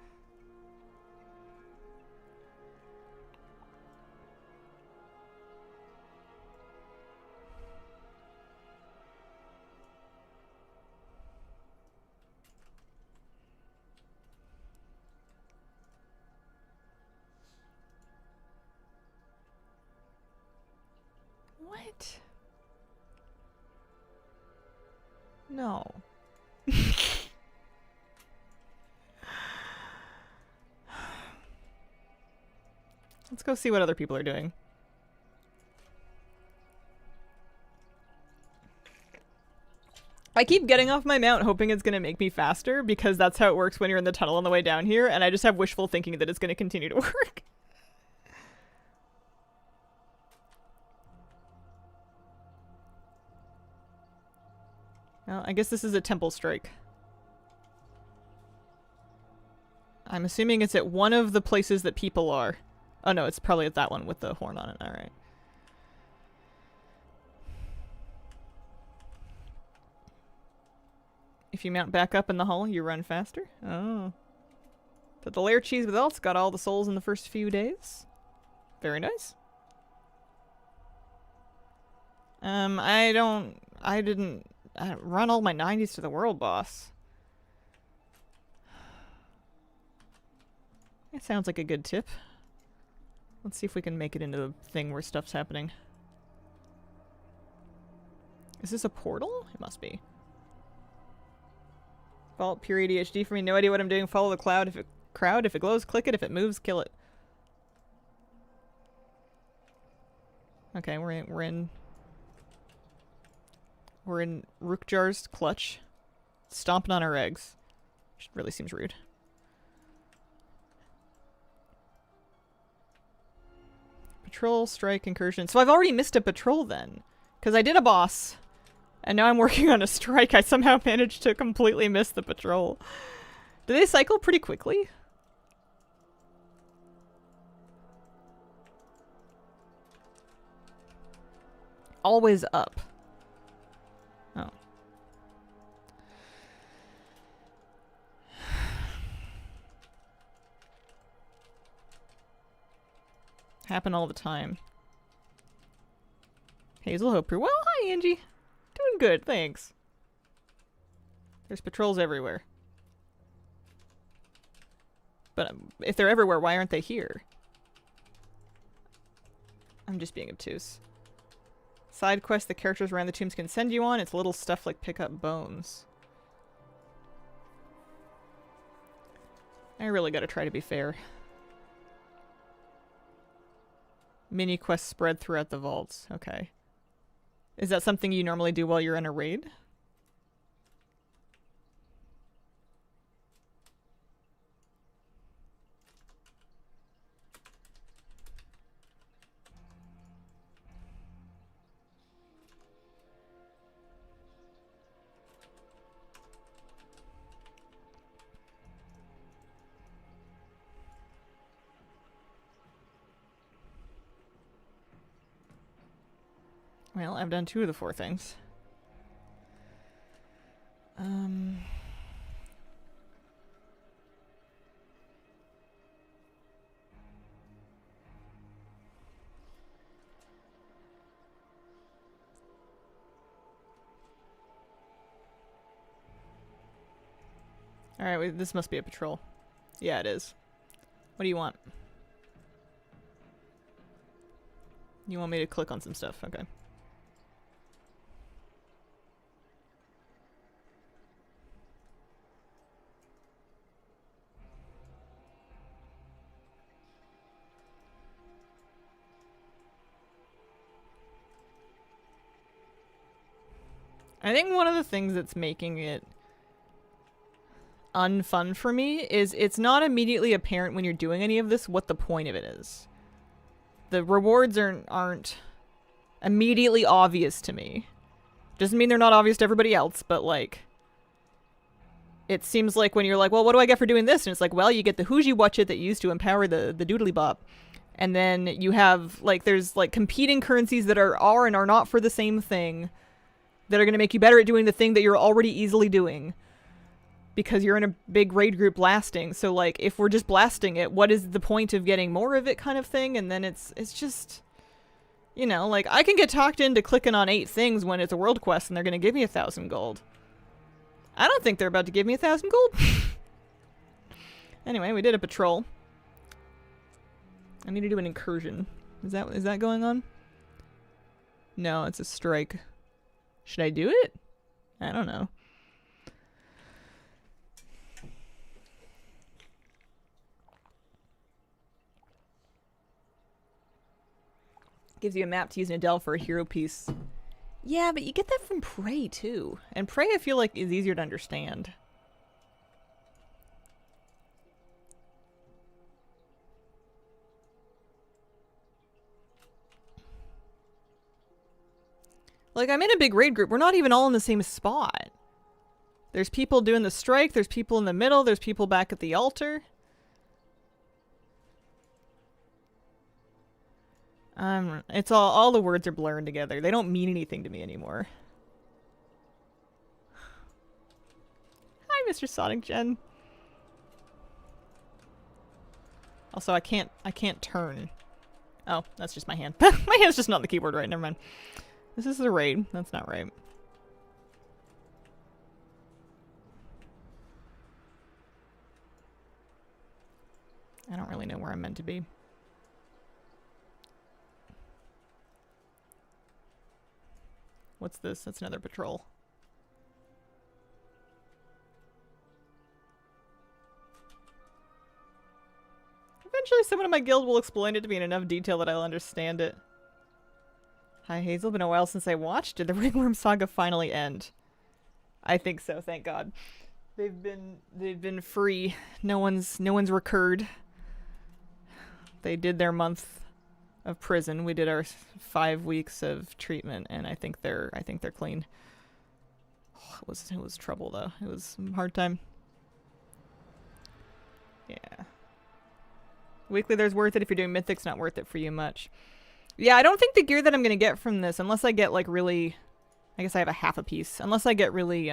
What? No. Let's go see what other people are doing. I keep getting off my mount hoping it's going to make me faster because that's how it works when you're in the tunnel on the way down here, and I just have wishful thinking that it's going to continue to work. Well, I guess this is a temple strike. I'm assuming it's at one of the places that people are. Oh no, it's probably at that one with the horn on it. Alright. If you mount back up in the hull, you run faster? Oh. But the layer cheese with elts got all the souls in the first few days. Very nice. I didn't run all my 90s to the world boss. It sounds like a good tip. Let's see if we can make it into the thing where stuff's happening. Is this a portal? It must be. Vault, pure ADHD for me. No idea what I'm doing. Follow the crowd. If it glows, click it. If it moves, kill it. Okay, we're in Rookjar's clutch. Stomping on our eggs. Which really seems rude. Patrol, strike, incursion. So I've already missed a patrol then. Because I did a boss. And now I'm working on a strike. I somehow managed to completely miss the patrol. Do they cycle pretty quickly? Always up. Oh. Happen all the time. Hazel Hopper. Well, hi, Angie. Doing good, thanks. There's patrols everywhere. But if they're everywhere, why aren't they here? I'm just being obtuse. Side quests the characters around the tombs can send you on. It's little stuff like pick up bones. I really gotta try to be fair. Mini quests spread throughout the vaults. Okay. Is that something you normally do while you're in a raid? Well, I've done 2 of the 4 things. Alright, this must be a patrol. Yeah, it is. What do you want? You want me to click on some stuff? Okay. I think one of the things that's making it unfun for me is it's not immediately apparent when you're doing any of this what the point of it is. The rewards aren't immediately obvious to me. Doesn't mean they're not obvious to everybody else, but like it seems like when you're like, well, what do I get for doing this? And it's like, well, you get the Houji Watchet that you use to empower the Doodly Bop. And then you have, like, there's, like, competing currencies that are and are not for the same thing that are going to make you better at doing the thing that you're already easily doing. Because you're in a big raid group blasting. So, like, if we're just blasting it, what is the point of getting more of it kind of thing? And then it's just, you know, like, I can get talked into clicking on 8 things when it's a world quest and they're going to give me 1,000 gold. I don't think they're about to give me 1,000 gold. Anyway, we did a patrol. I need to do an incursion. Is that going on? No, it's a strike. Should I do it? I don't know. Gives you a map to use in Adele for a hero piece. Yeah, but you get that from Prey too. And Prey I feel like is easier to understand. Like, I'm in a big raid group. We're not even all in the same spot. There's people doing the strike. There's people in the middle. There's people back at the altar. It's all the words are blurring together. They don't mean anything to me anymore. Hi, Mr. Sonic Gen. Also, I can't turn. Oh, that's just my hand. My hand's just not on the keyboard right. Never mind. This is the raid. That's not right. I don't really know where I'm meant to be. What's this? That's another patrol. Eventually someone in my guild will explain it to me in enough detail that I'll understand it. Hi Hazel, been a while since I watched. Did the Ringworm Saga finally end? I think so, thank God. They've been free. No one's recurred. They did their month of prison. We did our 5 weeks of treatment, and I think they're clean. Oh, it was trouble though. It was a hard time. Yeah. Weekly there's worth it. If you're doing mythic's not worth it for you much. Yeah, I don't think the gear that I'm gonna get from this, unless I get like really, I guess I have a half a piece. Unless I get really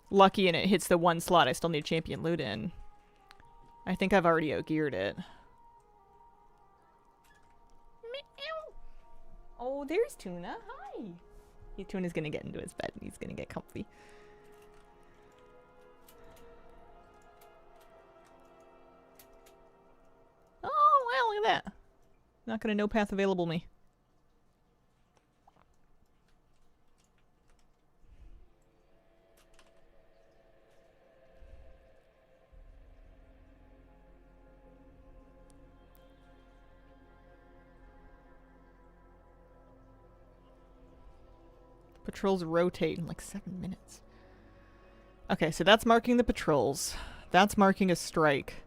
lucky and it hits the 1 slot I still need champion loot in. I think I've already outgeared it. Oh, there's Tuna. Hi. Tuna's gonna get into his bed and he's gonna get comfy. Not gonna no path available me. Patrols rotate in like 7 minutes. Okay, so that's marking the patrols. That's marking a strike.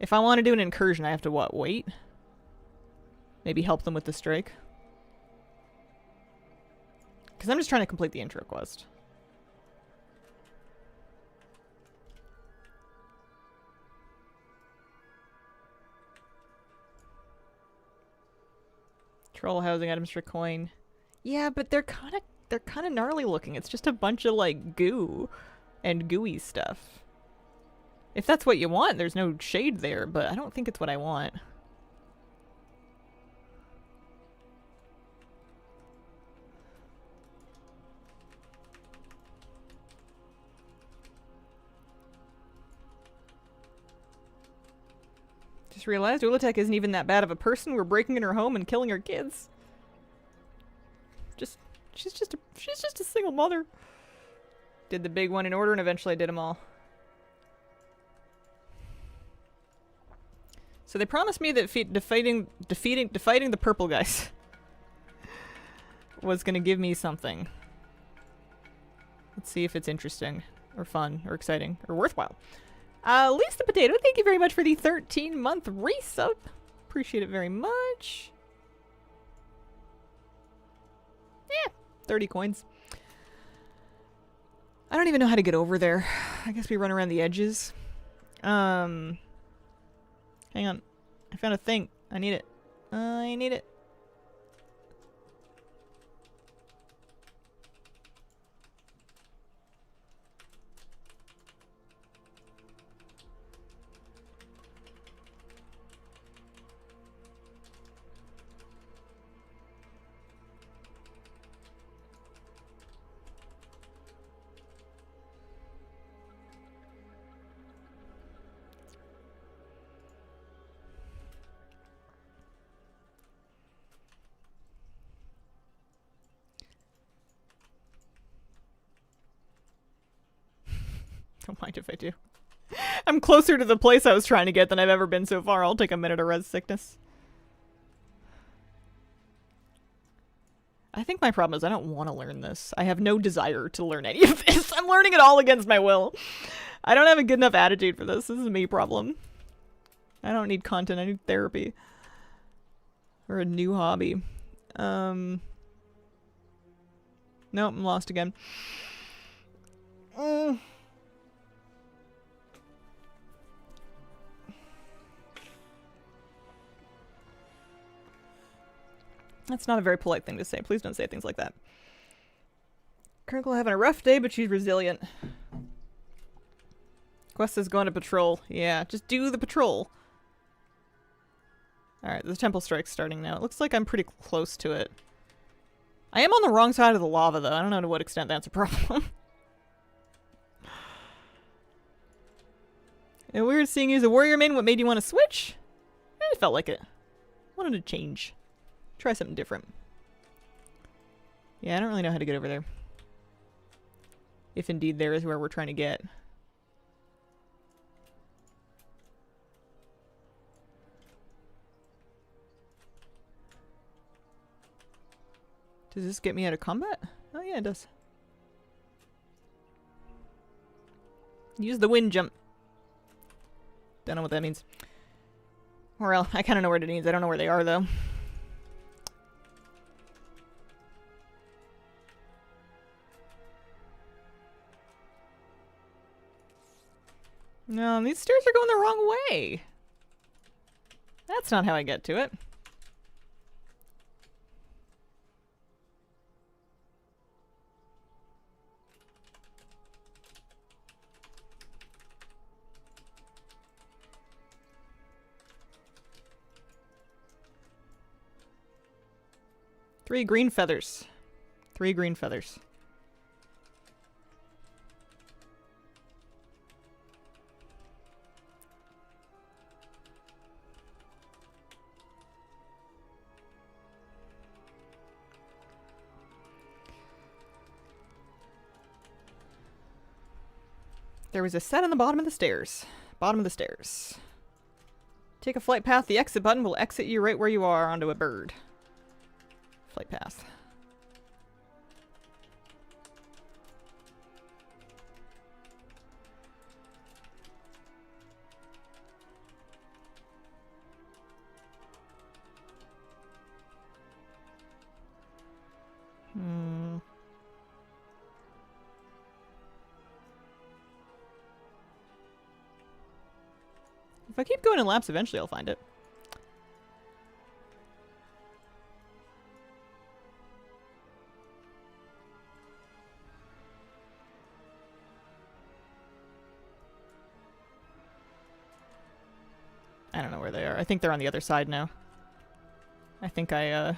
If I want to do an incursion, I have to what, wait? Maybe help them with the strike? Because I'm just trying to complete the intro quest. Troll housing items for coin. Yeah, but they're kind of gnarly looking. It's just a bunch of like goo and gooey stuff. If that's what you want, there's no shade there, but I don't think it's what I want. Just realized Ulatek isn't even that bad of a person. We're breaking in her home and killing her kids. She's just a single mother. Did the big one in order, and eventually I did them all. So they promised me that defeating the purple guys was gonna give me something. Let's see if it's interesting, or fun, or exciting, or worthwhile. Lisa Potato, thank you very much for the 13-month resub. Appreciate it very much. Yeah, 30 coins. I don't even know how to get over there. I guess we run around the edges. Hang on. I found a thing. I need it. I need it. Don't mind if I do. I'm closer to the place I was trying to get than I've ever been so far. I'll take a minute to res sickness. I think my problem is I don't want to learn this. I have no desire to learn any of this. I'm learning it all against my will. I don't have a good enough attitude for this. This is a me problem. I don't need content. I need therapy. Or a new hobby. Nope, I'm lost again. That's not a very polite thing to say. Please don't say things like that. Kirkle having a rough day, but she's resilient. Quest is going to patrol. Yeah, just do the patrol. Alright, the temple strike's starting now. It looks like I'm pretty close to it. I am on the wrong side of the lava, though. I don't know to what extent that's a problem. And weird seeing you as a warrior main. What made you want to switch? I felt like it. Wanted to change. Try something different. Yeah, I don't really know how to get over there. If indeed there is where we're trying to get. Does this get me out of combat? Oh yeah, it does. Use the wind jump. Don't know what that means. Or else, I kind of know where it means. I don't know where they are, though. No, these stairs are going the wrong way. That's not how I get to it. Three green feathers. 3 green feathers. There was a set on the bottom of the stairs. Bottom of the stairs. Take a flight path. The exit button will exit you right where you are onto a bird. Flight path. If I keep going in laps, eventually I'll find it. I don't know where they are. I think they're on the other side now. I think I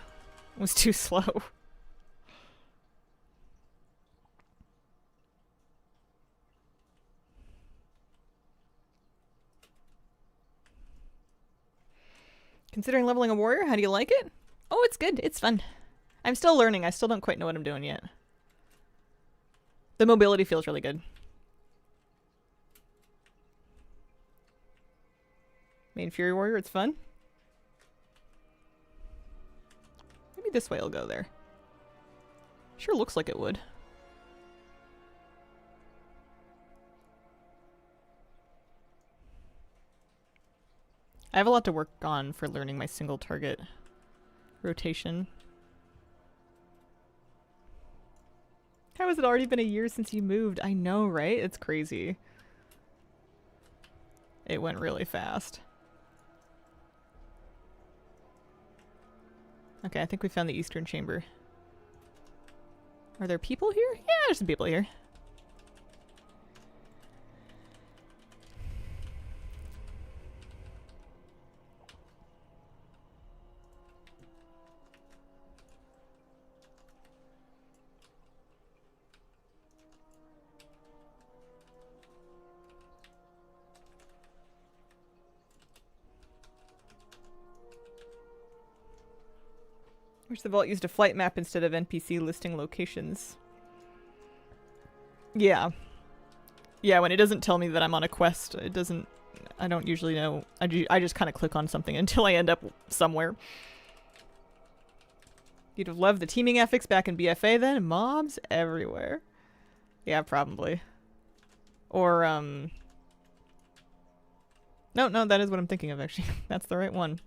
was too slow. Considering leveling a warrior, how do you like it? Oh, it's good. It's fun. I'm still learning. I still don't quite know what I'm doing yet. The mobility feels really good. Main Fury Warrior, it's fun. Maybe this way I'll go there. Sure looks like it would. I have a lot to work on for learning my single target rotation. How has it already been a year since you moved? I know, right? It's crazy. It went really fast. Okay, I think we found the Eastern Chamber. Are there people here? Yeah, there's some people here. Wish the vault used a flight map instead of NPC listing locations. Yeah. Yeah, when it doesn't tell me that I'm on a quest, it doesn't... I don't usually know. I just kind of click on something until I end up somewhere. You'd have loved the teaming ethics back in BFA then? Mobs everywhere. Yeah, probably. Or, No, that is what I'm thinking of, actually. That's the right one.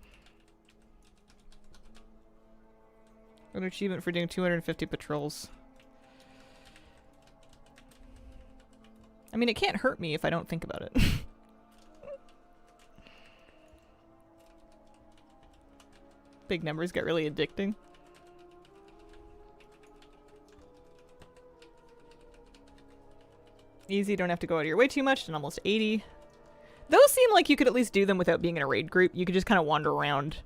An achievement for doing 250 patrols. I mean, it can't hurt me if I don't think about it. Big numbers get really addicting. Easy, don't have to go out of your way too much, and almost 80. Those seem like you could at least do them without being in a raid group. You could just kind of wander around.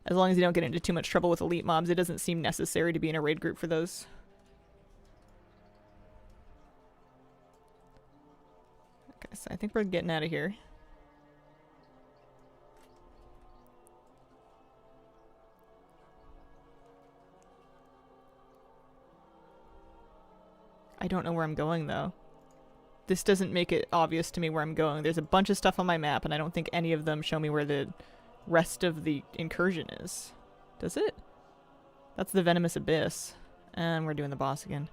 As long as you don't get into too much trouble with elite mobs, it doesn't seem necessary to be in a raid group for those. Okay, so I think we're getting out of here. I don't know where I'm going, though. This doesn't make it obvious to me where I'm going. There's a bunch of stuff on my map, and I don't think any of them show me where the rest of the incursion is. Does it? That's the Venomous Abyss. And we're doing the boss again.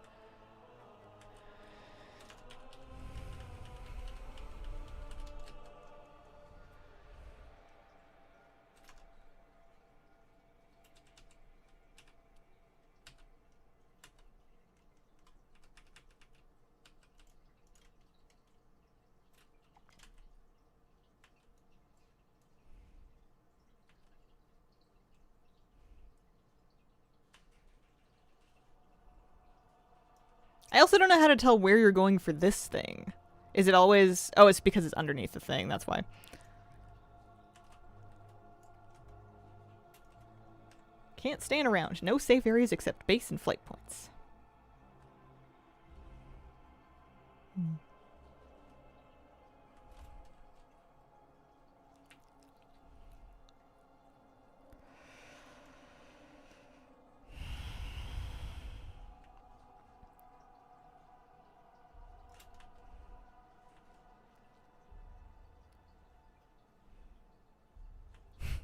I also don't know how to tell where you're going for this thing. Is it always... Oh, it's because it's underneath the thing, that's why. Can't stand around. No safe areas except base and flight points.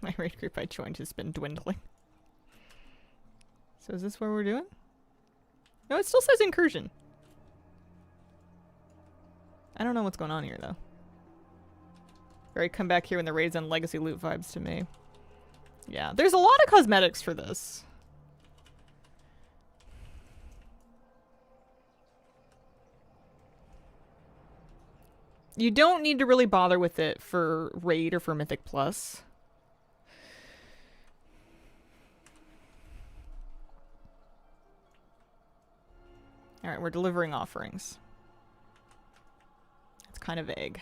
My raid group I joined has been dwindling. So is this what we're doing? No, it still says incursion. I don't know what's going on here, though. Or I come back here when the raid's on legacy loot vibes to me. Yeah, there's a lot of cosmetics for this. You don't need to really bother with it for raid or for Mythic Plus. Alright, we're delivering offerings. It's kind of vague.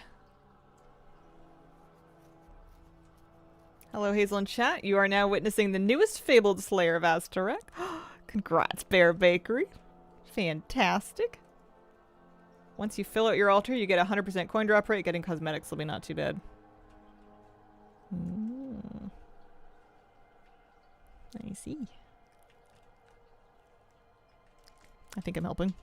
Hello, Hazel in chat. You are now witnessing the newest fabled Slayer of Aztarek. Congrats, Bear Bakery. Fantastic. Once you fill out your altar, you get a 100% coin drop rate. Getting cosmetics will be not too bad. I see. I think I'm helping.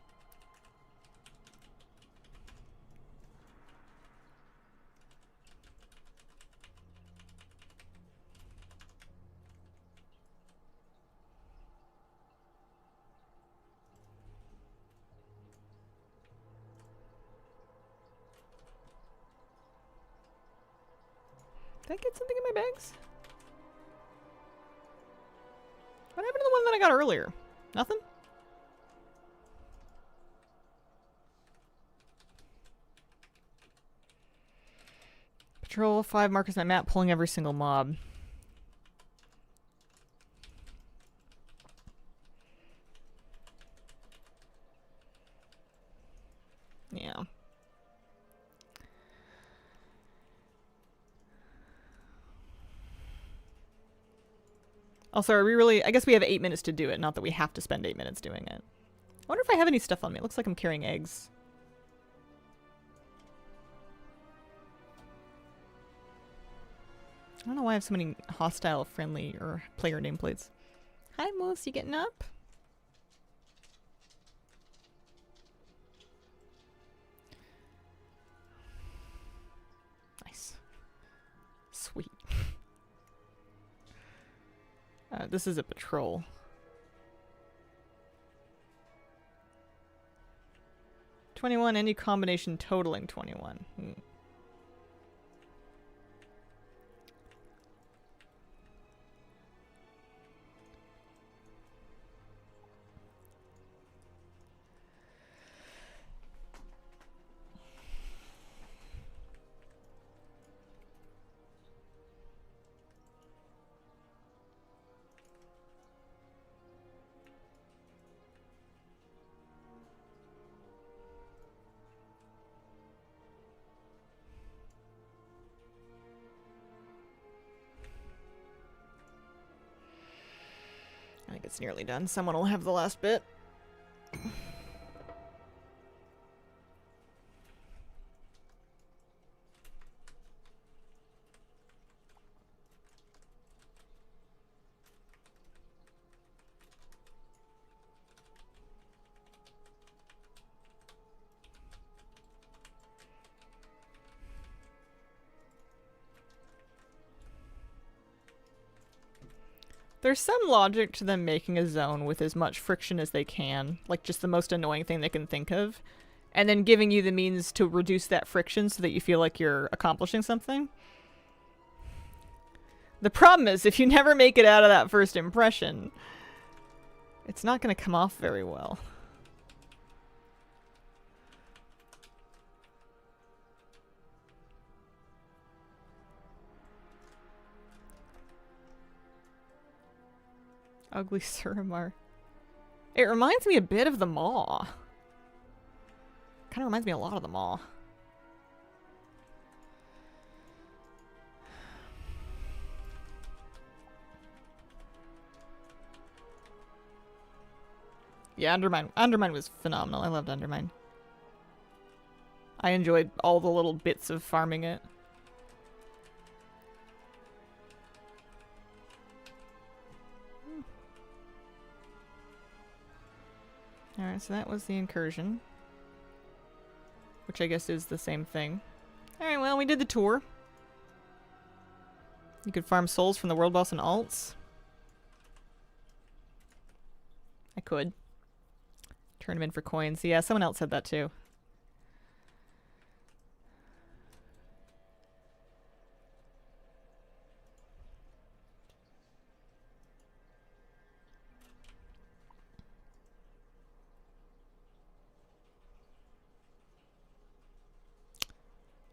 Did I get something in my bags? What happened to the one that I got earlier? Nothing? Patrol 5 markers my map, pulling every single mob. Yeah. Also, are we really... I guess we have 8 minutes to do it, not that we have to spend 8 minutes doing it. I wonder if I have any stuff on me. It looks like I'm carrying eggs. I don't know why I have so many hostile, friendly, or player nameplates. Hi, Moose. You getting up? Nice. Sweet. This is a patrol. 21, any combination totaling 21. I think it's nearly done. Someone will have the last bit. There's some logic to them making a zone with as much friction as they can, like just the most annoying thing they can think of, and then giving you the means to reduce that friction so that you feel like you're accomplishing something. The problem is, if you never make it out of that first impression, it's not going to come off very well. Ugly Suramar. It reminds me a bit of the Maw. Kind of reminds me a lot of the Maw. Yeah, Undermine was phenomenal. I loved Undermine. I enjoyed all the little bits of farming it. Alright, so that was the incursion. Which I guess is the same thing. Alright, well, we did the tour. You could farm souls from the world boss and alts. I could. Turn them in for coins. Yeah, someone else said that too.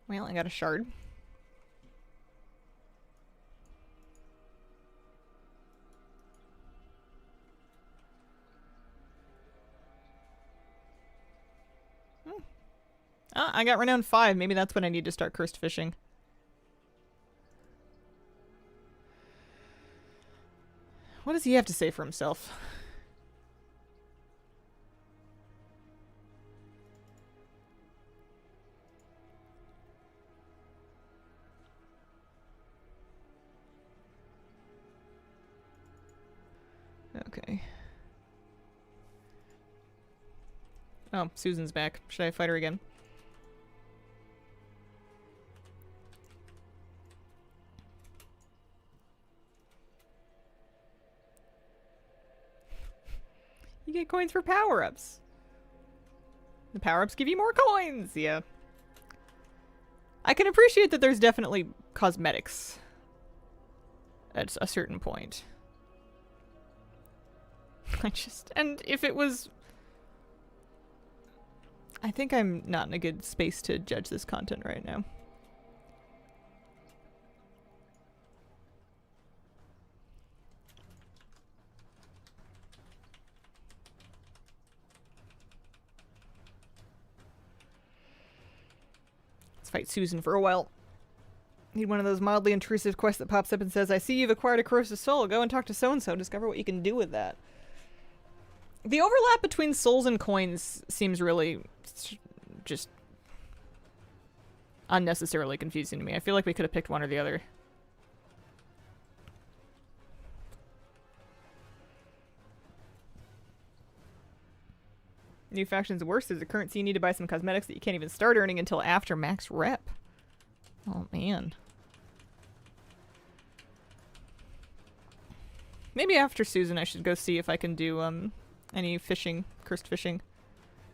Well, I got a shard. I got renown 5. Maybe that's when I need to start cursed fishing. What does he have to say for himself? Okay. Oh, Susan's back. Should I fight her again? You get coins for power-ups. The power-ups give you more coins! Yeah. I can appreciate that there's definitely cosmetics at a certain point. And if it was... I think I'm not in a good space to judge this content right now. Let's fight Susan for a while. Need one of those mildly intrusive quests that pops up and says, I see you've acquired a corrosive soul. Go and talk to so-and-so. Discover what you can do with that. The overlap between souls and coins seems really just unnecessarily confusing to me. I feel like we could have picked one or the other. New faction's worse. There's a currency you need to buy some cosmetics that you can't even start earning until after max rep. Oh, man. Maybe after Susan I should go see if I can do any fishing, cursed fishing.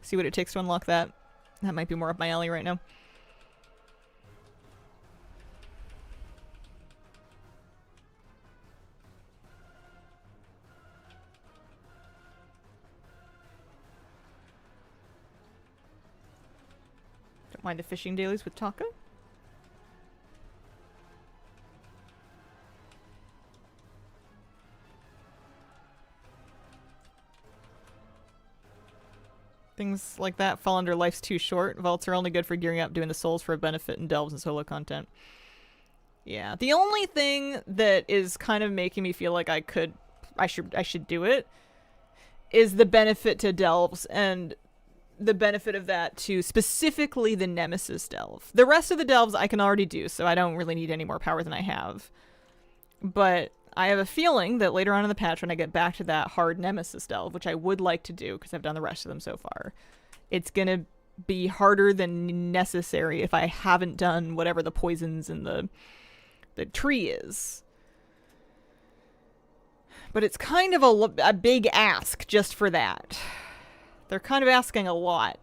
See what it takes to unlock that. That might be more up my alley right now. Don't mind the fishing dailies with Taka. Things like that fall under life's too short. Vaults are only good for gearing up, doing the souls for a benefit in delves and solo content. Yeah, the only thing that is kind of making me feel like I should do it is the benefit to delves and the benefit of that to specifically the Nemesis delve. The rest of the delves I can already do, so I don't really need any more power than I have. But I have a feeling that later on in the patch, when I get back to that hard Nemesis delve, which I would like to do because I've done the rest of them so far, it's going to be harder than necessary if I haven't done whatever the poisons in the tree is. But it's kind of a big ask just for that. They're kind of asking a lot.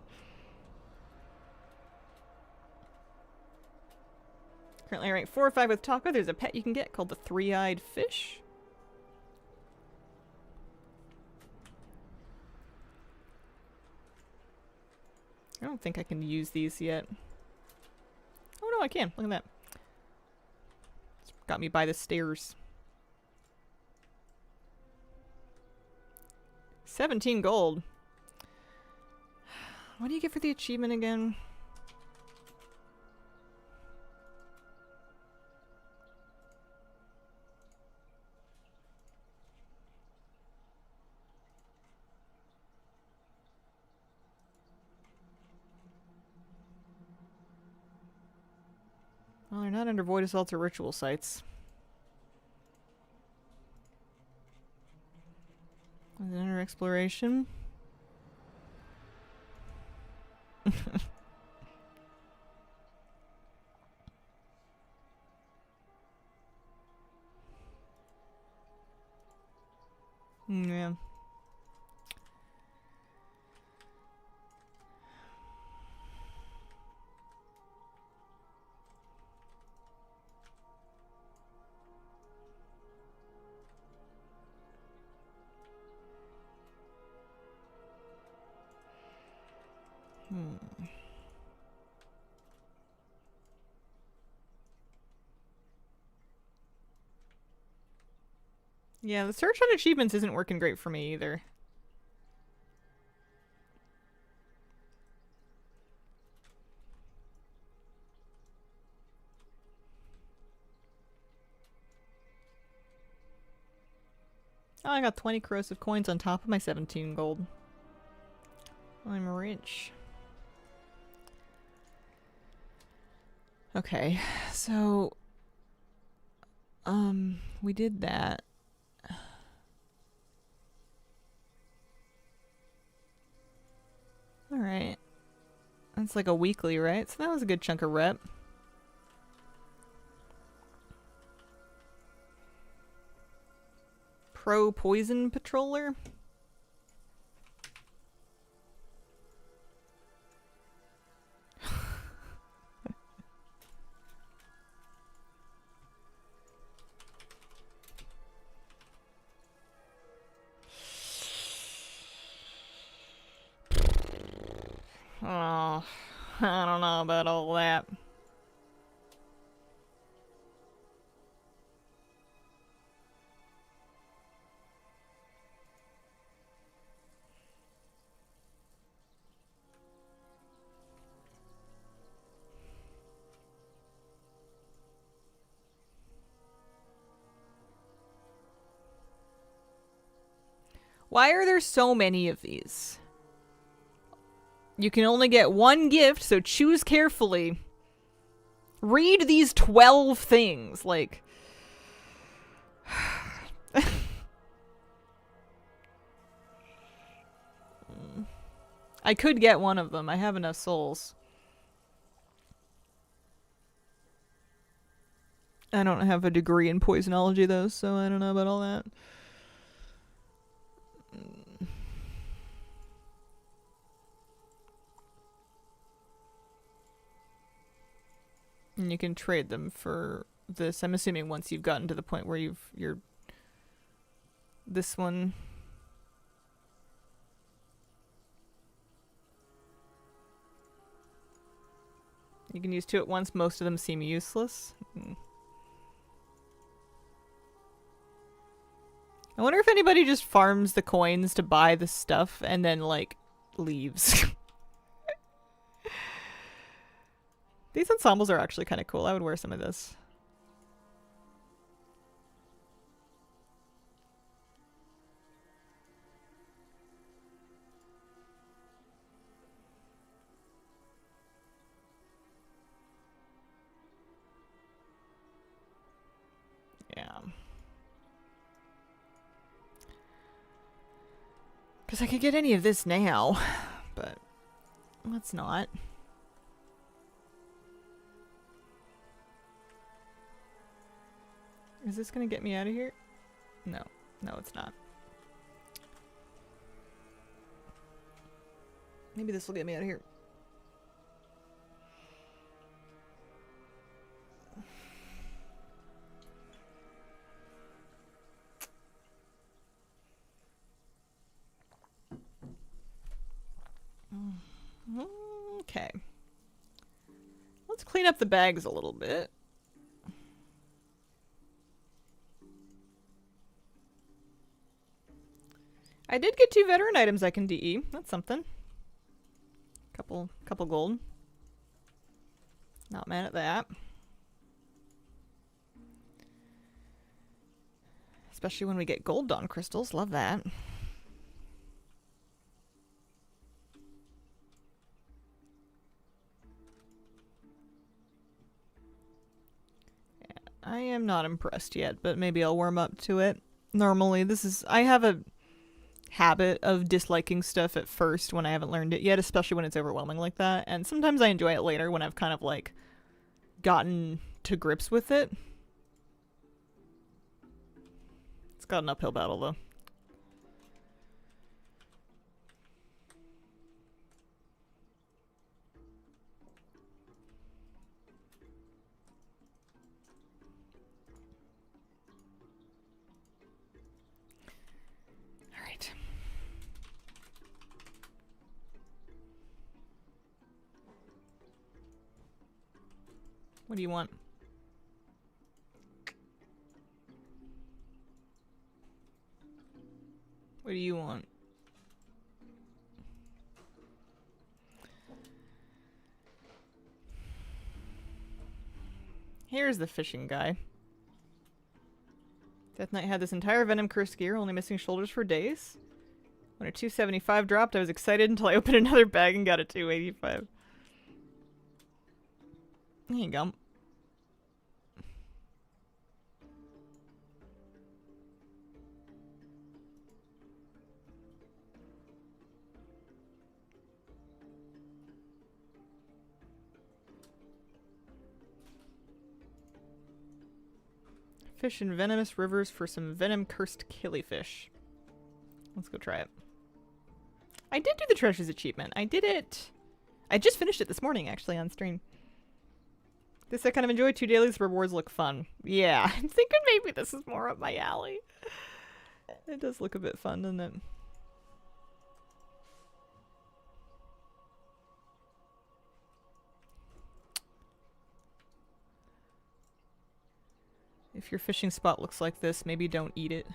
Currently ranked 4 or 5 with Taco. There's a pet you can get called the Three-Eyed Fish. I don't think I can use these yet. Oh no, I can. Look at that. It's got me by the stairs. 17 gold. What do you get for the achievement again? Well, they're not under void assaults or ritual sites. Under exploration. Yeah. Yeah, the search on achievements isn't working great for me either. Oh, I got 20 corrosive coins on top of my 17 gold. I'm rich. Okay, so... we did that. Alright. That's like a weekly, right? So that was a good chunk of rep. Pro Poison Patroller? Oh, I don't know about all that. Why are there so many of these? You can only get one gift, so choose carefully. Read these 12 things, like... I could get one of them. I have enough souls. I don't have a degree in poisonology, though, so I don't know about all that. And you can trade them for this. I'm assuming once you've gotten to the point where you're... This one... You can use two at once. Most of them seem useless. I wonder if anybody just farms the coins to buy the stuff and then, like, leaves. These ensembles are actually kind of cool. I would wear some of this. Yeah. Because I could get any of this now, but let's not. Is this gonna get me out of here? No. No, it's not. Maybe this will get me out of here. Okay. Let's clean up the bags a little bit. I did get 2 veteran items I can DE. That's something. Couple gold. Not mad at that. Especially when we get gold dawn crystals. Love that. I am not impressed yet, but maybe I'll warm up to it. Normally, I have a habit of disliking stuff at first when I haven't learned it yet, especially when it's overwhelming like that. And sometimes I enjoy it later when I've kind of, like, gotten to grips with it. It's got an uphill battle, though. What do you want? What do you want? Here's the fishing guy. Death Knight had this entire Venom cursed gear, only missing shoulders for days. When a 275 dropped, I was excited until I opened another bag and got a 285. There you go. Fish in venomous rivers for some venom-cursed killifish. Let's go try it. I did do the treasures achievement. I did it. I just finished it this morning, actually, on stream. This I kind of enjoy. 2 dailies rewards look fun. Yeah, I'm thinking maybe this is more up my alley. It does look a bit fun, doesn't it? If your fishing spot looks like this, maybe don't eat it.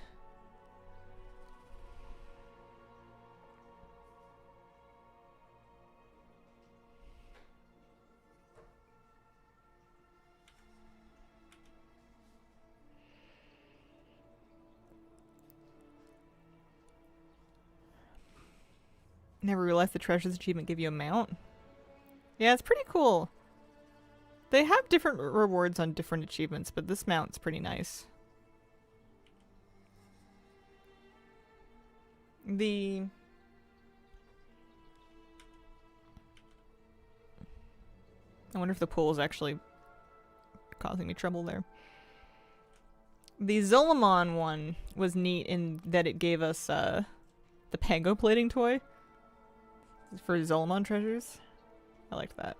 Never realized the treasures achievement give you a mount. Yeah, it's pretty cool. They have different rewards on different achievements, but this mount's pretty nice. I wonder if the pool is actually causing me trouble there. The Zolomon one was neat in that it gave us the Pango plating toy for Zolomon treasures. I liked that.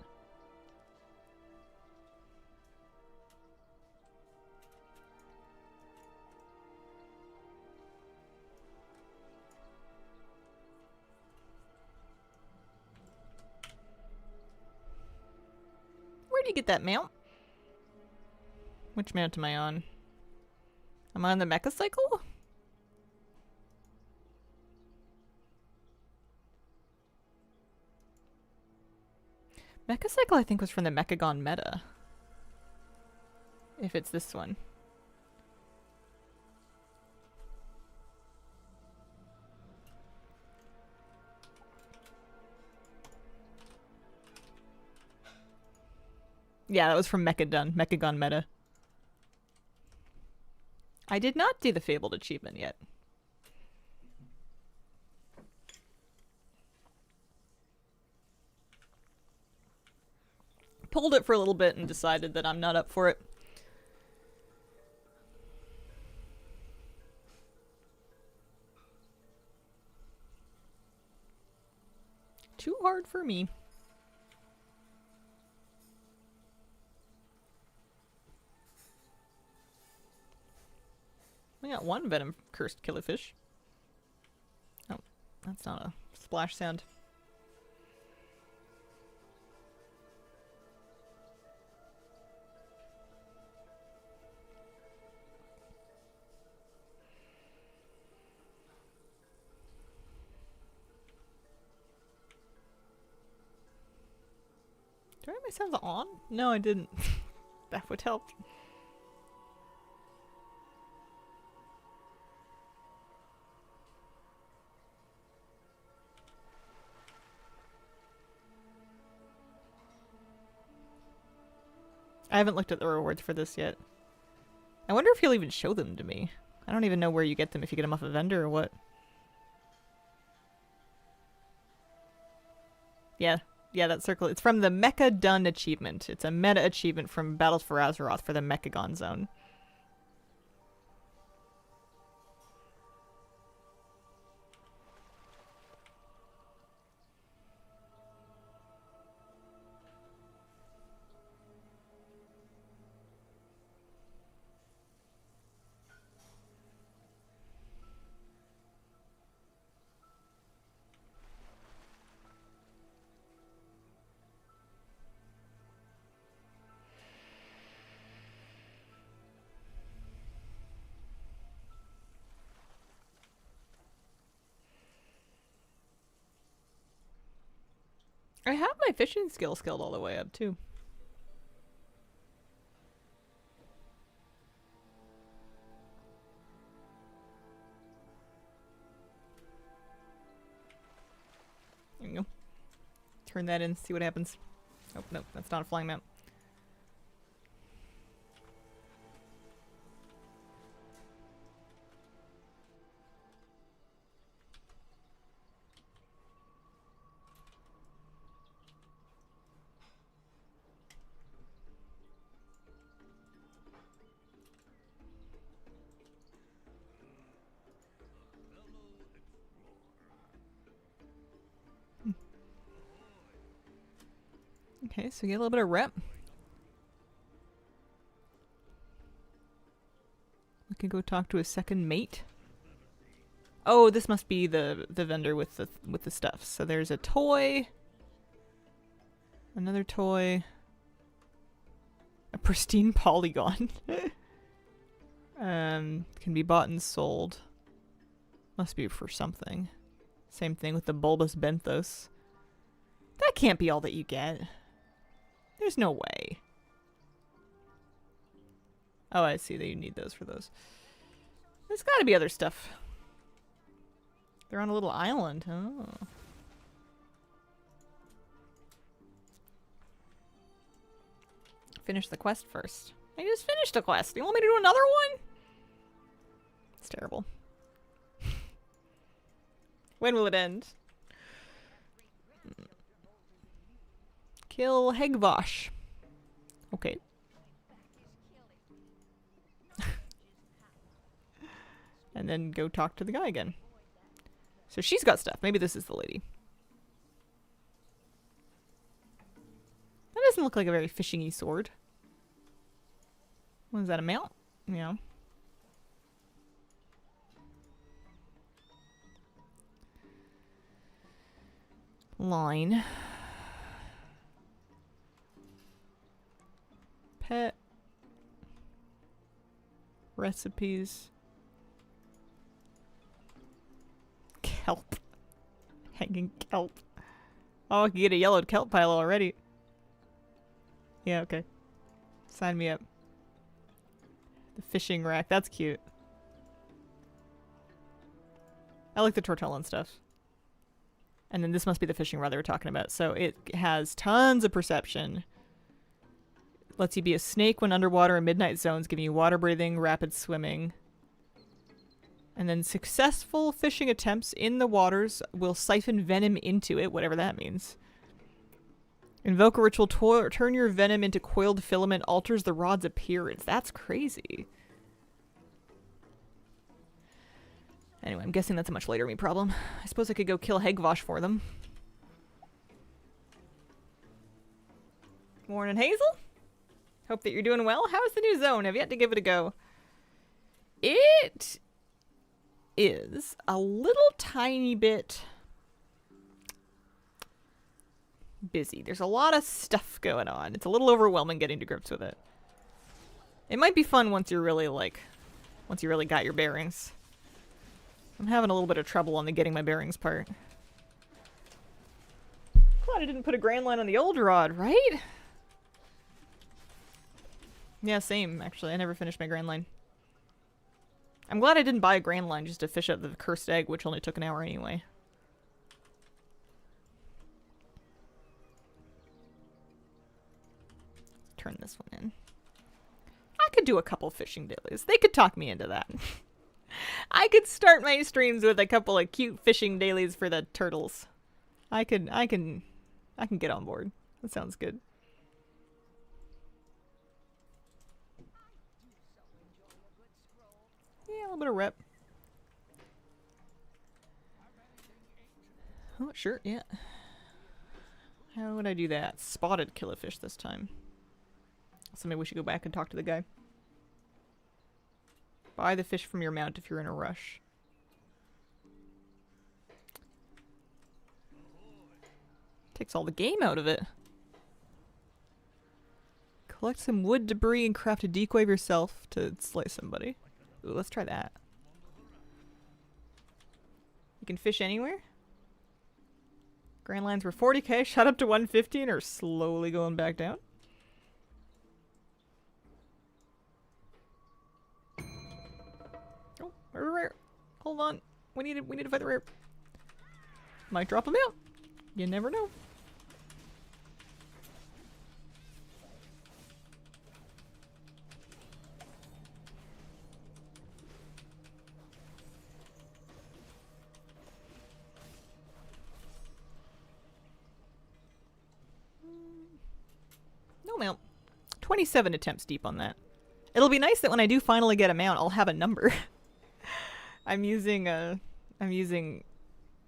Where do you get that mount? Which mount am I on? Am I on the mecha cycle? Mecha cycle I think was from the Mechagon meta. If it's this one. Yeah, that was from Mechagon meta. I did not do the Fabled achievement yet. Pulled it for a little bit and decided that I'm not up for it. Too hard for me. We got one venom cursed killifish. Oh, that's not a splash sound. Do I have my sounds on? No, I didn't. That would help. I haven't looked at the rewards for this yet. I wonder if he'll even show them to me. I don't even know where you get them, if you get them off a vendor or what. Yeah, that circle. It's from the Mecha Done achievement. It's a meta achievement from Battles for Azeroth for the Mechagon zone. I have my fishing skill skilled all the way up, too. There you go. Turn that in, see what happens. Oh, no, that's not a flying mount. Okay, so we get a little bit of rep. We can go talk to a second mate. Oh, this must be the vendor with the stuff. So there's a toy, another toy, a pristine polygon. Can be bought and sold. Must be for something. Same thing with the bulbous benthos. That can't be all that you get. There's no way. Oh, I see that you need those for those. There's gotta be other stuff. They're on a little island. Oh. Finish the quest first. I just finished a quest. You want me to do another one? It's terrible. When will it end? Kill Hegvosh. Okay. And then go talk to the guy again. So she's got stuff. Maybe this is the lady. That doesn't look like a very fishing-y sword. What is that, a mount? Yeah. Line. Pet. Recipes. Kelp. Hanging kelp. Oh, I can get a yellowed kelp pile already. Yeah, okay. Sign me up. The fishing rack. That's cute. I like the tortellin stuff. And then this must be the fishing rod they were talking about. So it has tons of perception. Lets you be a snake when underwater in midnight zones, giving you water breathing, rapid swimming. And then successful fishing attempts in the waters will siphon venom into it, whatever that means. Invoke a ritual, turn your venom into coiled filament, alters the rod's appearance. That's crazy. Anyway, I'm guessing that's a much later me problem. I suppose I could go kill Hegvosh for them. Morning, Hazel. Hope that you're doing well. How's the new zone? I've yet to give it a go. It is a little tiny bit busy. There's a lot of stuff going on. It's a little overwhelming getting to grips with it. It might be fun once you're really once you really got your bearings. I'm having a little bit of trouble on the getting my bearings part. Glad I didn't put a grand line on the old rod, right? Yeah, same, actually. I never finished my grand line. I'm glad I didn't buy a grand line just to fish up the cursed egg, which only took an hour anyway. Turn this one in. I could do a couple fishing dailies. They could talk me into that. I could start my streams with a couple of cute fishing dailies for the turtles. I can get on board. That sounds good. Yeah, a little bit of rep. Oh, sure, yeah. How would I do that? Spotted killifish this time. So maybe we should go back and talk to the guy. Buy the fish from your mount if you're in a rush. Takes all the game out of it. Collect some wood debris and craft a decoy of yourself to slay somebody. Ooh, let's try that. You can fish anywhere? Grand lines were 40k, shot up to 150 and are slowly going back down. Oh, rare. Hold on. We need to fight the rare. Might drop him out. You never know. No mount. 27 attempts deep on that. It'll be nice that when I do finally get a mount, I'll have a number. I'm using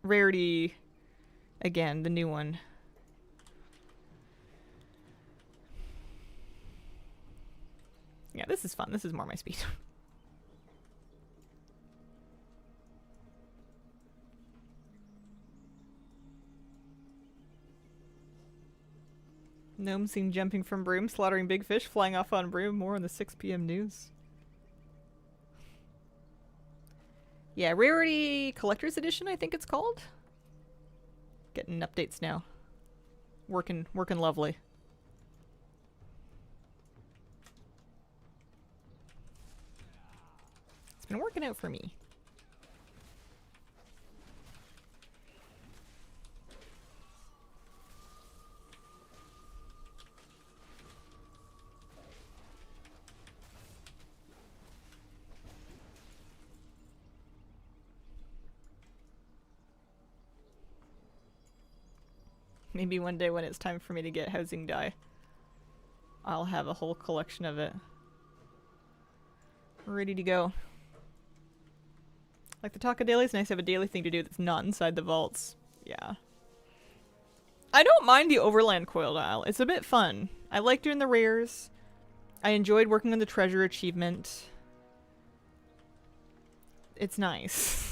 Rarity again, the new one. Yeah, this is fun. This is more my speed. Gnome seen jumping from broom, slaughtering big fish, flying off on broom. More on the 6 p.m. news. Yeah, Rarity Collector's Edition, I think it's called. Getting updates now. Working lovely. It's been working out for me. Maybe one day when it's time for me to get housing dye, I'll have a whole collection of it ready to go. Like the Taco Daily, it's nice to have a daily thing to do that's not inside the vaults. Yeah. I don't mind the Overland Coiled Isle. It's a bit fun. I like doing the rares. I enjoyed working on the treasure achievement. It's nice.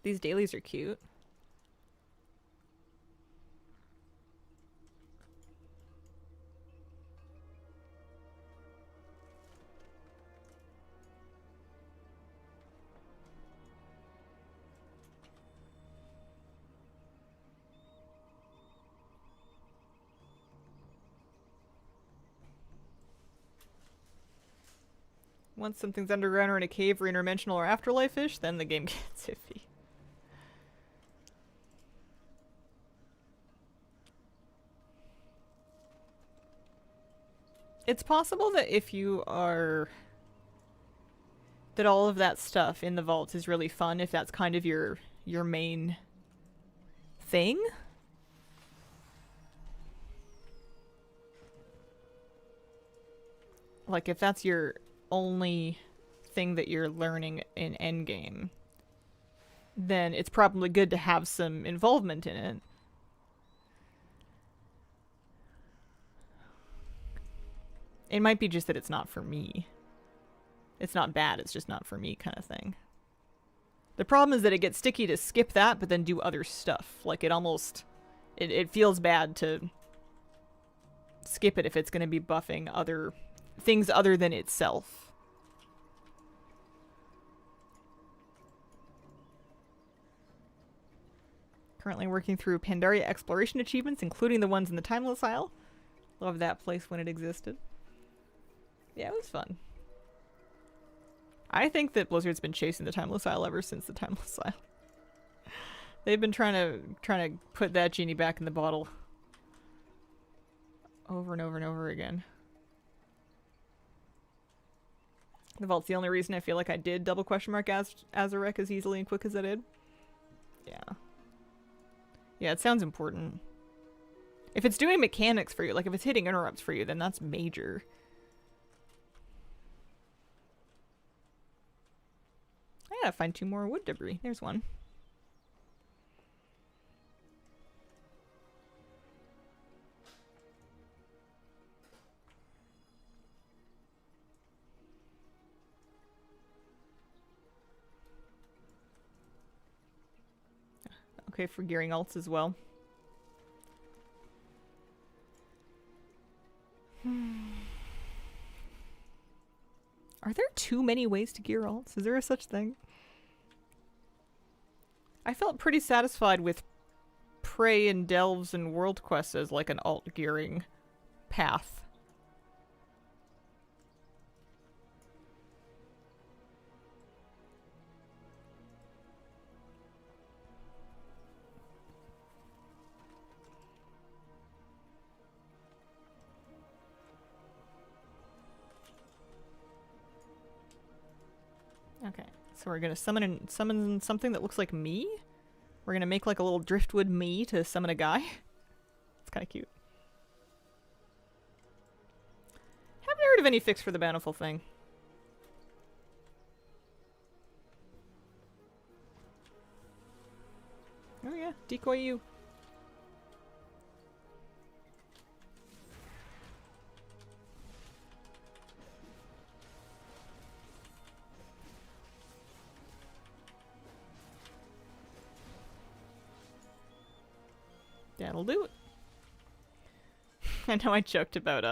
These dailies are cute. Once something's underground or in a cave or interdimensional or afterlife-ish, then the game gets iffy. It's possible that if you are... that all of that stuff in the vault is really fun, if that's kind of your main thing. Like, if that's your only thing that you're learning in endgame, then it's probably good to have some involvement in it. It might be just that it's not for me. It's not bad, it's just not for me kind of thing. The problem is that it gets sticky to skip that, but then do other stuff. Like, it almost... It feels bad to skip it if it's going to be buffing other things other than itself. Currently working through Pandaria exploration achievements, including the ones in the Timeless Isle. Love that place when it existed. Yeah, it was fun. I think that Blizzard's been chasing the Timeless Isle ever since the Timeless Isle. They've been trying to put that genie back in the bottle over and over and over again. The vault's the only reason I feel like I did double question mark Azarek as easily and quick as I did. Yeah. Yeah, it sounds important. If it's doing mechanics for you, like if it's hitting interrupts for you, then that's major. I gotta find 2 more wood debris. There's one. Okay, for gearing alts as well. Are there too many ways to gear alts? Is there a such thing? I felt pretty satisfied with Prey and Delves and World Quest as like an alt gearing path. Okay, so we're gonna summon something that looks like me. We're gonna make like a little driftwood me to summon a guy. It's kind of cute. Haven't heard of any fix for the bountiful thing. Oh yeah, decoy you. That'll do it. I know I joked about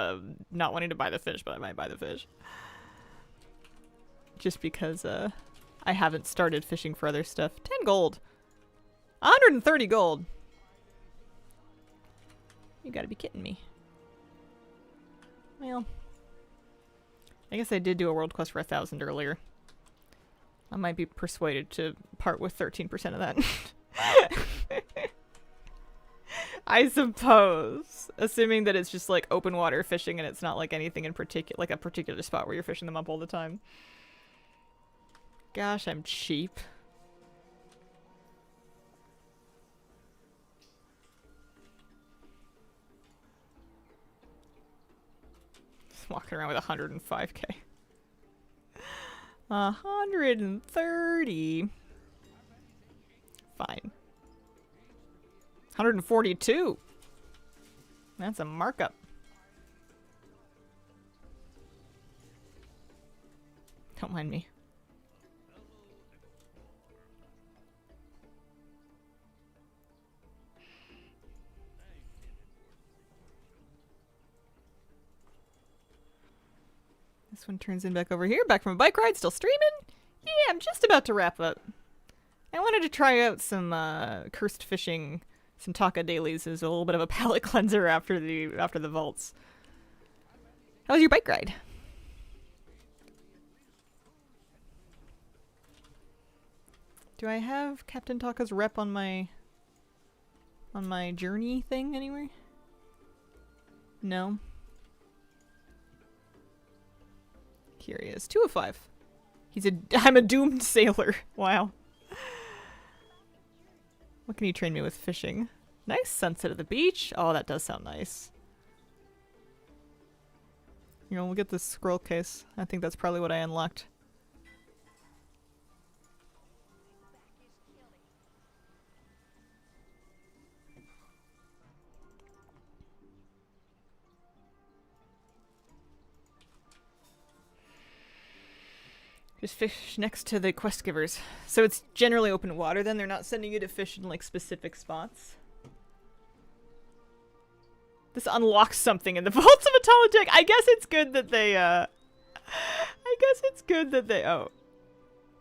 not wanting to buy the fish, but I might buy the fish. Just because I haven't started fishing for other stuff. 10 gold. 130 gold. You gotta be kidding me. Well, I guess I did do a world quest for 1,000 earlier. I might be persuaded to part with 13% of that. I suppose. Assuming that it's just like open water fishing and it's not like anything in particular, like a particular spot where you're fishing them up all the time. Gosh, I'm cheap. Just walking around with 105k. 130. Fine. 142. That's a markup. Don't mind me. This one turns in back over here, back from a bike ride, still streaming. Yeah, I'm just about to wrap up. I wanted to try out some cursed fishing. Some Taka dailies is a little bit of a palate cleanser after the vaults. How was your bike ride? Do I have Captain Taka's rep on my journey thing anywhere? No. Here he is. 2 of 5. I'm a doomed sailor. Wow. What can you train me with fishing? Nice sunset at the beach. Oh, that does sound nice. You know, we'll get this scroll case. I think that's probably what I unlocked. Just fish next to the quest givers. So it's generally open water then? They're not sending you to fish in like specific spots? This unlocks something in the vaults of Atolotech. I guess it's good that they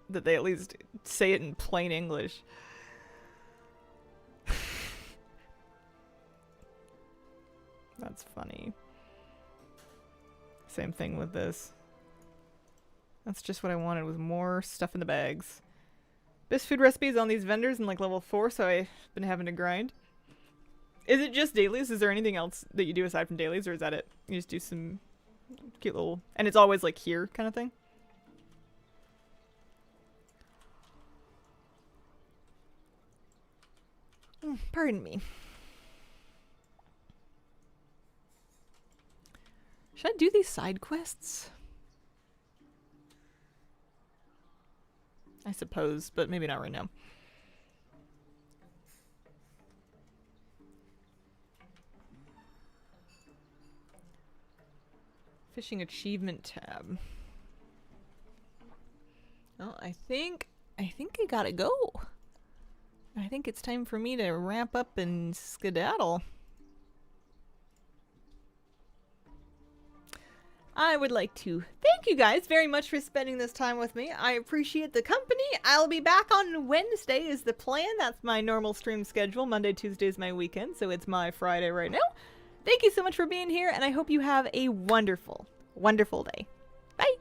that they at least say it in plain English. That's funny. Same thing with this. That's just what I wanted, was more stuff in the bags. Best food recipes on these vendors in like level 4, so I've been having to grind. Is it just dailies? Is there anything else that you do aside from dailies, or is that it? You just do some cute little... And it's always like here kind of thing? Pardon me. Should I do these side quests? I suppose, but maybe not right now. Fishing achievement tab. Well, I think I gotta go. I think it's time for me to wrap up and skedaddle. I would like to thank you guys very much for spending this time with me. I appreciate the company. I'll be back on Wednesday is the plan. That's my normal stream schedule. Monday, Tuesday is my weekend, so it's my Friday right now. Thank you so much for being here, and I hope you have a wonderful, wonderful day. Bye!